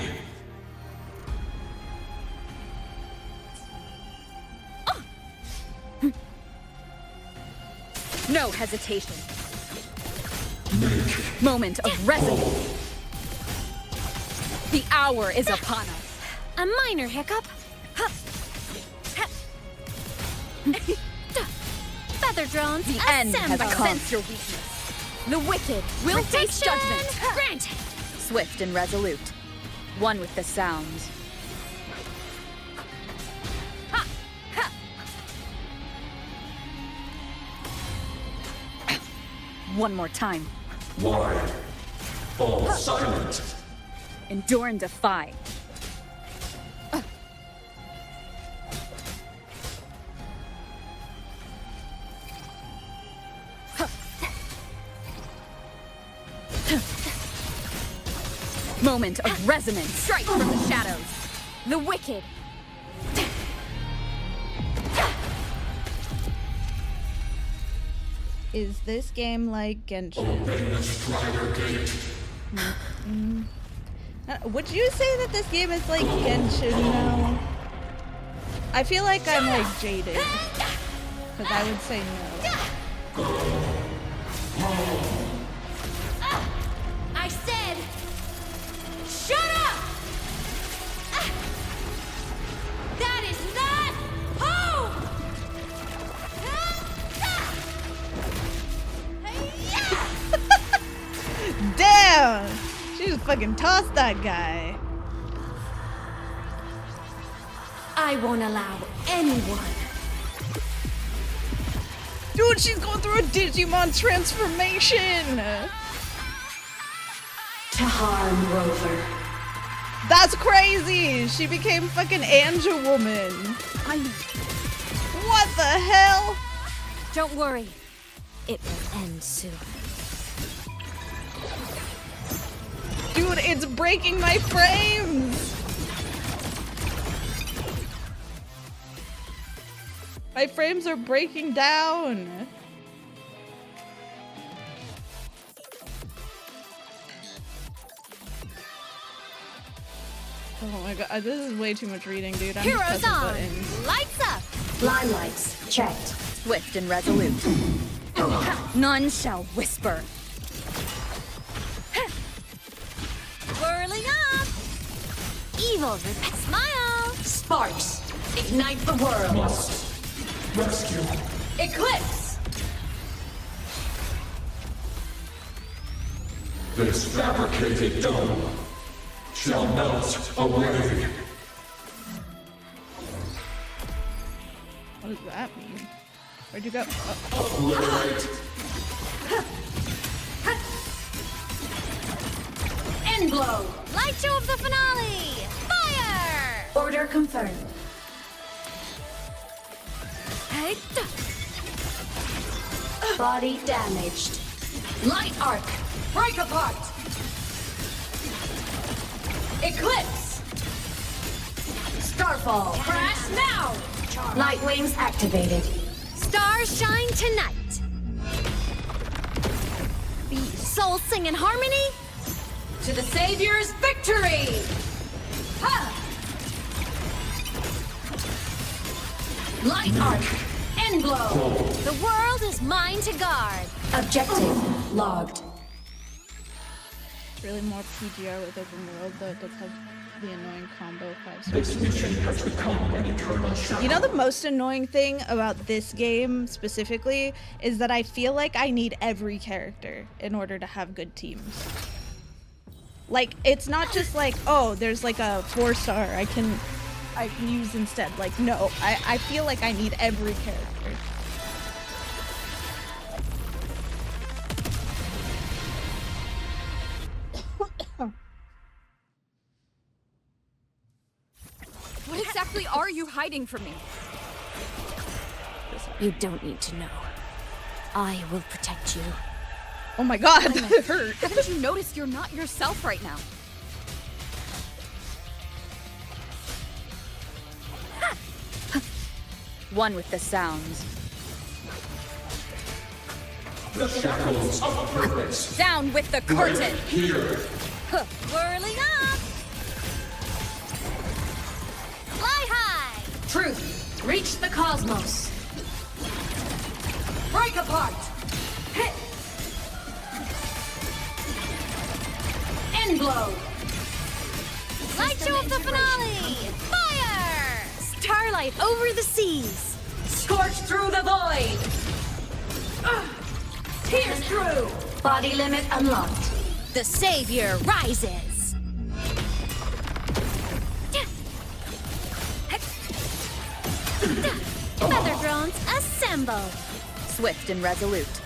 No hesitation. Moment of resonance. The hour is upon us. A minor hiccup. Feather drones, The end has assemble. come. Sense your weakness. The wicked will face Protection judgment. granted. Swift and resolute. One with the sounds. One more time. Why? All silent. Endure and defy. Moment of resonance. Strike from the shadows. The wicked. Is this game like Genshin? Open Strider Gate. Would you say that this game is like Genshin now? I feel like I'm like jaded. Because I would say no. I said, shut up! That is not home! Damn! fucking toss that guy. I won't allow anyone. Dude, she's going through a Digimon transformation. To harm Rover. That's crazy. She became fucking Angel Woman. What the hell? Don't worry. It will end soon. Dude, it's breaking my frames. My frames are breaking down. Oh my god, this is way too much reading, dude. I'm Heroes just pressing on! buttons. Lights up! Limelights checked. Swift and resolute. None shall whisper. Whirling up! Evil repent. Smile! Sparks, ignite the world. Must rescue. Eclipse! This fabricated dome shall melt away. What does that mean? Where'd you go? Obliterate. End glow! Light show of the finale! Fire! Order confirmed. Hey, Body damaged. Light arc, break apart. Eclipse. Starfall, crash now. Light wings activated. Stars shine tonight! Soul sing in harmony? To the Savior's victory! Ha! Light arc, end glow. The world is mine to guard. Objective logged. It's really more PGR with open world, though it does have the annoying combo 5 This stars. mission has become an eternal shadow. You know the most annoying thing about this game specifically is that I feel like I need every character in order to have good teams. Like, it's not just like, oh, there's like a 4-star I can use instead. Like, no, I feel like I need every character. What exactly are you hiding from me? You don't need to know. I will protect you. Oh my god, that hurt. Haven't you noticed you're not yourself right now? One with the sounds. The shackles of purpose. Down with the curtain! Here. Whirling up! Fly high! Truth, reach the cosmos. Break apart. Hit. End glow. Light show of the finale! Fire! Starlight over the seas! Scorch through the void. Pierce through. Body limit unlocked. The savior rises! Feather drones assemble! Swift and resolute.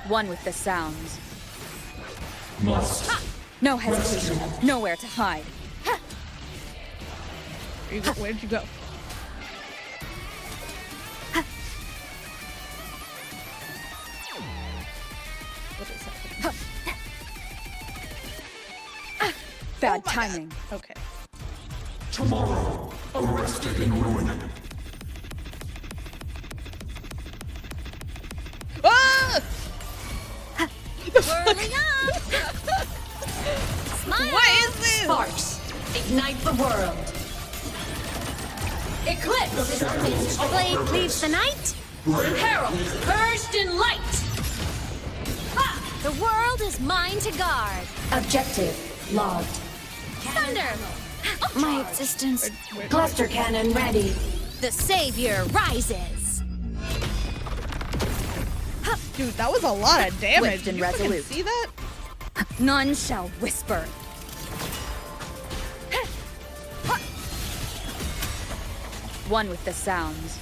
One with the sounds. Must. No hesitation. Nowhere to hide. Where'd you go? What is that? Bad timing. Okay. Tomorrow, arrested in ruin. Ah! Whirling up! Smile! What is this? Sparks, ignite the world. Eclipse. Blade cleaves the night? Herald, burst in light. The world is mine to guard. Objective logged. Thunder! My existence. Cluster cannon ready. The savior rises. Dude, that was a lot of damage. Swift and Did you fucking resolute. see that? None shall whisper. one with the sounds.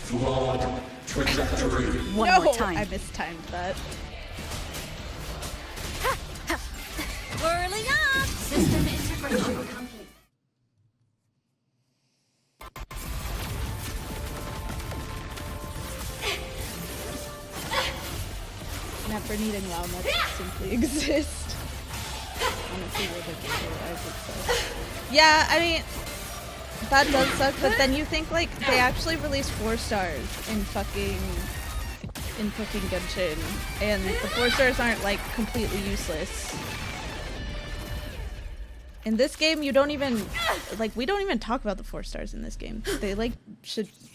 Flawed trajectory. One No, more time. I mistimed that. Whirling up! System integration complete. Never needing WoW mods to simply exist. Honestly, we're the game, I would say. Yeah, I mean, that does suck, but then you think, like, they actually released 4 stars in fucking Genshin, and the 4 stars aren't, like, completely useless. In this game, you don't even, like, we don't even talk about the 4 stars in this game. They, like,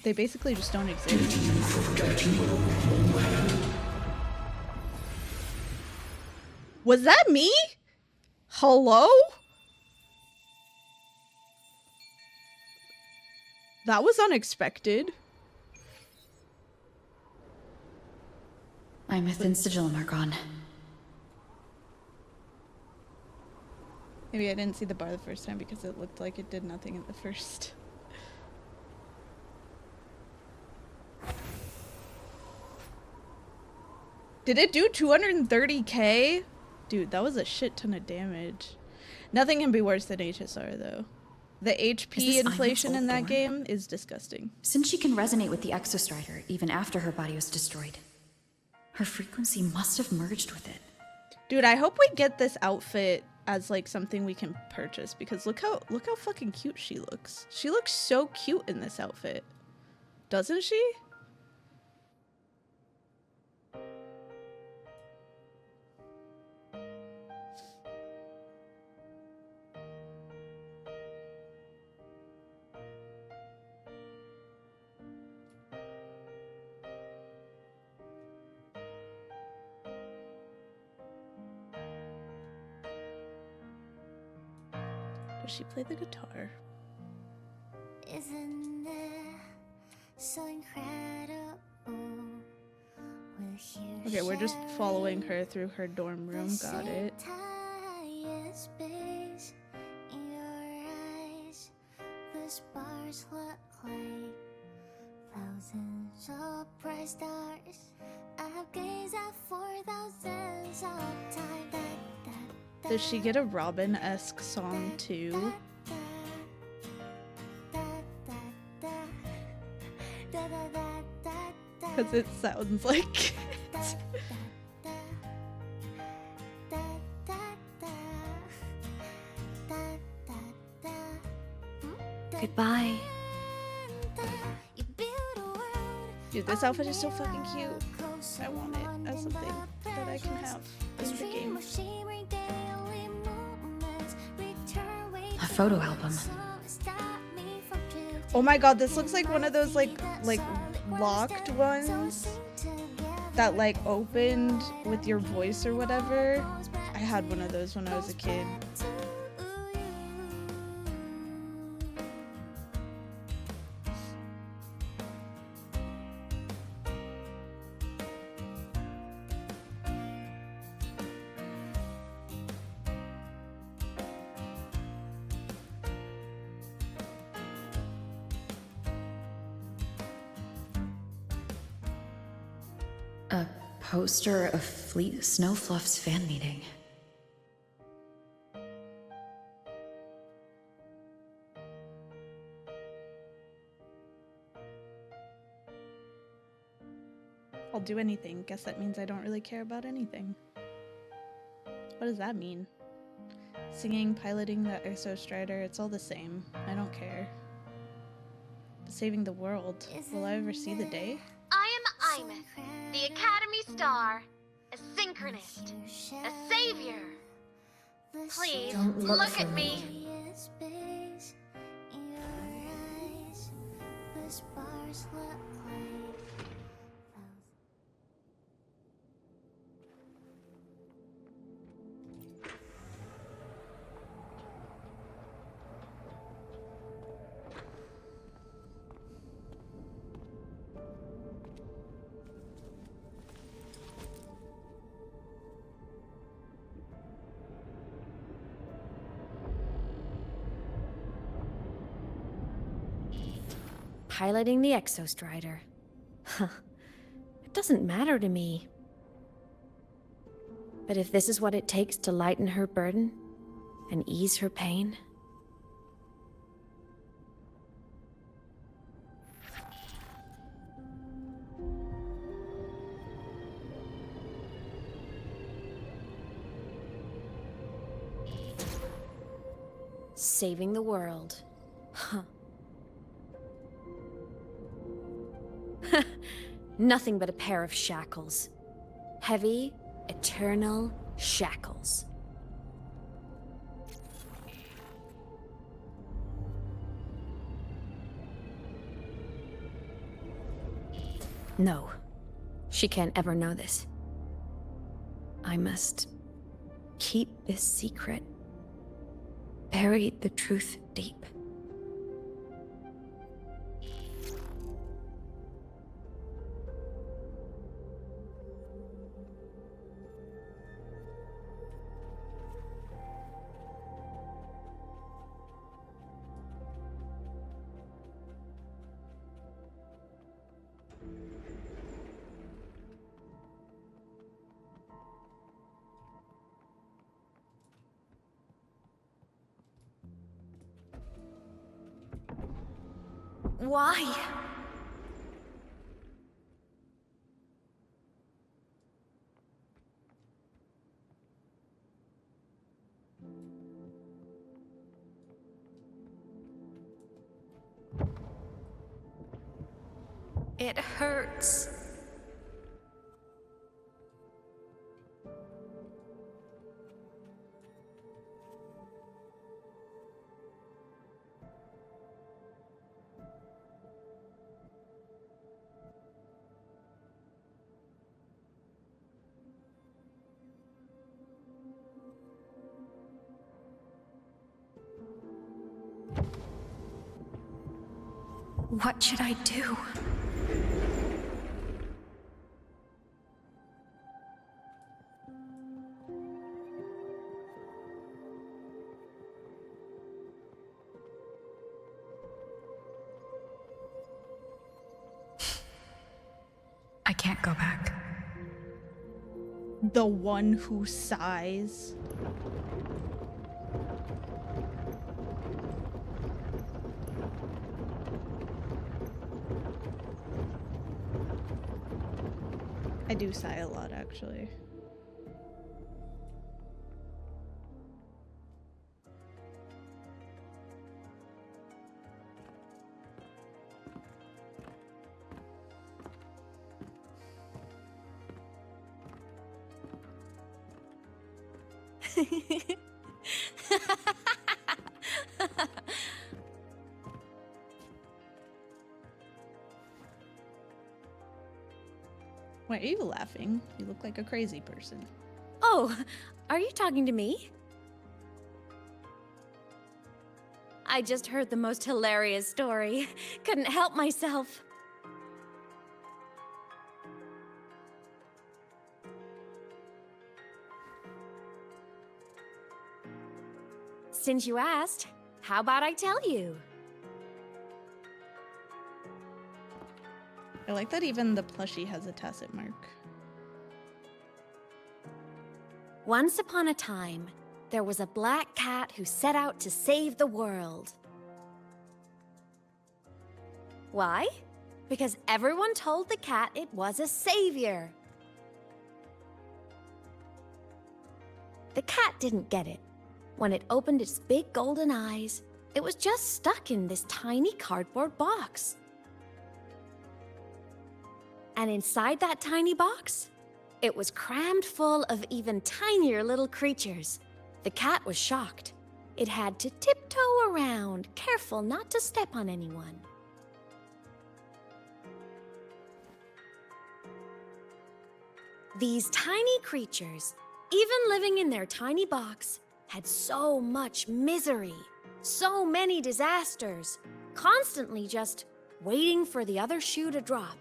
they basically just don't exist. Was that me? Hello? That was unexpected. Aemeath and Sigillum are gone. Maybe I didn't see the bar the first time because it looked like it did nothing at the first. Did it do 230k? Dude, that was a shit ton of damage. Nothing can be worse than HSR though. The HP inflation in that game is disgusting. Since she can resonate with the Exostrider even after her body was destroyed, her frequency must have merged with it. Dude, I hope we get this outfit as like something we can purchase because look how fucking cute she looks. She looks so cute in this outfit. Doesn't she? Does she play the guitar? Isn't it so incredible? Okay, we're just following her through her dorm room. Got it. Space in your eyes, the stars look like thousands of bright stars. I've gazed at for thousands of times. Does she get a Robin-esque song too? Because it sounds like it. Goodbye. Dude, this outfit is so fucking cute. I want it as something that I can have in the game. A photo album. Oh my god, this looks like one of those like locked ones that like opened with your voice or whatever. I had one of those when I was a kid. A poster of Fleet Snowfluff's fan meeting. I'll do anything. Guess that means I don't really care about anything. What does that mean? Singing, piloting the Exostrider, it's all the same. I don't care. But saving the world, will I ever see the day? I am Aemeath, the Academy Star, a synchronist, a savior. Please, Don't look at for me. piloting the Exostrider. Huh. It doesn't matter to me. But if this is what it takes to lighten her burden and ease her pain... Saving the world. Huh. Nothing but a pair of shackles. Heavy, eternal shackles. No. She can't ever know this. I must keep this secret. Bury the truth deep. Why? It hurts. What should I do? I can't go back. The one who sighs. I do sigh a lot, actually. Why are you laughing? You look like a crazy person. Oh, are you talking to me? I just heard the most hilarious story. Couldn't help myself. Since you asked, how about I tell you? I like that even the plushie has a tacit mark. Once upon a time, there was a black cat who set out to save the world. Why? Because everyone told the cat it was a savior. The cat didn't get it. When it opened its big golden eyes, it was just stuck in this tiny cardboard box. And inside that tiny box, it was crammed full of even tinier little creatures. The cat was shocked. It had to tiptoe around, careful not to step on anyone. These tiny creatures, even living in their tiny box, had so much misery, so many disasters, constantly just waiting for the other shoe to drop.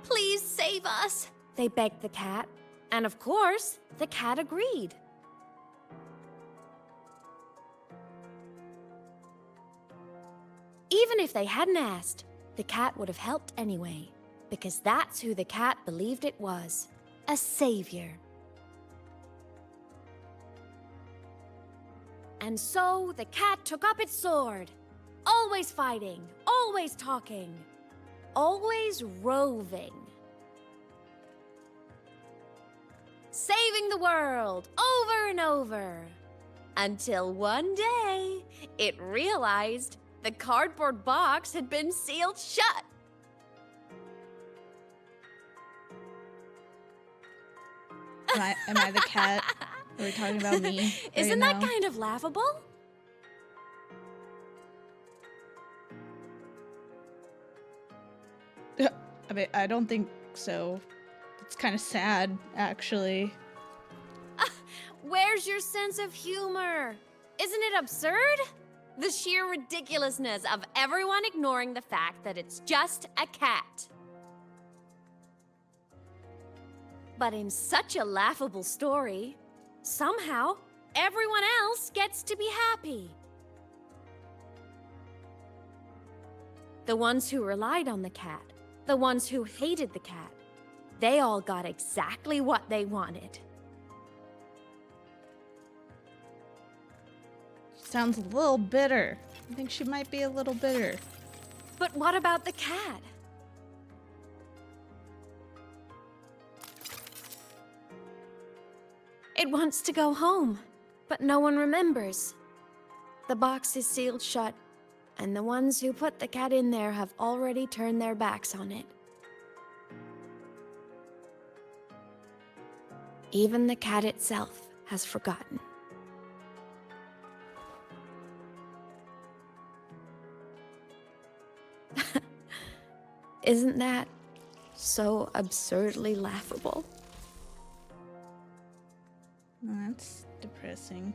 Please save us, they begged the cat. And of course, the cat agreed. Even if they hadn't asked, the cat would have helped anyway, because that's who the cat believed it was. A savior. And so the cat took up its sword. Always fighting, always talking, always roving. Saving the world over and over. Until one day, it realized the cardboard box had been sealed shut. Am I the cat? Are we talking about me? Isn't that kind of laughable? I mean, I don't think so. It's kind of sad, actually. Where's your sense of humor? Isn't it absurd? The sheer ridiculousness of everyone ignoring the fact that it's just a cat. But in such a laughable story, somehow everyone else gets to be happy. The ones who relied on the cat, the ones who hated the cat, they all got exactly what they wanted. Sounds a little bitter. I think she might be a little bitter. But what about the cat? It wants to go home, but no one remembers. The box is sealed shut, and the ones who put the cat in there have already turned their backs on it. Even the cat itself has forgotten. Isn't that so absurdly laughable? That's depressing.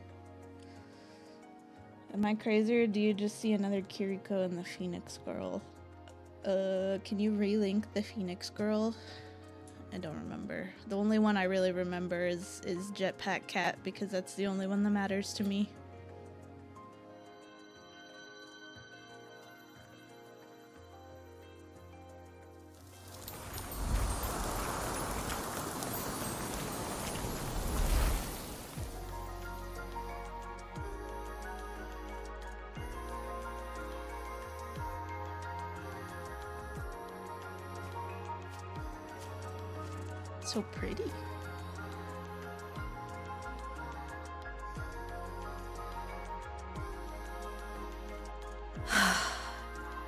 Am I crazy, or do you just see another Kiriko and the Phoenix Girl? Can you relink the Phoenix Girl? I don't remember. The only one I really remember is Jetpack Cat, because that's the only one that matters to me. So pretty.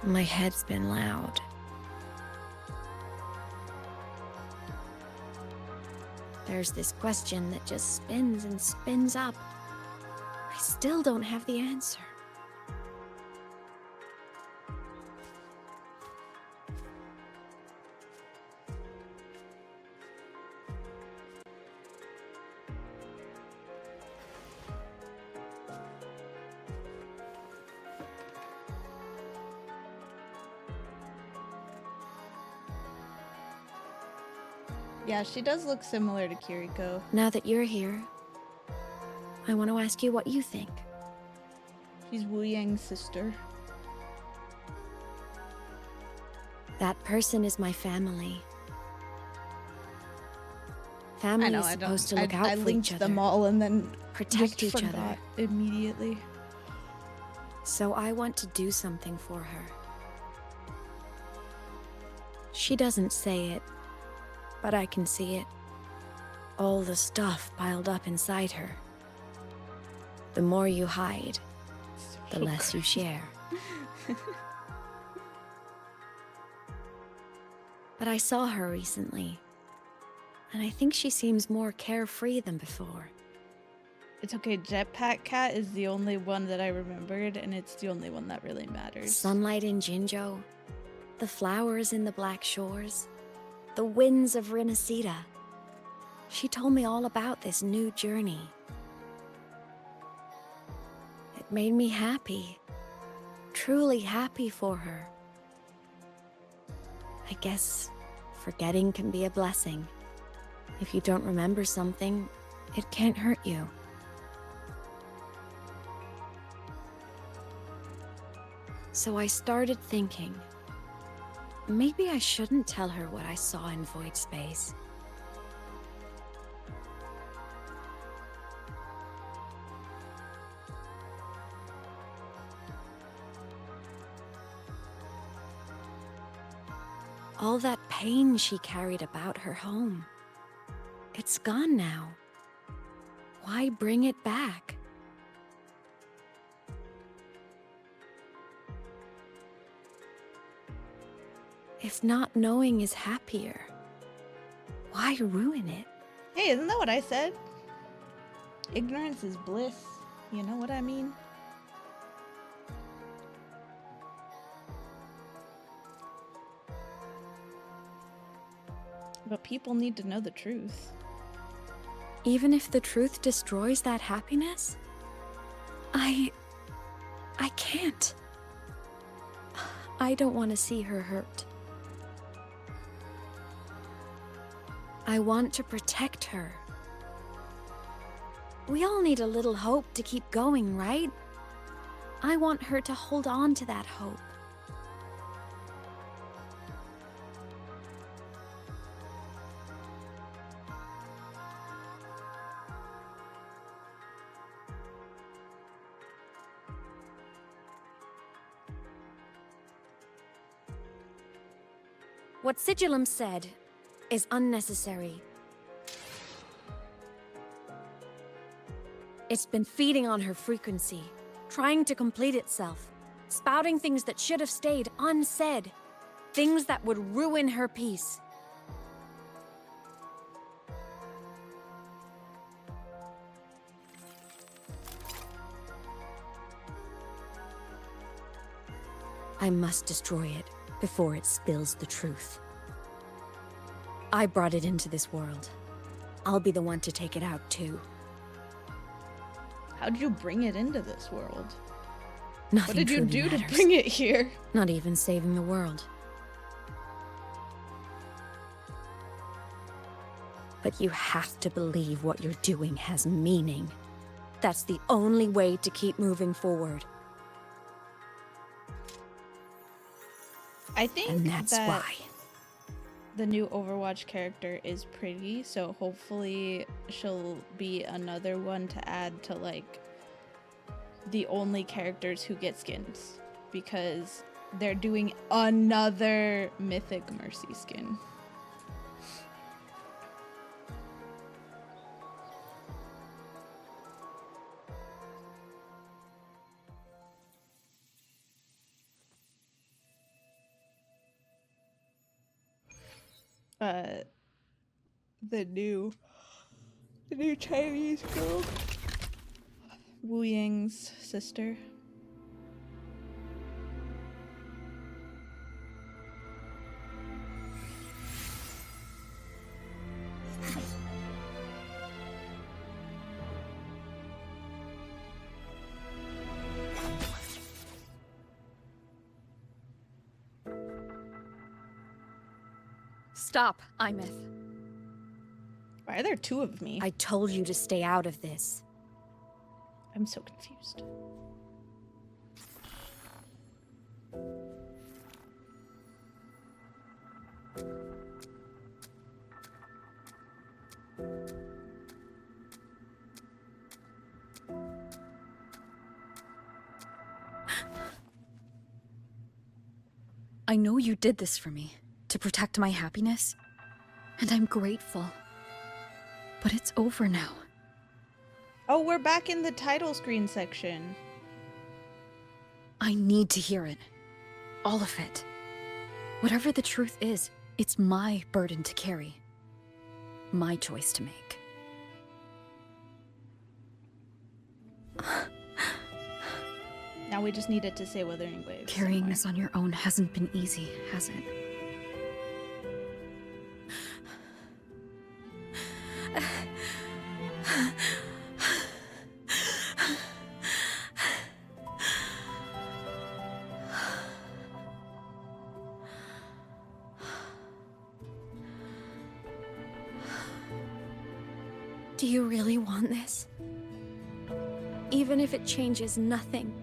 My head's been loud. There's this question that just spins and spins up. I still don't have the answer. Yeah, she does look similar to Kiriko. Now that you're here, I want to ask you what you think. She's Wu Yang's sister. That person is my family. Family is supposed to look out for each other. I linked them all and then protect just each other forgot immediately. So I want to do something for her. She doesn't say it, but I can see it. All the stuff piled up inside her. The more you hide, the less you share. But I saw her recently, and I think she seems more carefree than before. It's okay, Jetpack Cat is the only one that I remembered, and it's the only one that really matters. Sunlight in Jinjo, the flowers in the Black Shores, the winds of Rinasita. She told me all about this new journey. It made me happy, truly happy for her. I guess forgetting can be a blessing. If you don't remember something, it can't hurt you. So I started thinking, maybe I shouldn't tell her what I saw in void space. All that pain she carried about her home. It's gone now. Why bring it back? If not knowing is happier, why ruin it? Hey, isn't that what I said? Ignorance is bliss. You know what I mean? But people need to know the truth. Even if the truth destroys that happiness? I can't. I don't want to see her hurt. I want to protect her. We all need a little hope to keep going, right? I want her to hold on to that hope. What Sigillum said is unnecessary. It's been feeding on her frequency, trying to complete itself, spouting things that should have stayed unsaid, things that would ruin her peace. I must destroy it before it spills the truth. I brought it into this world. I'll be the one to take it out too. How'd you bring it into this world? Nothing What did you truly do matters. to bring it here? Not even saving the world. But you have to believe what you're doing has meaning. That's the only way to keep moving forward. I think And that's that why. the new Overwatch character is pretty, so hopefully she'll be another one to add to, like, the only characters who get skins, because they're doing another Mythic Mercy skin. The new Chinese girl, Wu Ying's sister. Stop, Aemeath. Why are there two of me? I told you to stay out of this. I'm so confused. I know you did this for me, to protect my happiness, and I'm grateful. But it's over now. Oh, we're back in the title screen section. I need to hear it. All of it. Whatever the truth is, it's my burden to carry. My choice to make. Now we just needed to say Wuthering Waves. Carrying somewhere. this on your own hasn't been easy, has it? Do you really want this? Even if it changes nothing.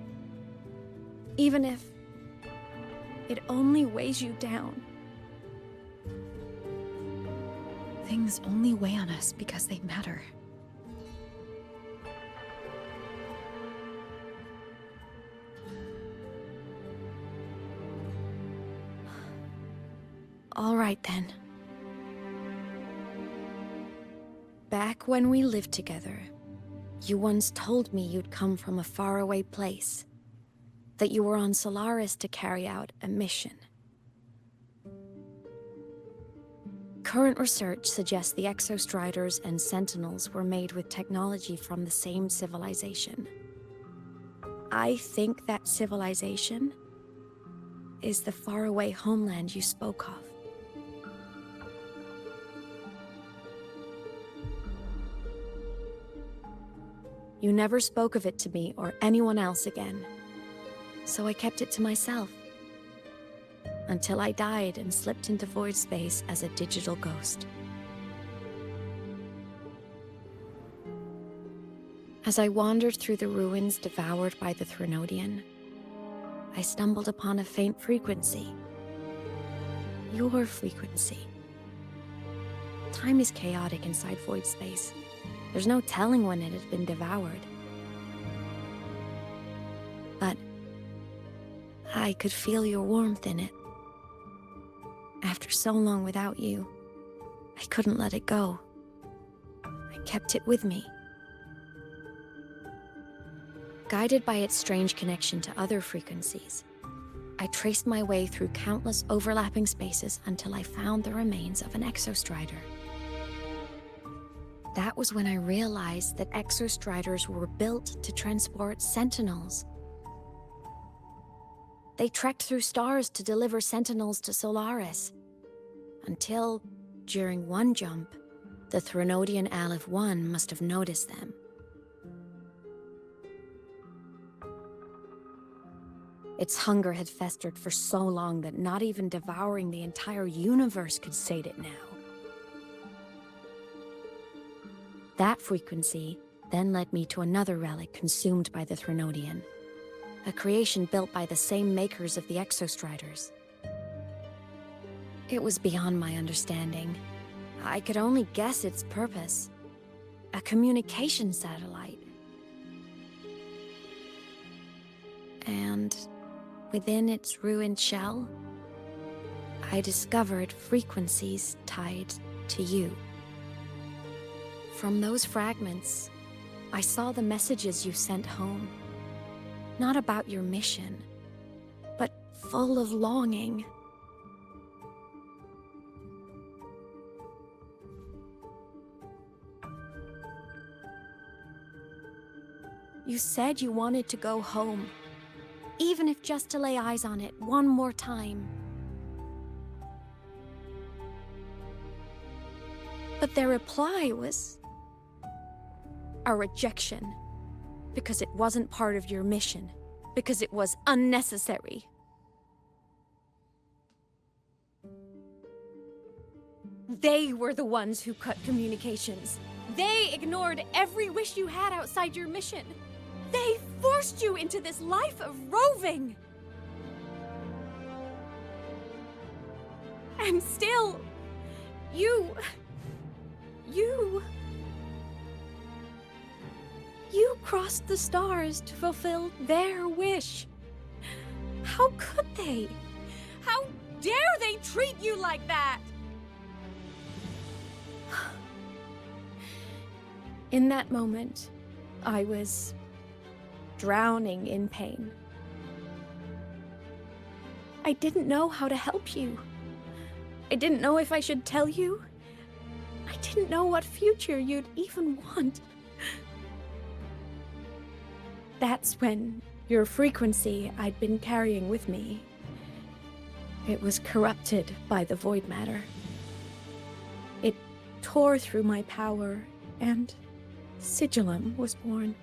Even if It only weighs you down. Things only weigh on us because they matter. All right then. Back when we lived together, you once told me you'd come from a faraway place. That you were on Solaris to carry out a mission. Current research suggests the Exostriders and Sentinels were made with technology from the same civilization. I think that civilization is the faraway homeland you spoke of. You never spoke of it to me or anyone else again, so I kept it to myself. Until I died and slipped into void space as a digital ghost. As I wandered through the ruins devoured by the Threnodian, I stumbled upon a faint frequency. Your frequency. Time is chaotic inside void space. There's no telling when it has been devoured. But I could feel your warmth in it. After so long without you, I couldn't let it go. I kept it with me. Guided by its strange connection to other frequencies, I traced my way through countless overlapping spaces until I found the remains of an Exostrider. That was when I realized that Exostriders were built to transport Sentinels. They trekked through stars to deliver Sentinels to Solaris. Until, during one jump, the Threnodian Aleph 1 must have noticed them. Its hunger had festered for so long that not even devouring the entire universe could sate it now. That frequency then led me to another relic consumed by the Threnodian. A creation built by the same makers of the Exostriders. It was beyond my understanding. I could only guess its purpose. A communication satellite. And within its ruined shell, I discovered frequencies tied to you. From those fragments, I saw the messages you sent home. Not about your mission, but full of longing. You said you wanted to go home, even if just to lay eyes on it one more time. But their reply was a rejection, because it wasn't part of your mission, because it was unnecessary. They were the ones who cut communications. They ignored every wish you had outside your mission. They forced you into this life of roving. And still, you crossed the stars to fulfill their wish. How could they? How dare they treat you like that? In that moment, I was drowning in pain. I didn't know how to help you. I didn't know if I should tell you. I didn't know what future you'd even want. That's when your frequency I'd been carrying with me, it was corrupted by the void matter. It tore through my power, and Sigillum was born.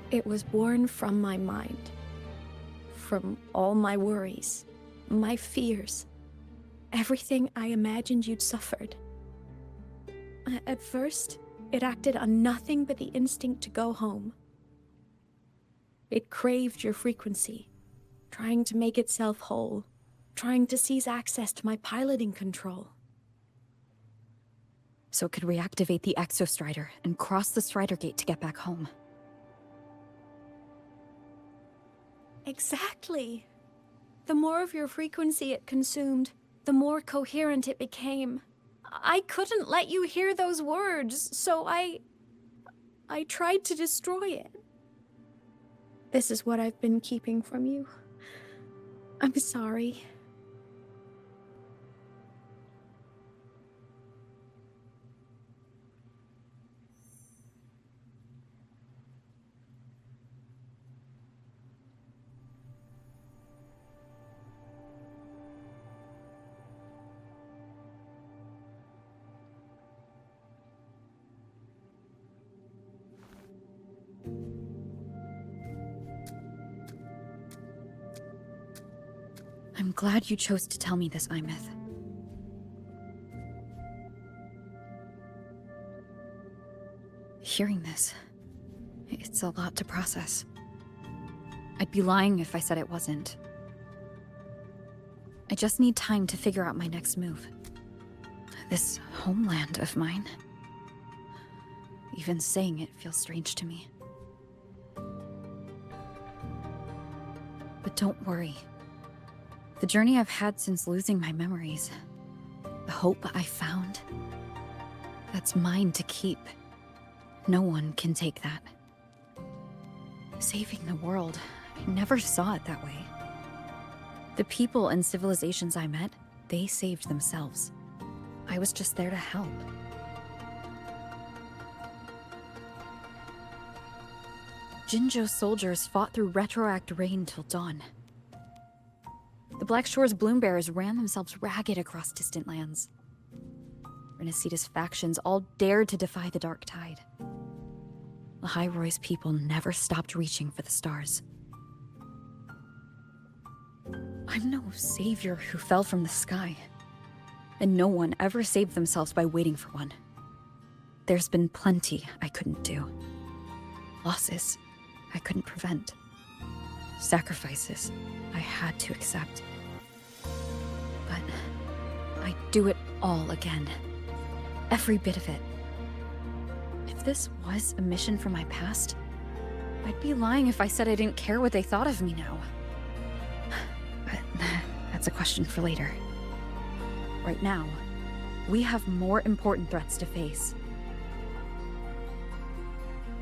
It was born from my mind, from all my worries, my fears, everything I imagined you'd suffered. At first, It acted on nothing but the instinct to go home. It craved your frequency, trying to make itself whole, trying to seize access to my piloting control. So it could reactivate the Exostrider and cross the Strider Gate to get back home. Exactly. The more of your frequency it consumed, the more coherent it became. I couldn't let you hear those words, so I tried to destroy it. This is what I've been keeping from you. I'm sorry. I'm glad you chose to tell me this, Aemeath. Hearing this, it's a lot to process. I'd be lying if I said it wasn't. I just need time to figure out my next move. This homeland of mine. Even saying it feels strange to me. But don't worry. The journey I've had since losing my memories, the hope I found, that's mine to keep. No one can take that. Saving the world, I never saw it that way. The people and civilizations I met, they saved themselves. I was just there to help. Jinzhou's soldiers fought through retroact rain till dawn. The Black Shore's Bloombearers ran themselves ragged across distant lands. Renacita's factions all dared to defy the Dark Tide. Lahai-Roy's people never stopped reaching for the stars. I'm no savior who fell from the sky, and no one ever saved themselves by waiting for one. There's been plenty I couldn't do. Losses I couldn't prevent. Sacrifices I had to accept. But I'd do it all again. Every bit of it. If this was a mission from my past, I'd be lying if I said I didn't care what they thought of me now. But that's a question for later. Right now, we have more important threats to face.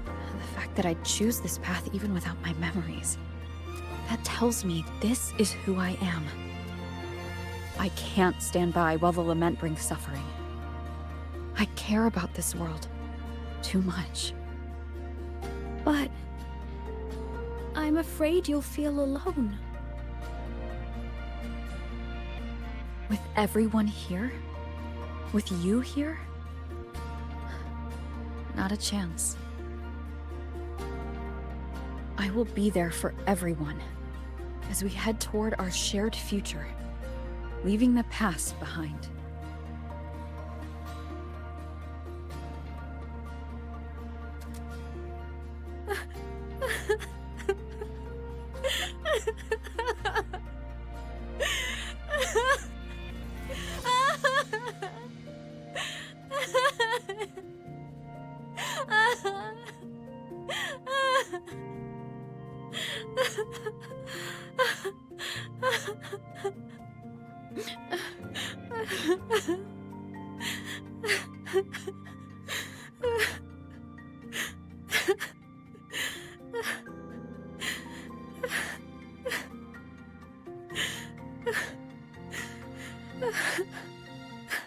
The fact that I'd choose this path even without my memories, that tells me this is who I am. I can't stand by while the lament brings suffering. I care about this world too much. But I'm afraid you'll feel alone. With everyone here? With you here? Not a chance. I will be there for everyone as we head toward our shared future, leaving the past behind.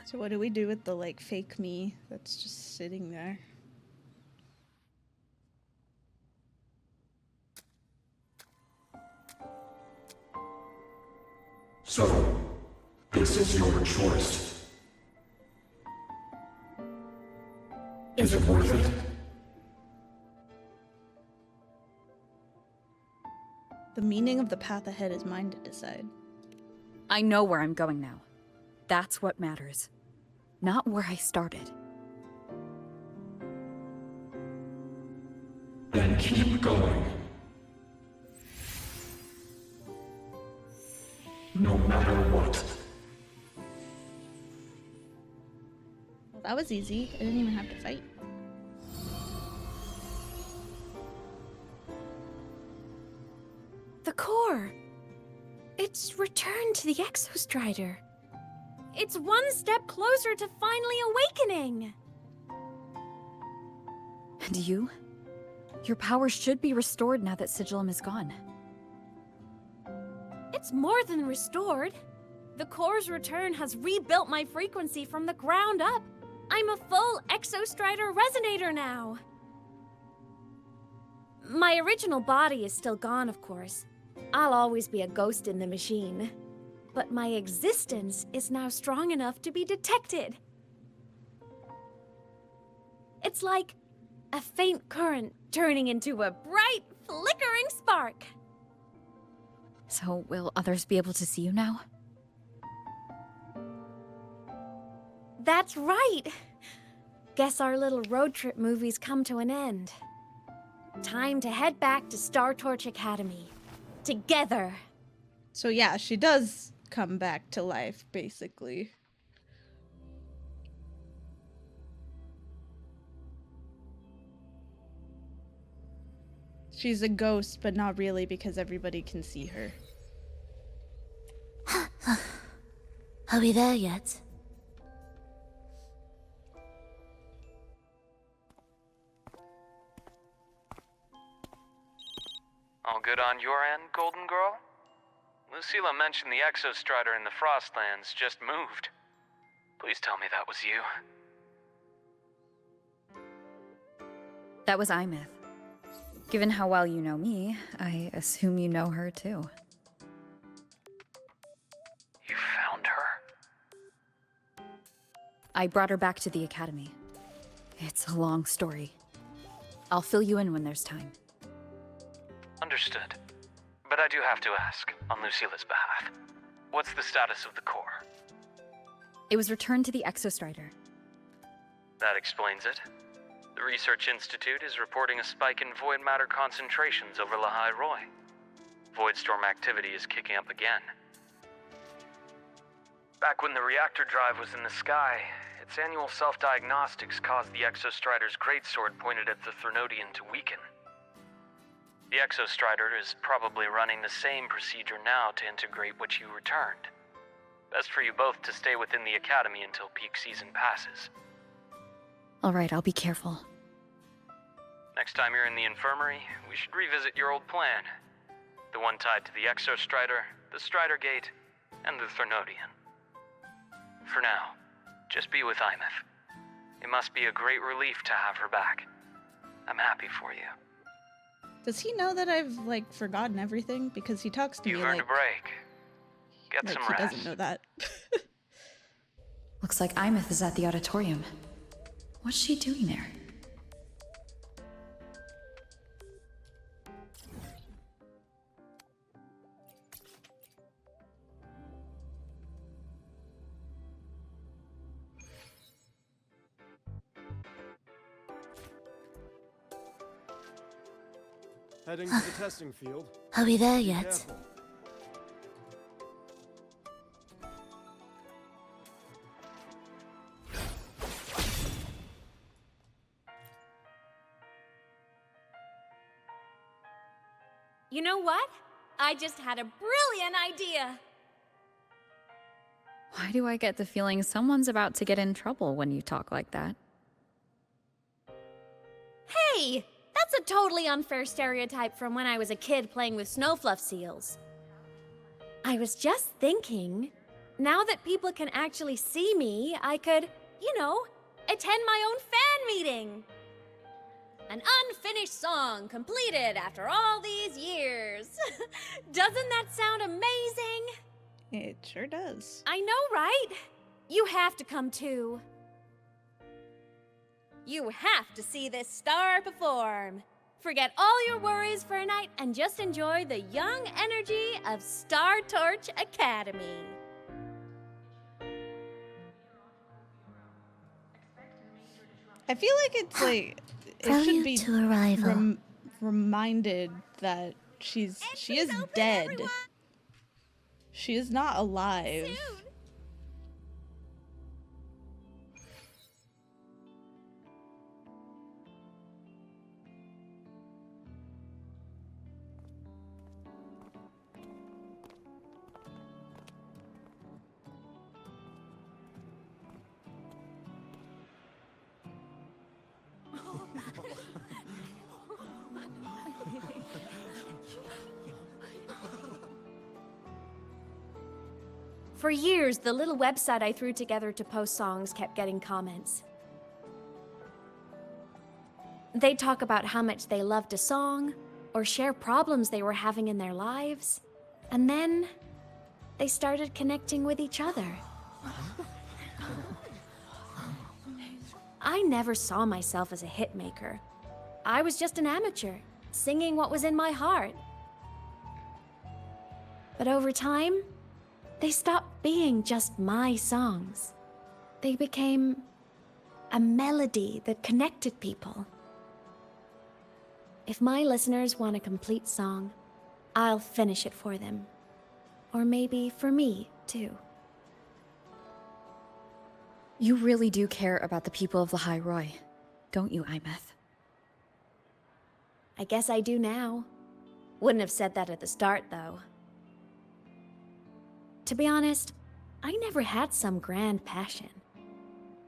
So what do we do with the, like, fake me that's just sitting there? So, this is your choice. Is it worth it? The meaning of the path ahead is mine to decide. I know where I'm going now. That's what matters. Not where I started. Then keep going. No matter what. Well, that was easy. I didn't even have to fight. The core! It's returned to the Exostrider. It's one step closer to finally awakening! And you? Your power should be restored now that Sigillum is gone. It's more than restored. The core's return has rebuilt my frequency from the ground up. I'm a full Exostrider resonator now. My original body is still gone, of course. I'll always be a ghost in the machine. But my existence is now strong enough to be detected. It's like a faint current turning into a bright, flickering spark. So, will others be able to see you now? That's right! Guess our little road trip movie's come to an end. Time to head back to Star Torch Academy. Together! So yeah, she does come back to life, basically. She's a ghost, but not really because everybody can see her. Are we there yet? All good on your end, Golden Girl? Lucilla mentioned the Exostrider in the Frostlands just moved. Please tell me that was you. That was Aemeath. Given how well you know me, I assume you know her too. You found her? I brought her back to the Academy. It's a long story. I'll fill you in when there's time. Understood. But I do have to ask, on Lucilla's behalf, what's the status of the core? It was returned to the Exostrider. That explains it. The Research Institute is reporting a spike in void matter concentrations over Lahai Roy. Voidstorm activity is kicking up again. Back when the reactor drive was in the sky, its annual self-diagnostics caused the Exostrider's greatsword pointed at the Threnodian to weaken. The Exostrider is probably running the same procedure now to integrate what you returned. Best for you both to stay within the Academy until peak season passes. Alright, I'll be careful. Next time you're in the infirmary, we should revisit your old plan. The one tied to the Exostrider, the Strider Gate, and the Threnodian. For now, just be with Aemeath. It must be a great relief to have her back. I'm happy for you. Does he know that I've, like, forgotten everything? Because he talks to me You've like... earned a break. Get like some he rest. doesn't know that. Looks like Aemeath is at the auditorium. What's she doing there? Heading to the testing field. Are we there Be yet? careful. You know what? I just had a brilliant idea! Why do I get the feeling someone's about to get in trouble when you talk like that? Hey! That's a totally unfair stereotype from when I was a kid playing with snowfluff seals. I was just thinking, now that people can actually see me, I could, you know, attend my own fan meeting. An unfinished song completed after all these years. Doesn't that sound amazing? It sure does. I know, right? You have to come too. You have to see this star perform. Forget all your worries for a night and just enjoy the young energy of Star Torch Academy. I feel like it's like it should Prelude be to arrival. reminded that she is dead. Everyone. She is not alive. Soon. For years, the little website I threw together to post songs kept getting comments. They'd talk about how much they loved a song, or share problems they were having in their lives, and then they started connecting with each other. I never saw myself as a hitmaker. I was just an amateur, singing what was in my heart. But over time, they stopped being just my songs. They became a melody that connected people. If my listeners want a complete song, I'll finish it for them. Or maybe for me, too. You really do care about the people of Lahai Roi, don't you, Aemeath? I guess I do now. Wouldn't have said that at the start, though. To be honest, I never had some grand passion.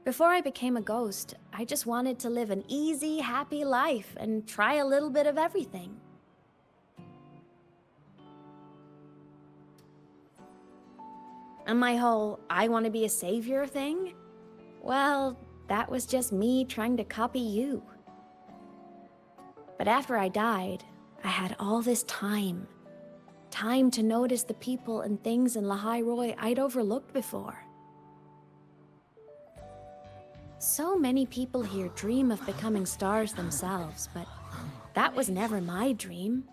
Before I became a ghost, I just wanted to live an easy, happy life and try a little bit of everything. And my whole I want to be a savior thing? Well, that was just me trying to copy you. But after I died, I had all this time. Time to notice the people and things in Lahai Roi I'd overlooked before. So many people here dream of becoming stars themselves, but that was never my dream.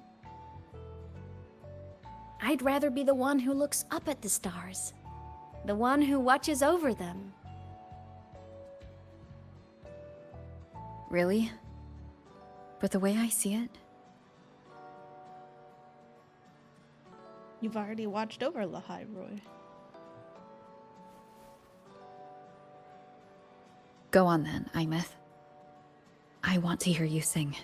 I'd rather be the one who looks up at the stars, the one who watches over them. Really? But the way I see it, you've already watched over Lahai Roi. go on then, Aemeath. I want to hear you sing.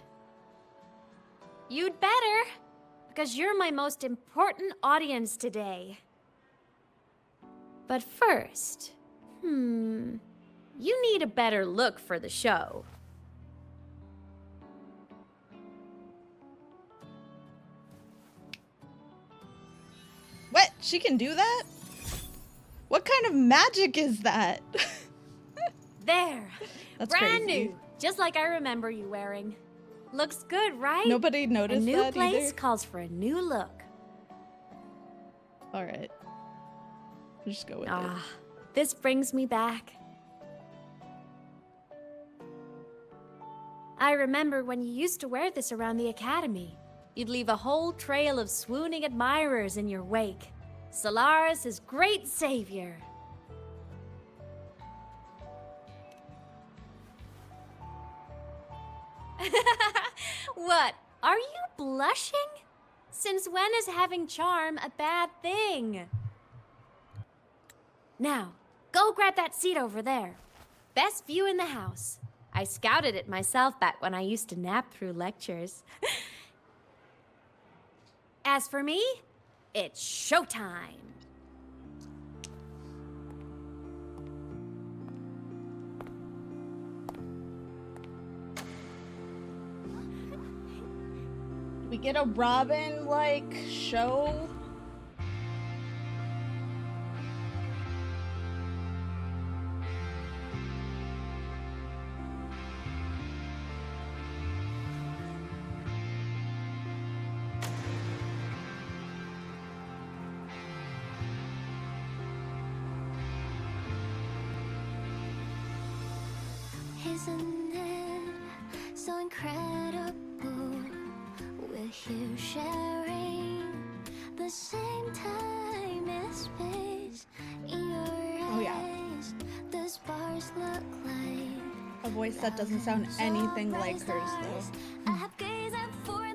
You'd better, because you're my most important audience today. But first, you need a better look for the show. What? She can do that? What kind of magic is that? There. That's brand crazy. new. Just like I remember you wearing. Looks good, right? Nobody noticed that A new place either? calls for a new look. All right. Just go with it. This brings me back. I remember when you used to wear this around the academy. You'd leave a whole trail of swooning admirers in your wake. Solaris' great savior. What? Are you blushing? Since when is having charm a bad thing? Now, go grab that seat over there. Best view in the house. I scouted it myself back when I used to nap through lectures. As for me, it's showtime. We get a Robin-like show? Isn't it so incredible? We're here sharing the same time and space. In your eyes, the stars look like a voice that doesn't sound anything like hers, though. I have gazed out for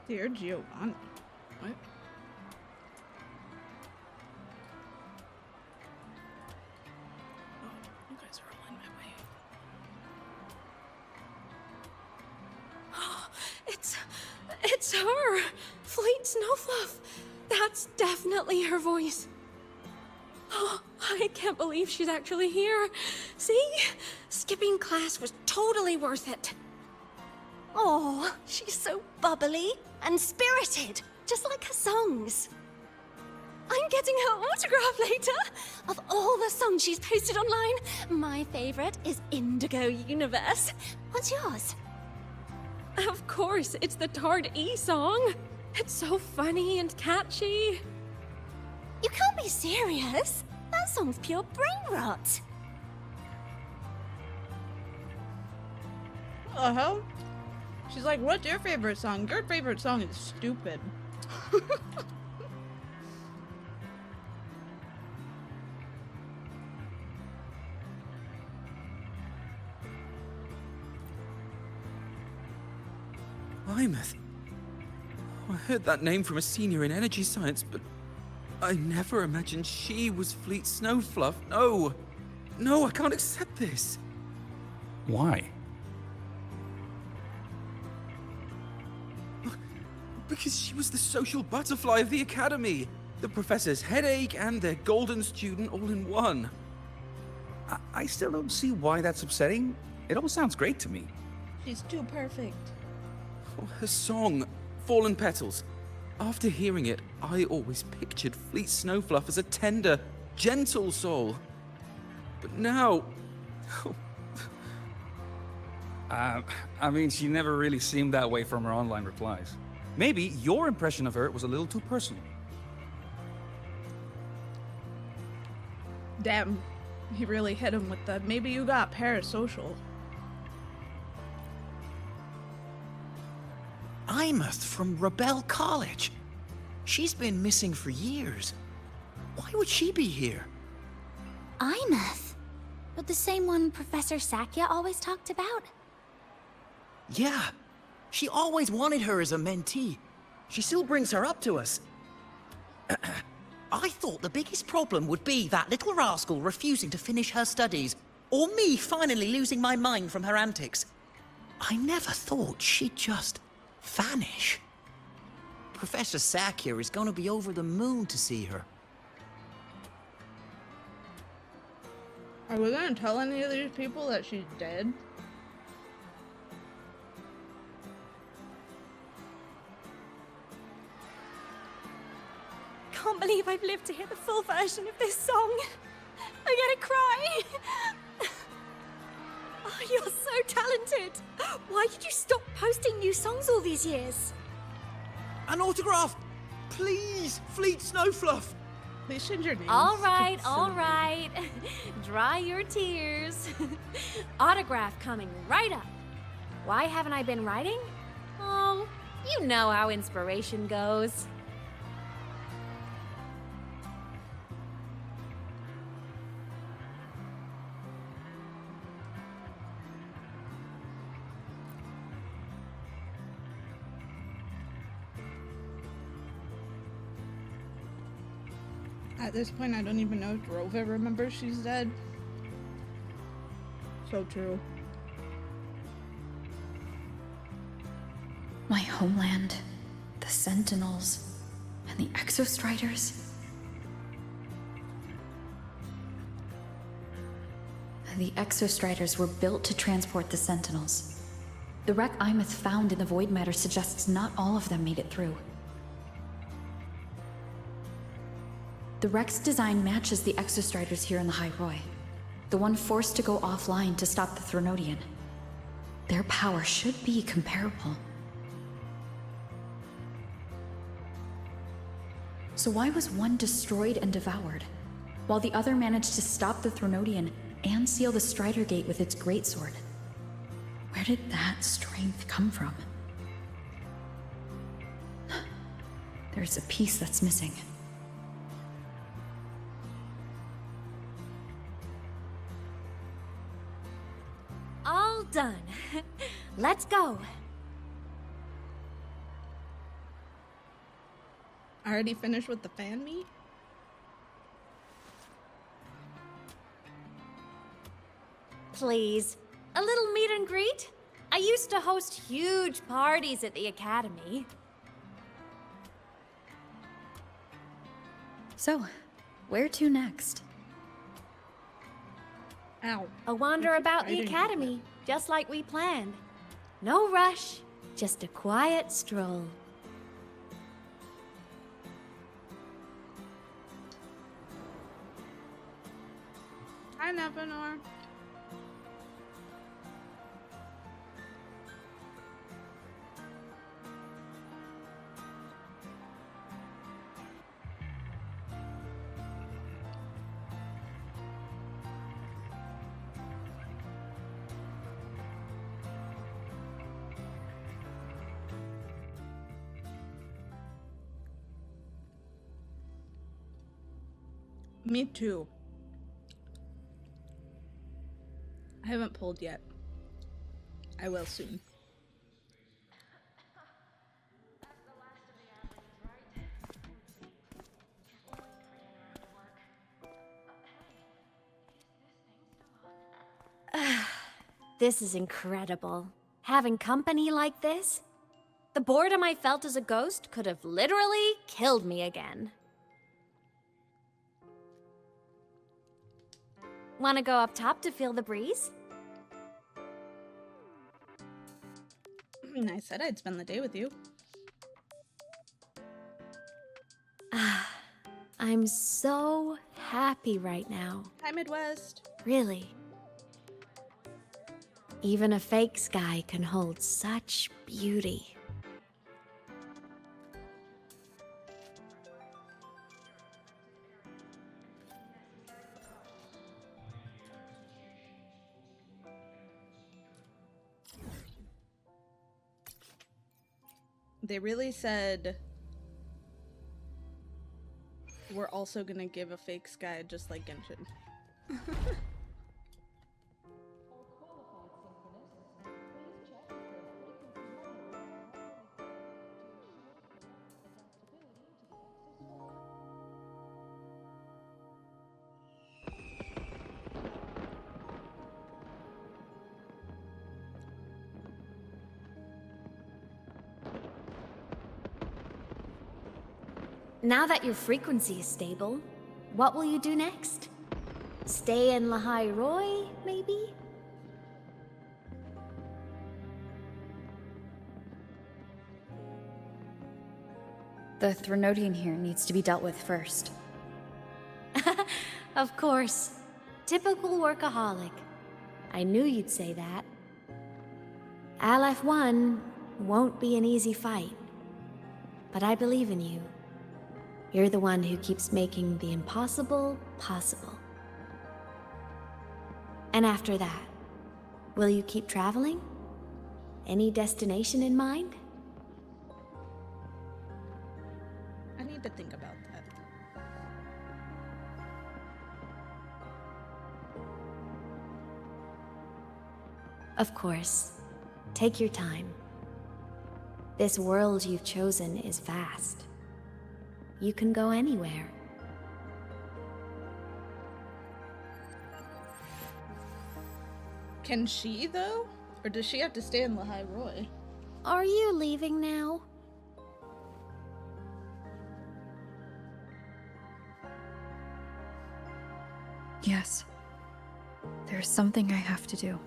Dear Giovanni. What? You guys are all in my way. It's her! Fleet Snowfluff! That's definitely her voice. Oh, I can't believe she's actually here. See? Skipping class was totally worth it. Oh, she's so bubbly and spirited, just like her songs. I'm getting her autograph later. Of all the songs she's posted online, my favorite is Indigo Universe. What's yours? Of course, it's the Tard E song. It's so funny and catchy. You can't be serious. That song's pure brain rot. What the hell? She's like, what's your favorite song? Your favorite song is stupid. Aemeath. I heard that name from a senior in energy science, but I never imagined she was Fleet Snowfluff. No! No, I can't accept this. Why? Because she was the social butterfly of the academy. The professor's headache and their golden student all in one. I still don't see why that's upsetting. It all sounds great to me. She's too perfect. Oh, her song, Fallen Petals. After hearing it, I always pictured Fleet Snowfluff as a tender, gentle soul. But now... I mean, she never really seemed that way from her online replies. Maybe your impression of her was a little too personal. Damn. He really hit him with the maybe you got parasocial. Aemeath from Rebel College. She's been missing for years. Why would she be here? Aemeath? But the same one Professor Sakya always talked about? Yeah. She always wanted her as a mentee. She still brings her up to us. I thought the biggest problem would be that little rascal refusing to finish her studies, or me finally losing my mind from her antics. I never thought she'd just vanish. Professor Sakya is going to be over the moon to see her. Are we gonna tell any of these people that she's dead? Can't believe I've lived to hear the full version of this song. I'm gonna cry. Oh, you're so talented. Why did you stop posting new songs all these years? An autograph! Please, Fleet Snowfluff! Please change your name. All right, all right. Dry your tears. Autograph coming right up. Why haven't I been writing? Oh, you know how inspiration goes. At this point, I don't even know if Drova remembers she's dead. So true. My homeland, the Sentinels, and the Exostriders. The Exostriders were built to transport the Sentinels. The wreck Aemeath found in the Void Matter suggests not all of them made it through. The wreck's design matches the Exostriders here in the High Roy, the one forced to go offline to stop the Threnodian. Their power should be comparable. So why was one destroyed and devoured, while the other managed to stop the Threnodian and seal the Strider Gate with its greatsword? Where did that strength come from? There's a piece that's missing. All done. Let's go. Already finished with the fan meet? Please, a little meet and greet? I used to host huge parties at the academy. So, where to next? Ow. A wander about the fighting. academy, just like we planned. No rush, just a quiet stroll. Hi, Nevanor. Me too. I haven't pulled yet. I will soon. This is incredible. Having company like this? The boredom I felt as a ghost could have literally killed me again. Want to go up top to feel the breeze? I said I'd spend the day with you. I'm so happy right now. Hi, Midwest. Really. Even a fake sky can hold such beauty. They really said we're also gonna give a fake sky just like Genshin. Now that your frequency is stable, what will you do next? Stay in Lahai Roy, maybe? The Threnodian here needs to be dealt with first. Of course. Typical workaholic. I knew you'd say that. Aleph 1 won't be an easy fight. But I believe in you. You're the one who keeps making the impossible possible. And after that, will you keep traveling? Any destination in mind? I need to think about that. Of course. Take your time. This world you've chosen is vast. You can go anywhere. Can she, though? Or does she have to stay in Lahai Roy? Are you leaving now? Yes. There's something I have to do.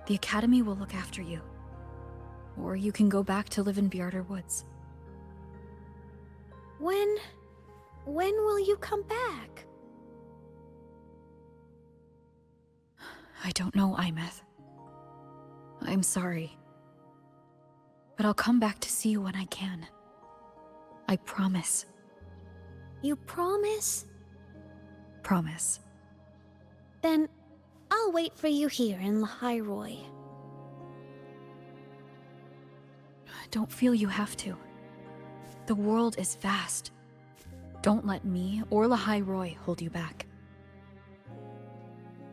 The Academy will look after you. Or you can go back to live in Bjarder Woods. When will you come back? I don't know, Aemeath. I'm sorry. But I'll come back to see you when I can. I promise. You promise? Promise. Then I'll wait for you here in Lahai Roy. Don't feel you have to. The world is vast. Don't let me or Lahai Roy hold you back.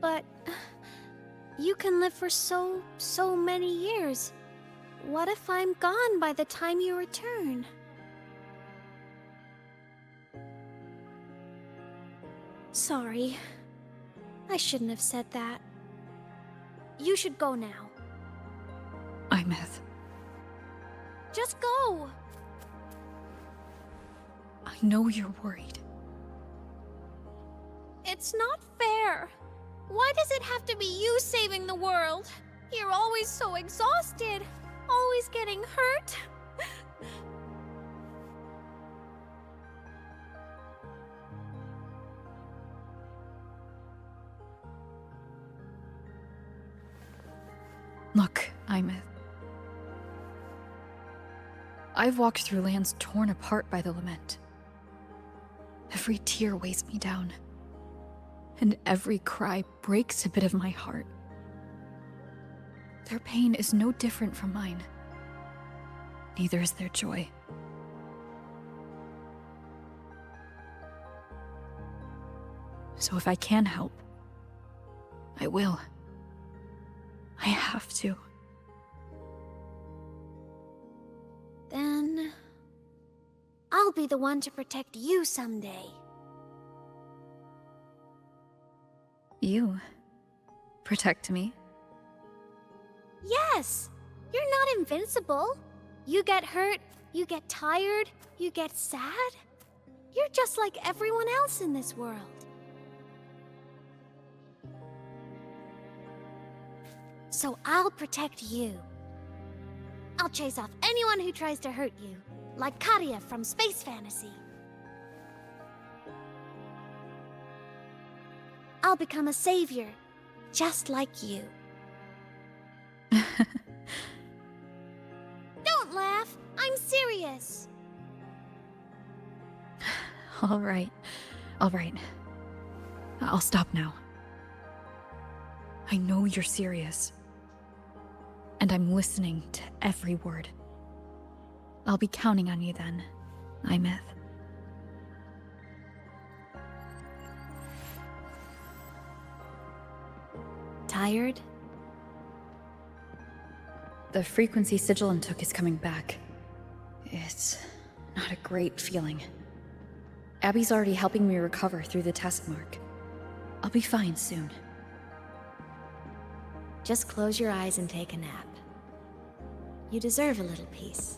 But you can live for so many years. What if I'm gone by the time you return? sorry. I shouldn't have said that. You should go now. Aemeath. Just go! I know you're worried. It's not fair. Why does it have to be you saving the world? You're always so exhausted. Always getting hurt. Look, Aemeath. I've walked through lands torn apart by the lament. Every tear weighs me down, and every cry breaks a bit of my heart. Their pain is no different from mine. Neither is their joy. So if I can help, I will. I have to. Then I'll be the one to protect you someday. You protect me? Yes! You're not invincible. You get hurt, you get tired, you get sad. You're just like everyone else in this world. So I'll protect you. I'll chase off anyone who tries to hurt you, like Karia from Space Fantasy. I'll become a savior, just like you. Don't laugh! I'm serious! All right. All right. I'll stop now. I know you're serious. And I'm listening to every word. I'll be counting on you then, Aemeath. Tired? The frequency Sigilum took is coming back. It's not a great feeling. Abby's already helping me recover through the test mark. I'll be fine soon. Just close your eyes and take a nap. You deserve a little peace.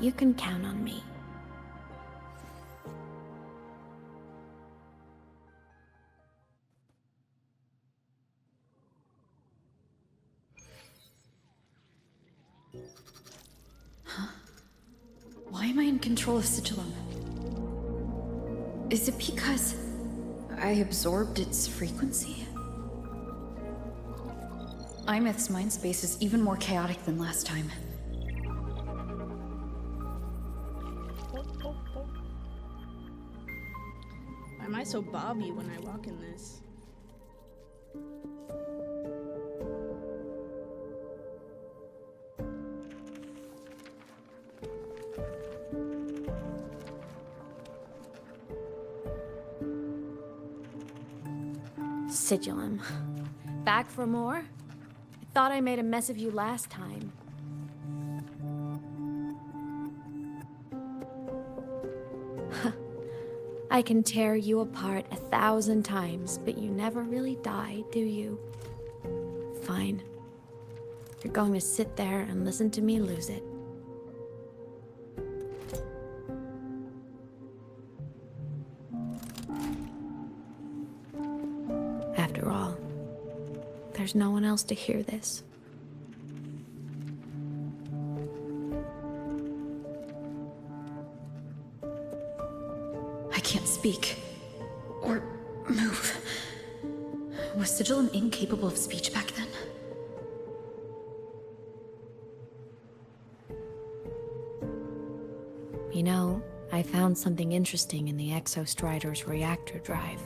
You can count on me. Huh? Why am I in control of Sigilum? Is it because I absorbed its frequency? Aemeath's mind space is even more chaotic than last time. Why am I so bobby when I walk in this? Sigilum. Back for more? I thought I made a mess of you last time. I can tear you apart 1,000 times, but you never really die, do you? Fine. You're going to sit there and listen to me lose it. After all, there's no one else to hear this. I can't speak. Or move. Was Sigilum incapable of speech back then? You know, I found something interesting in the Exostrider's reactor drive.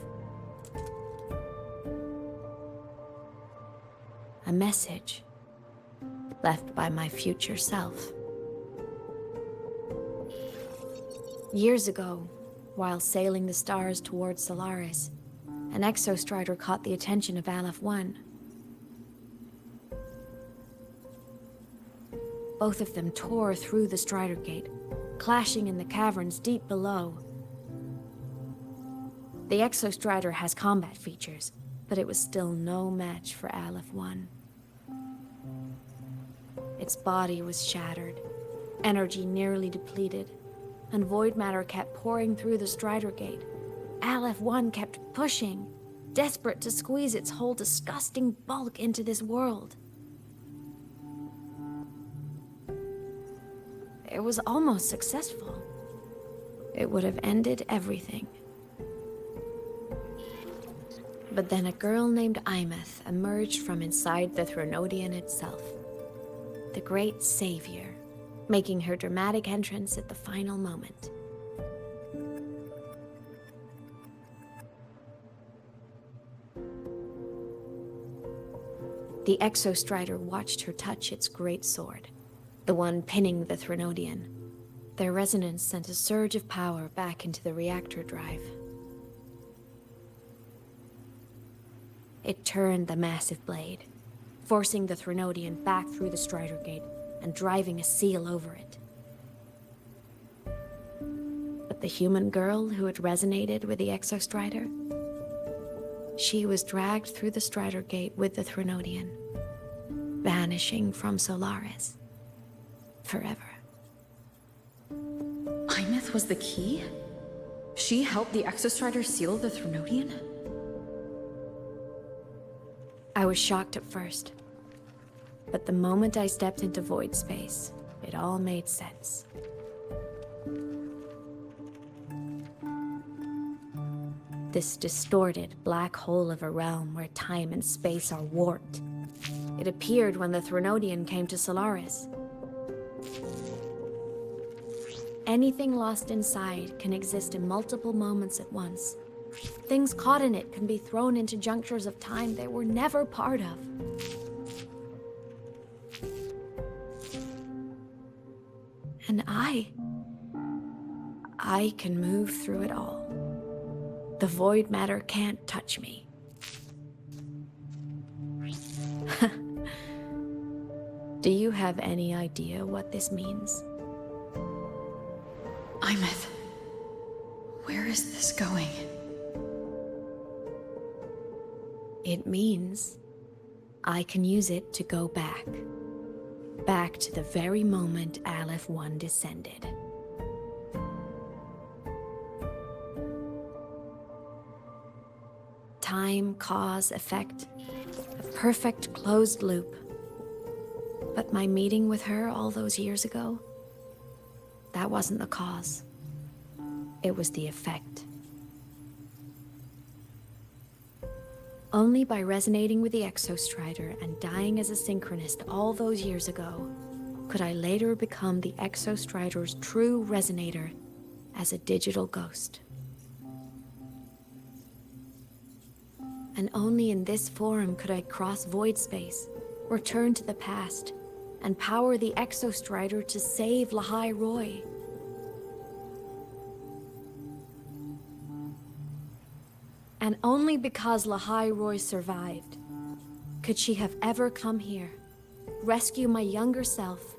A message left by my future self. Years ago, while sailing the stars towards Solaris, an Exostrider caught the attention of Aleph 1. Both of them tore through the Strider Gate, clashing in the caverns deep below. The Exostrider has combat features, but it was still no match for Aleph 1. Its body was shattered, energy nearly depleted, and void matter kept pouring through the Strider Gate. Aleph 1 kept pushing, desperate to squeeze its whole disgusting bulk into this world. It was almost successful. It would have ended everything. But then a girl named Aemeath emerged from inside the Threnodian itself. The great savior, making her dramatic entrance at the final moment. The Exostrider watched her touch its great sword, the one pinning the Threnodian. Their resonance sent a surge of power back into the reactor drive. It turned the massive blade, forcing the Threnodian back through the Strider Gate and driving a seal over it. But the human girl who had resonated with the Exostrider, she was dragged through the Strider Gate with the Threnodian, vanishing from Solaris forever. Aemeath was the key? She helped the Exostrider seal the Threnodian? I was shocked at first, but the moment I stepped into void space, it all made sense. This distorted black hole of a realm where time and space are warped. It appeared when the Threnodian came to Solaris. Anything lost inside can exist in multiple moments at once. Things caught in it can be thrown into junctures of time they were never part of. And I can move through it all. The void matter can't touch me. Do you have any idea what this means? Aemeath, where is this going? It means I can use it to go back. Back to the very moment Aleph 1 descended. Time, cause, effect. A perfect closed loop. But my meeting with her all those years ago, that wasn't the cause. It was the effect. Only by resonating with the Exostrider and dying as a synchronist all those years ago, could I later become the Exostrider's true resonator as a digital ghost. And only in this form could I cross void space, return to the past, and power the Exostrider to save Lahai Roy. And only because Lahai Roy survived could she have ever come here, rescue my younger self,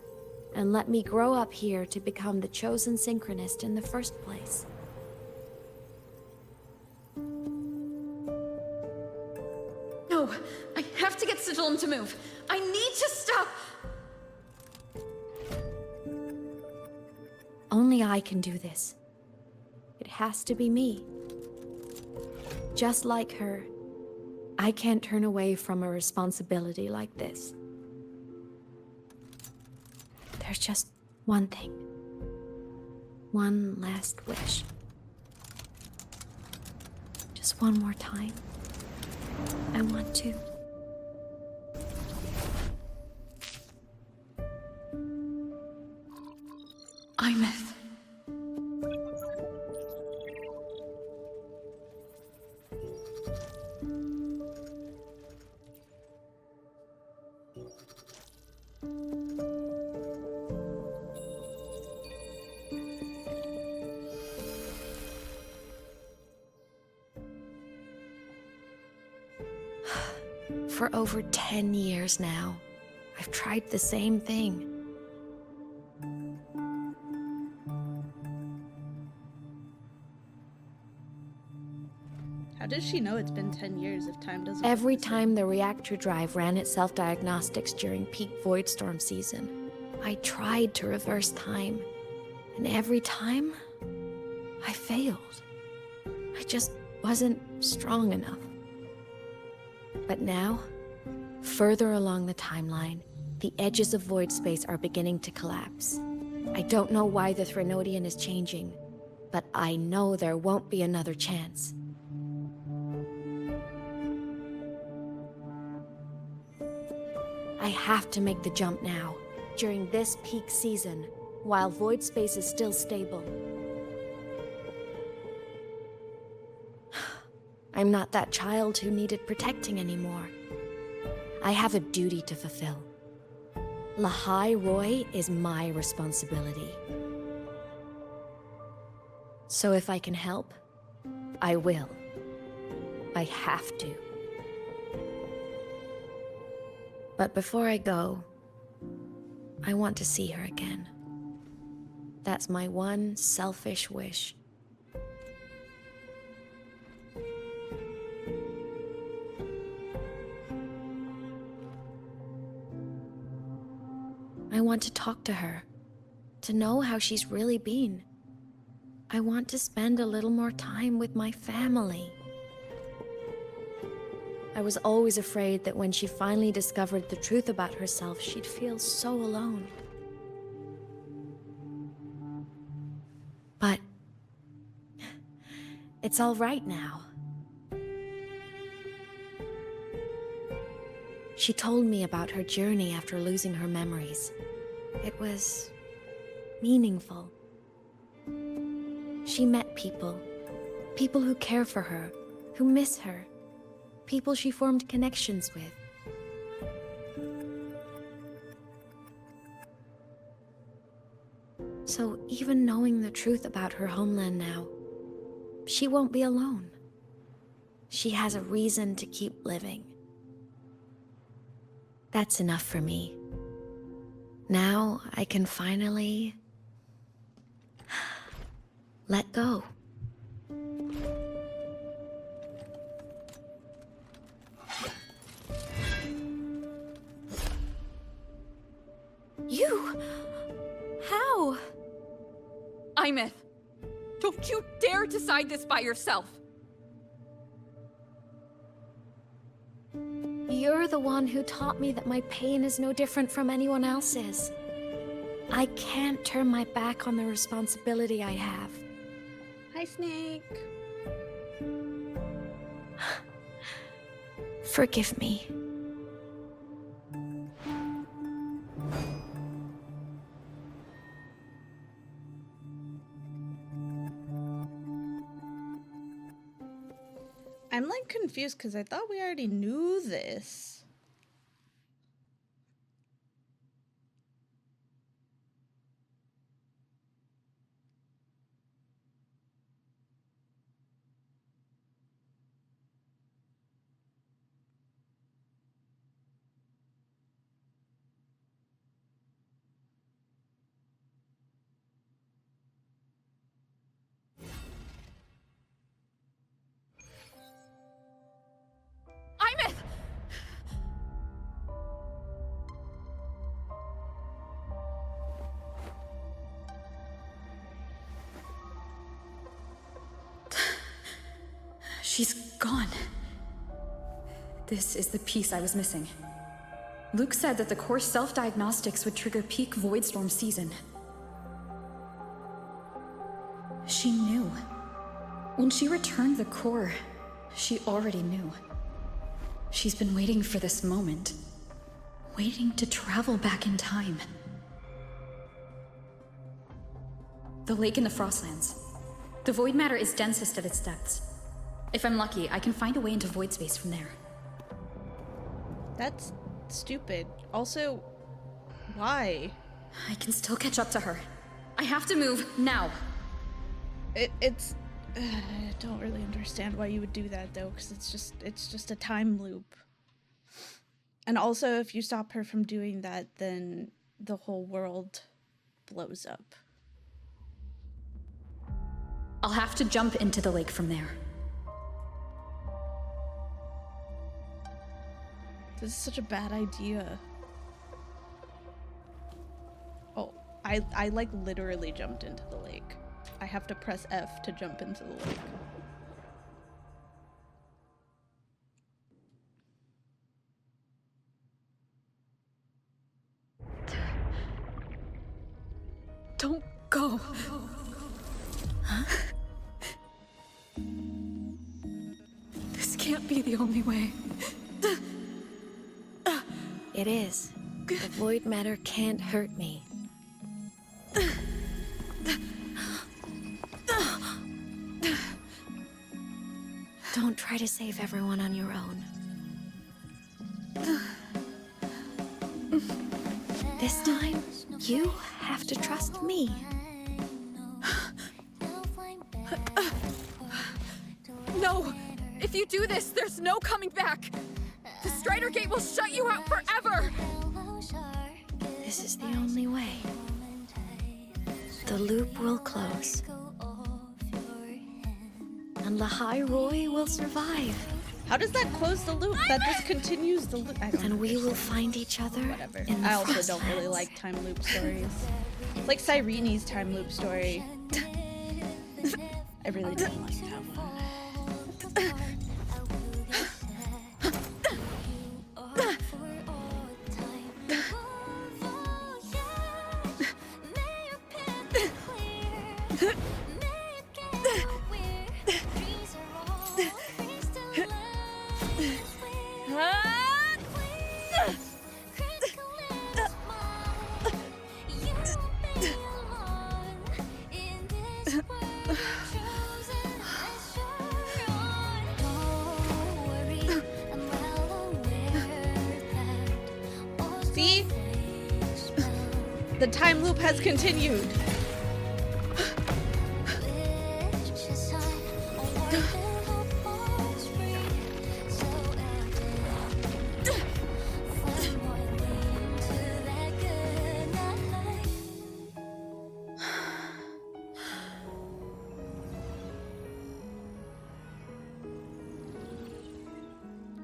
and let me grow up here to become the chosen synchronist in the first place. No, I have to get Sigillum to move. I need to stop. Only I can do this. It has to be me. Just like her, I can't turn away from a responsibility like this. There's just one thing. One last wish. Just one more time. I want to. Aemeath. For over 10 years now, I've tried the same thing. does she know it's been 10 years if time doesn't... Every time the reactor drive ran its self-diagnostics during peak void storm season, I tried to reverse time. And every time, I failed. I just wasn't strong enough. But now, further along the timeline, the edges of void space are beginning to collapse. I don't know why the Threnodian is changing, but I know there won't be another chance. I have to make the jump now, during this peak season, while void space is still stable. I'm not that child who needed protecting anymore. I have a duty to fulfill. Lahai Roy is my responsibility. So if I can help, I will. I have to. But before I go, I want to see her again. That's my one selfish wish. I want to talk to her, to know how she's really been. I want to spend a little more time with my family. I was always afraid that when she finally discovered the truth about herself, she'd feel so alone. But it's all right now. She told me about her journey after losing her memories. It was meaningful. She met people who care for her, who miss her, people she formed connections with. So even knowing the truth about her homeland now, she won't be alone. She has a reason to keep living. That's enough for me. Now I can finally let go. You? How? Aemeath, don't you dare decide this by yourself! You're the one who taught me that my pain is no different from anyone else's. I can't turn my back on the responsibility I have. Hi, Snake. Forgive me. I'm like confused because I thought we already knew this. Aemeath! She's gone. This is the piece I was missing. Luke said that the core self-diagnostics would trigger peak void storm season. She knew. When she returned the core, she already knew. She's been waiting for this moment. Waiting to travel back in time. The lake in the Frostlands. The void matter is densest at its depths. If I'm lucky, I can find a way into void space from there. That's stupid. Also, why? I can still catch up to her. I have to move now. It's I don't really understand why you would do that though, because it's just a time loop. And also, if you stop her from doing that, then the whole world blows up. I'll have to jump into the lake from there. This is such a bad idea. Oh, I like literally jumped into the lake. I have to press F to jump into the lake. Don't go. Huh? This can't be the only way. It is. The void matter can't hurt me. Don't try to save everyone on your own. This time, you have to trust me. No! If you do this, there's no coming back! The Strider Gate will shut you out forever! This is the only way. The loop will close. And Lahai Roy will survive. How does that close the loop? That just continues the loop. I don't And we will find each other. Whatever. In the I also don't really like time loop stories. Like Cyrene's time loop story. I really didn't like that one. See? The time loop has continued.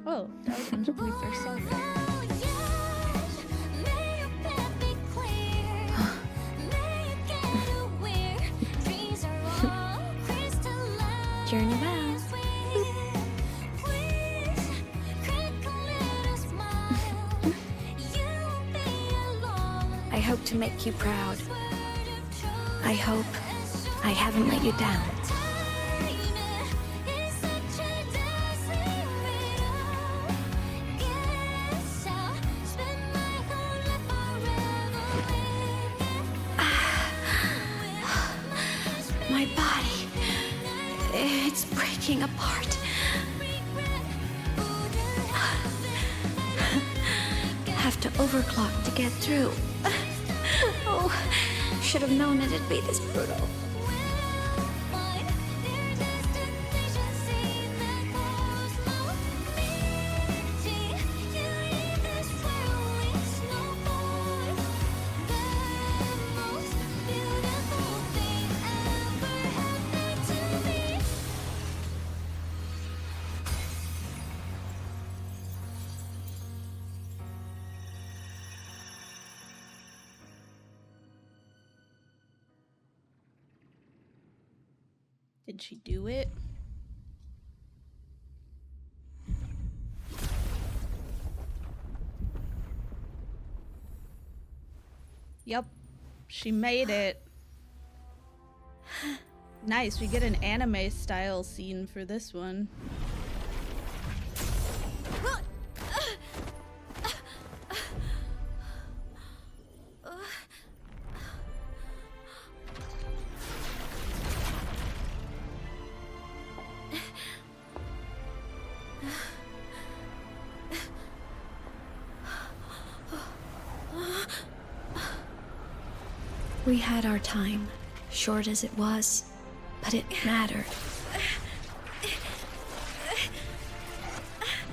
Oh, that was when we first saw her. Journey well. I hope to make you proud. I hope I haven't let you down. My body, it's breaking apart. Have to overclock to get through. Oh, should have known it'd be this brutal. Did she do it? Yep, she made it. Nice, we get an anime style scene for this one. We had our time, short as it was, but it mattered.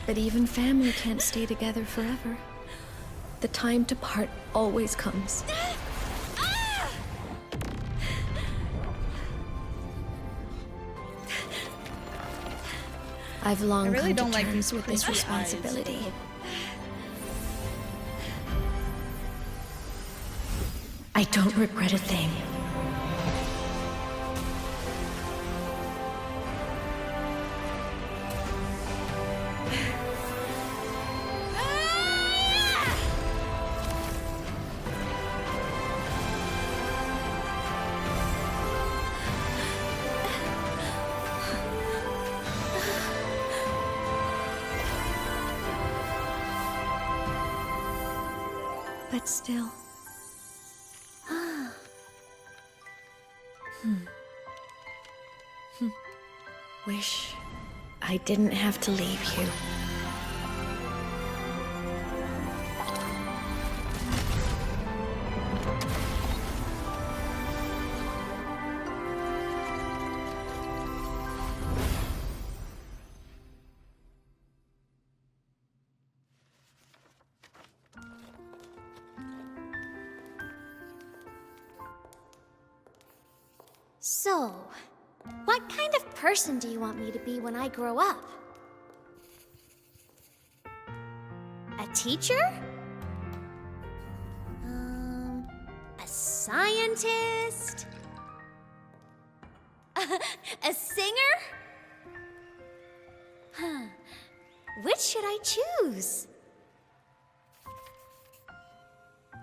But even family can't stay together forever. The time to part always comes. I've long I really come don't to like terms these with this creepy eyes. responsibility. I don't regret a thing. But still. Wish I didn't have to leave you. So, what kind of person do you want me to be when I grow up? A teacher? A scientist? A singer? Huh. Which should I choose?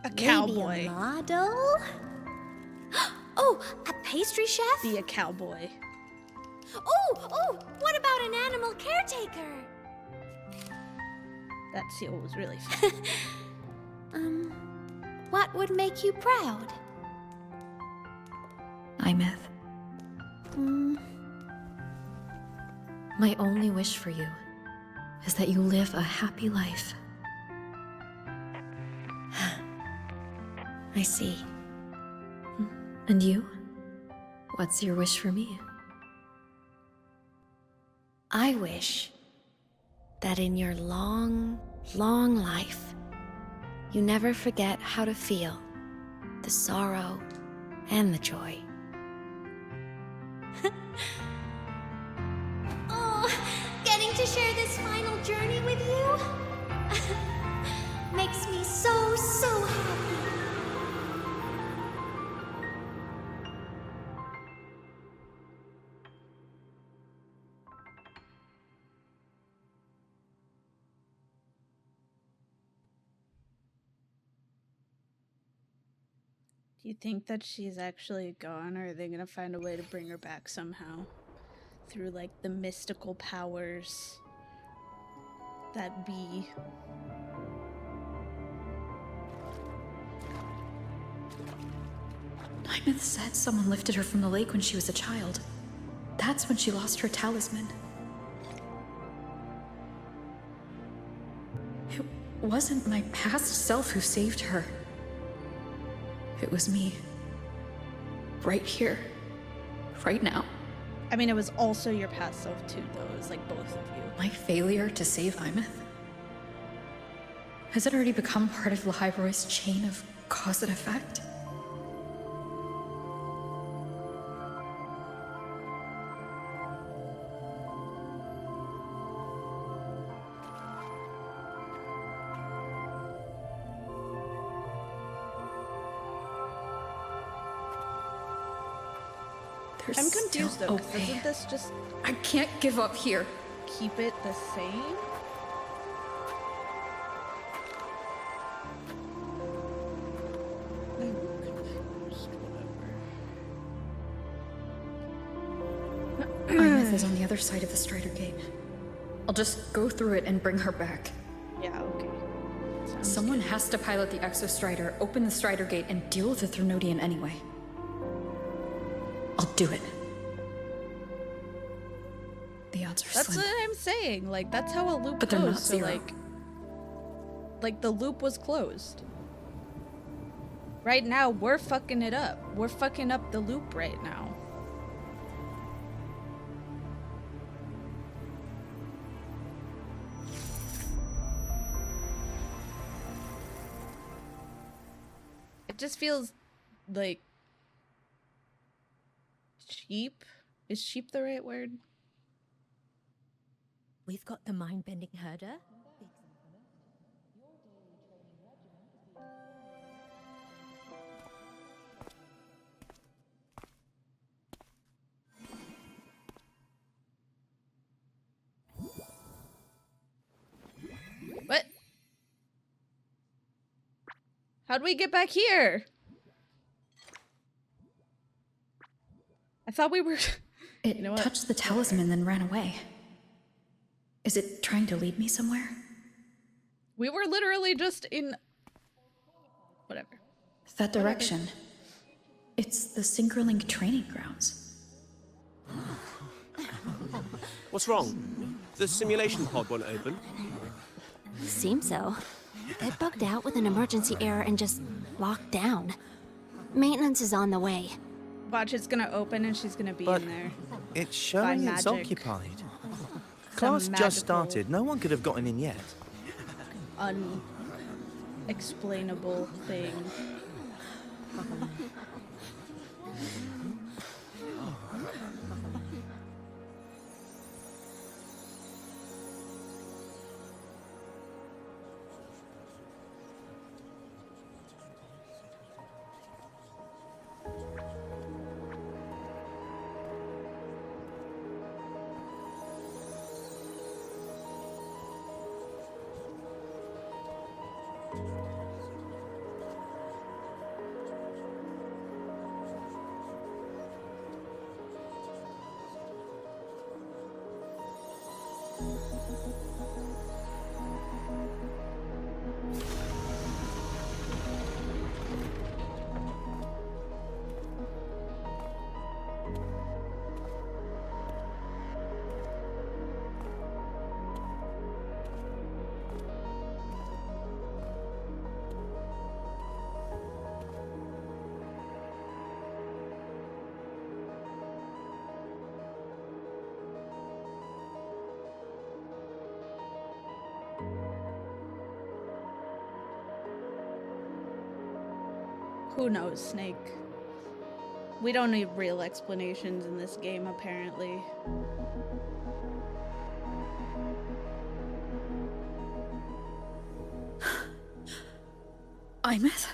A cowboy. Maybe a model? Oh, a pastry chef? Be a cowboy. Oh, what about an animal caretaker? That seal was really fun. What would make you proud? Aemeath. My only wish for you is that you live a happy life. I see. And you? What's your wish for me? I wish that in your long, long life, you never forget how to feel the sorrow and the joy. Oh, getting to share this final journey with you makes me so, so happy. Do you think that she's actually gone, or are they gonna find a way to bring her back somehow? Through, like, the mystical powers that be. Aemeath said someone lifted her from the lake when she was a child. That's when she lost her talisman. It wasn't my past self who saved her. It was me. Right here. Right now. I mean, it was also your past self too, though. It was like both of you. My failure to save Aemeath? Has it already become part of Lahiroy's chain of cause and effect? I'm confused though, 'cause okay. doesn't this just I can't give up here. keep it the same? I'm confused, whatever. Aemeath is on the other side of the Strider Gate. I'll just go through it and bring her back. Yeah, okay. Someone has to pilot the Exo Strider, open the Strider Gate, and deal with the Threnodian anyway. I'll do it. The odds are That's slim. what I'm saying. Like, that's how a loop But they're goes. not So, zero. like the loop was closed. Right now, we're fucking it up. We're fucking up the loop right now. It just feels like cheap. Is cheap the right word? We've got the mind-bending herder. How'd we get back here? I thought we were... It touched the talisman, then ran away. Is it trying to lead me somewhere? We were literally just in... Whatever. That direction. It's the Synchronlink training grounds. What's wrong? The simulation pod won't open? Seems so. It bugged out with an emergency error and just locked down. Maintenance is on the way. Watch, it's gonna open and she's gonna be in there. It's showing it's occupied. Class just started. No one could have gotten in yet. Unexplainable thing. Who knows, Snake? We don't need real explanations in this game, apparently. Aemeath?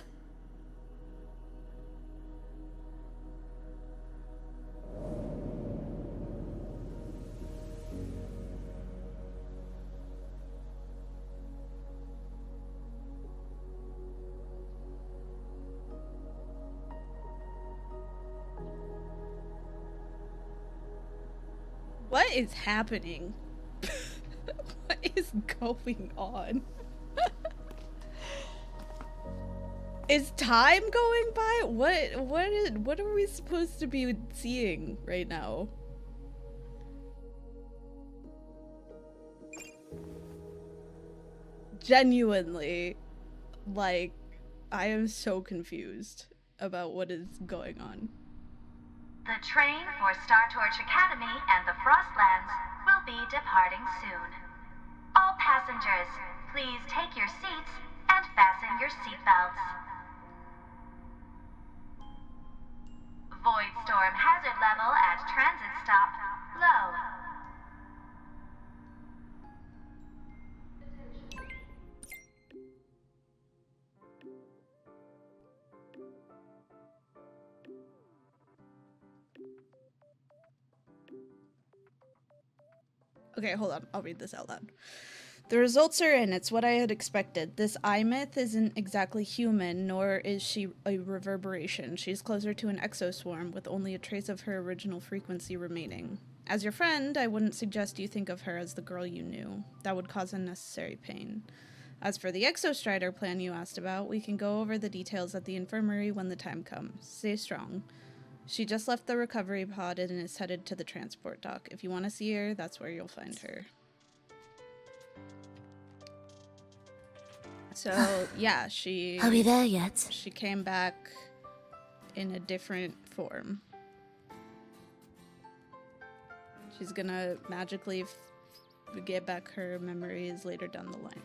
What is happening? What is going on? Is time going by? What are we supposed to be seeing right now? Genuinely, like, I am so confused about what is going on. The train for Star Torch Academy and the Frostlands will be departing soon. All passengers, please take your seats and fasten your seatbelts. Void storm hazard level at transit stop low. Okay, hold on. I'll read this out loud. The results are in. It's what I had expected. This Aemeath isn't exactly human, nor is she a reverberation. She's closer to an exoswarm with only a trace of her original frequency remaining. As your friend, I wouldn't suggest you think of her as the girl you knew. That would cause unnecessary pain. As for the exostrider plan you asked about, we can go over the details at the infirmary when the time comes. Stay strong. She just left the recovery pod and is headed to the transport dock. If you want to see her, that's where you'll find her. So, yeah, she... Are we there yet? She came back in a different form. She's gonna magically get back her memories later down the line.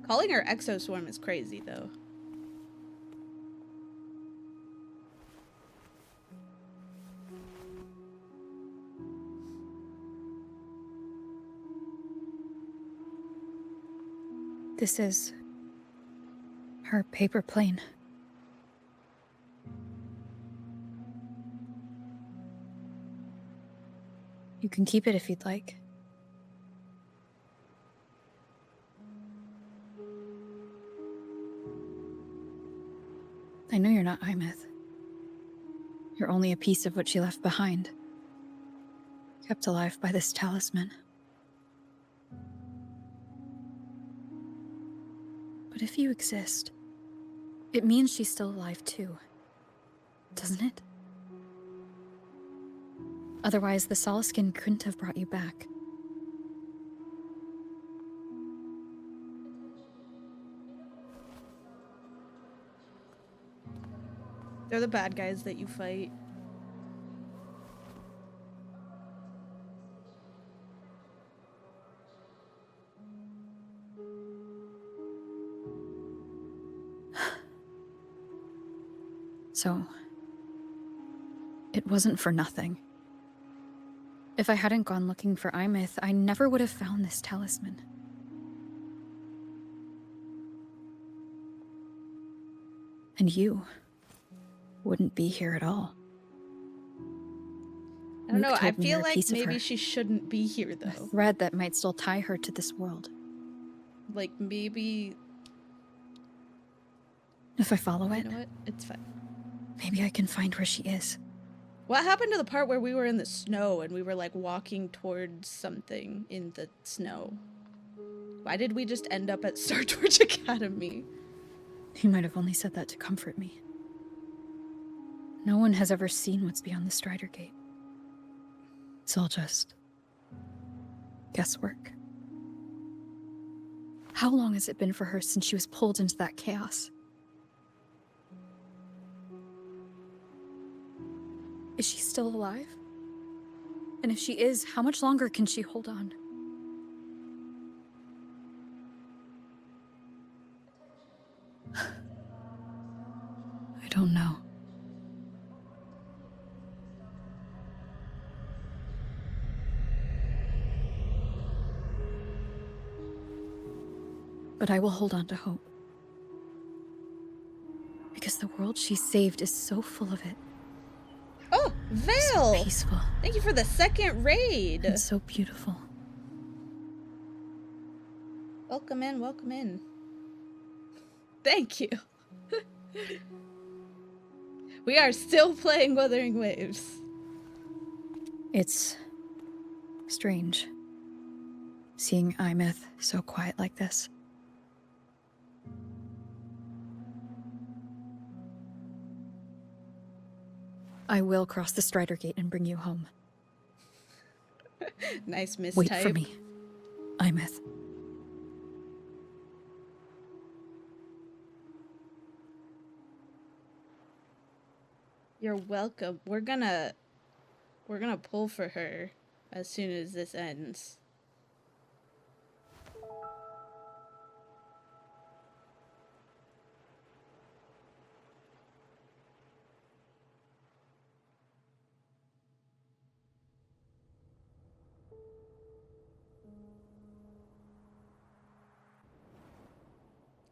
Calling her exoswarm is crazy, though. This is her paper plane. You can keep it if you'd like. I know you're not Aemeath. You're only a piece of what she left behind, kept alive by this talisman. But if you exist, it means she's still alive too, doesn't it? Otherwise, the Solaskin couldn't have brought you back. They're the bad guys that you fight. So, it wasn't for nothing. If I hadn't gone looking for Aemeath, I never would have found this talisman. And you wouldn't be here at all. I don't know, Mook I told me feel you're a like piece of maybe her. she shouldn't be here A though. thread that might still tie her to this world. Like maybe... If I follow it, You know what? It's fine. maybe I can find where she is. What happened to the part where we were in the snow and we were like walking towards something in the snow? Why did we just end up at Star Torch Academy? He might have only said that to comfort me. No one has ever seen what's beyond the Strider Gate. It's all just guesswork. How long has it been for her since she was pulled into that chaos? Is she still alive? And if she is, how much longer can she hold on? I don't know. But I will hold on to hope. Because the world she saved is so full of it. Oh, Vale! So peaceful. Thank you for the second raid. And so beautiful. Welcome in, welcome in. Thank you. We are still playing Wuthering Waves. It's strange seeing Aemeath so quiet like this. I will cross the Strider Gate and bring you home. Nice mistype. Wait for me, Aemeath. You're welcome. We're gonna pull for her as soon as this ends.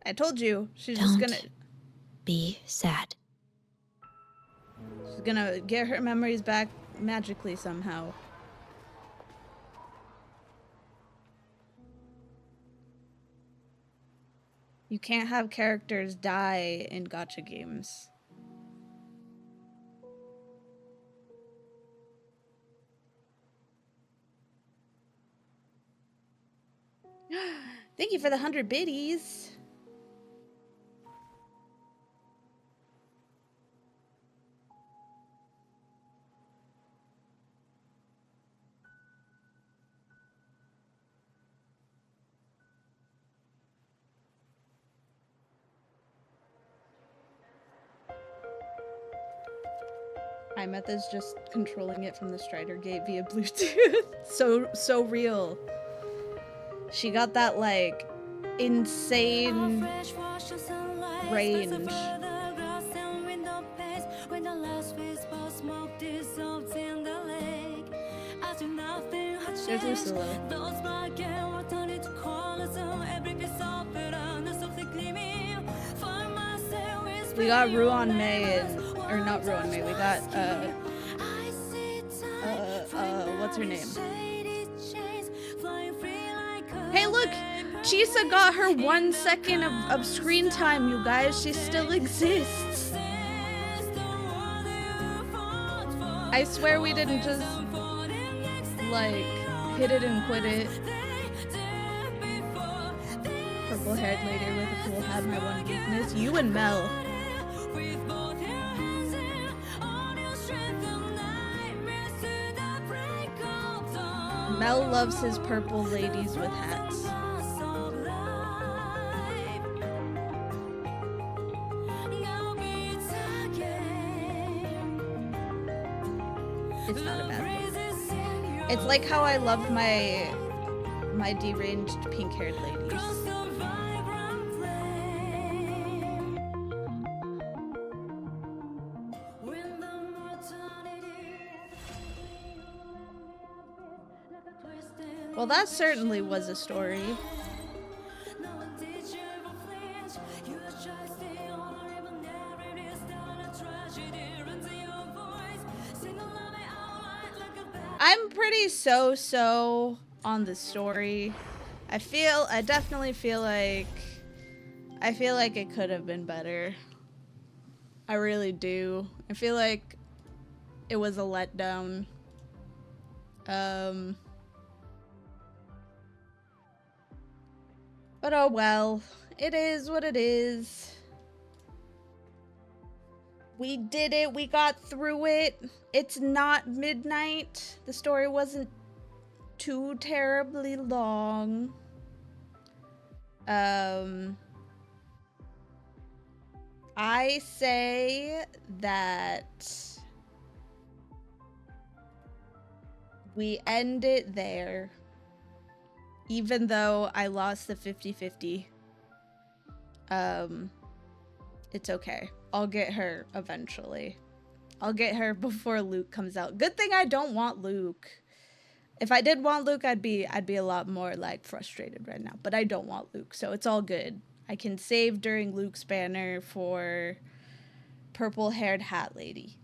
I told you, she's just gonna be sad. She's gonna get her memories back magically somehow. You can't have characters die in gacha games. Thank you for the 100 biddies. Aemeath is just controlling it from the Strider Gate via Bluetooth. so real. She got that like insane range. When the last whisper smoke dissolves in the lake, I do nothing. There's Lucilla. We got Ruan May and, or not Ruan May, we got, what's her name? Hey, look! Chisa got her 1 second of screen time, you guys. She still exists. I swear we didn't just, like, hit it and quit it. Purple-haired lady with a cool hat, my one weakness. You and Mel. Mel loves his purple ladies with hats. It's not a bad thing. It's like how I loved my deranged pink-haired ladies. Well, that certainly was a story. I'm pretty so on the story. I definitely feel like it could have been better. I really do. I feel like it was a letdown. But oh well, it is what it is. We did it, we got through it. It's not midnight. The story wasn't too terribly long. I say that we end it there. Even though I lost the 50-50. It's okay. I'll get her eventually. I'll get her before Luke comes out. Good thing I don't want Luke. If I did want Luke, I'd be a lot more like frustrated right now. But I don't want Luke, so it's all good. I can save during Luke's banner for purple-haired hat lady.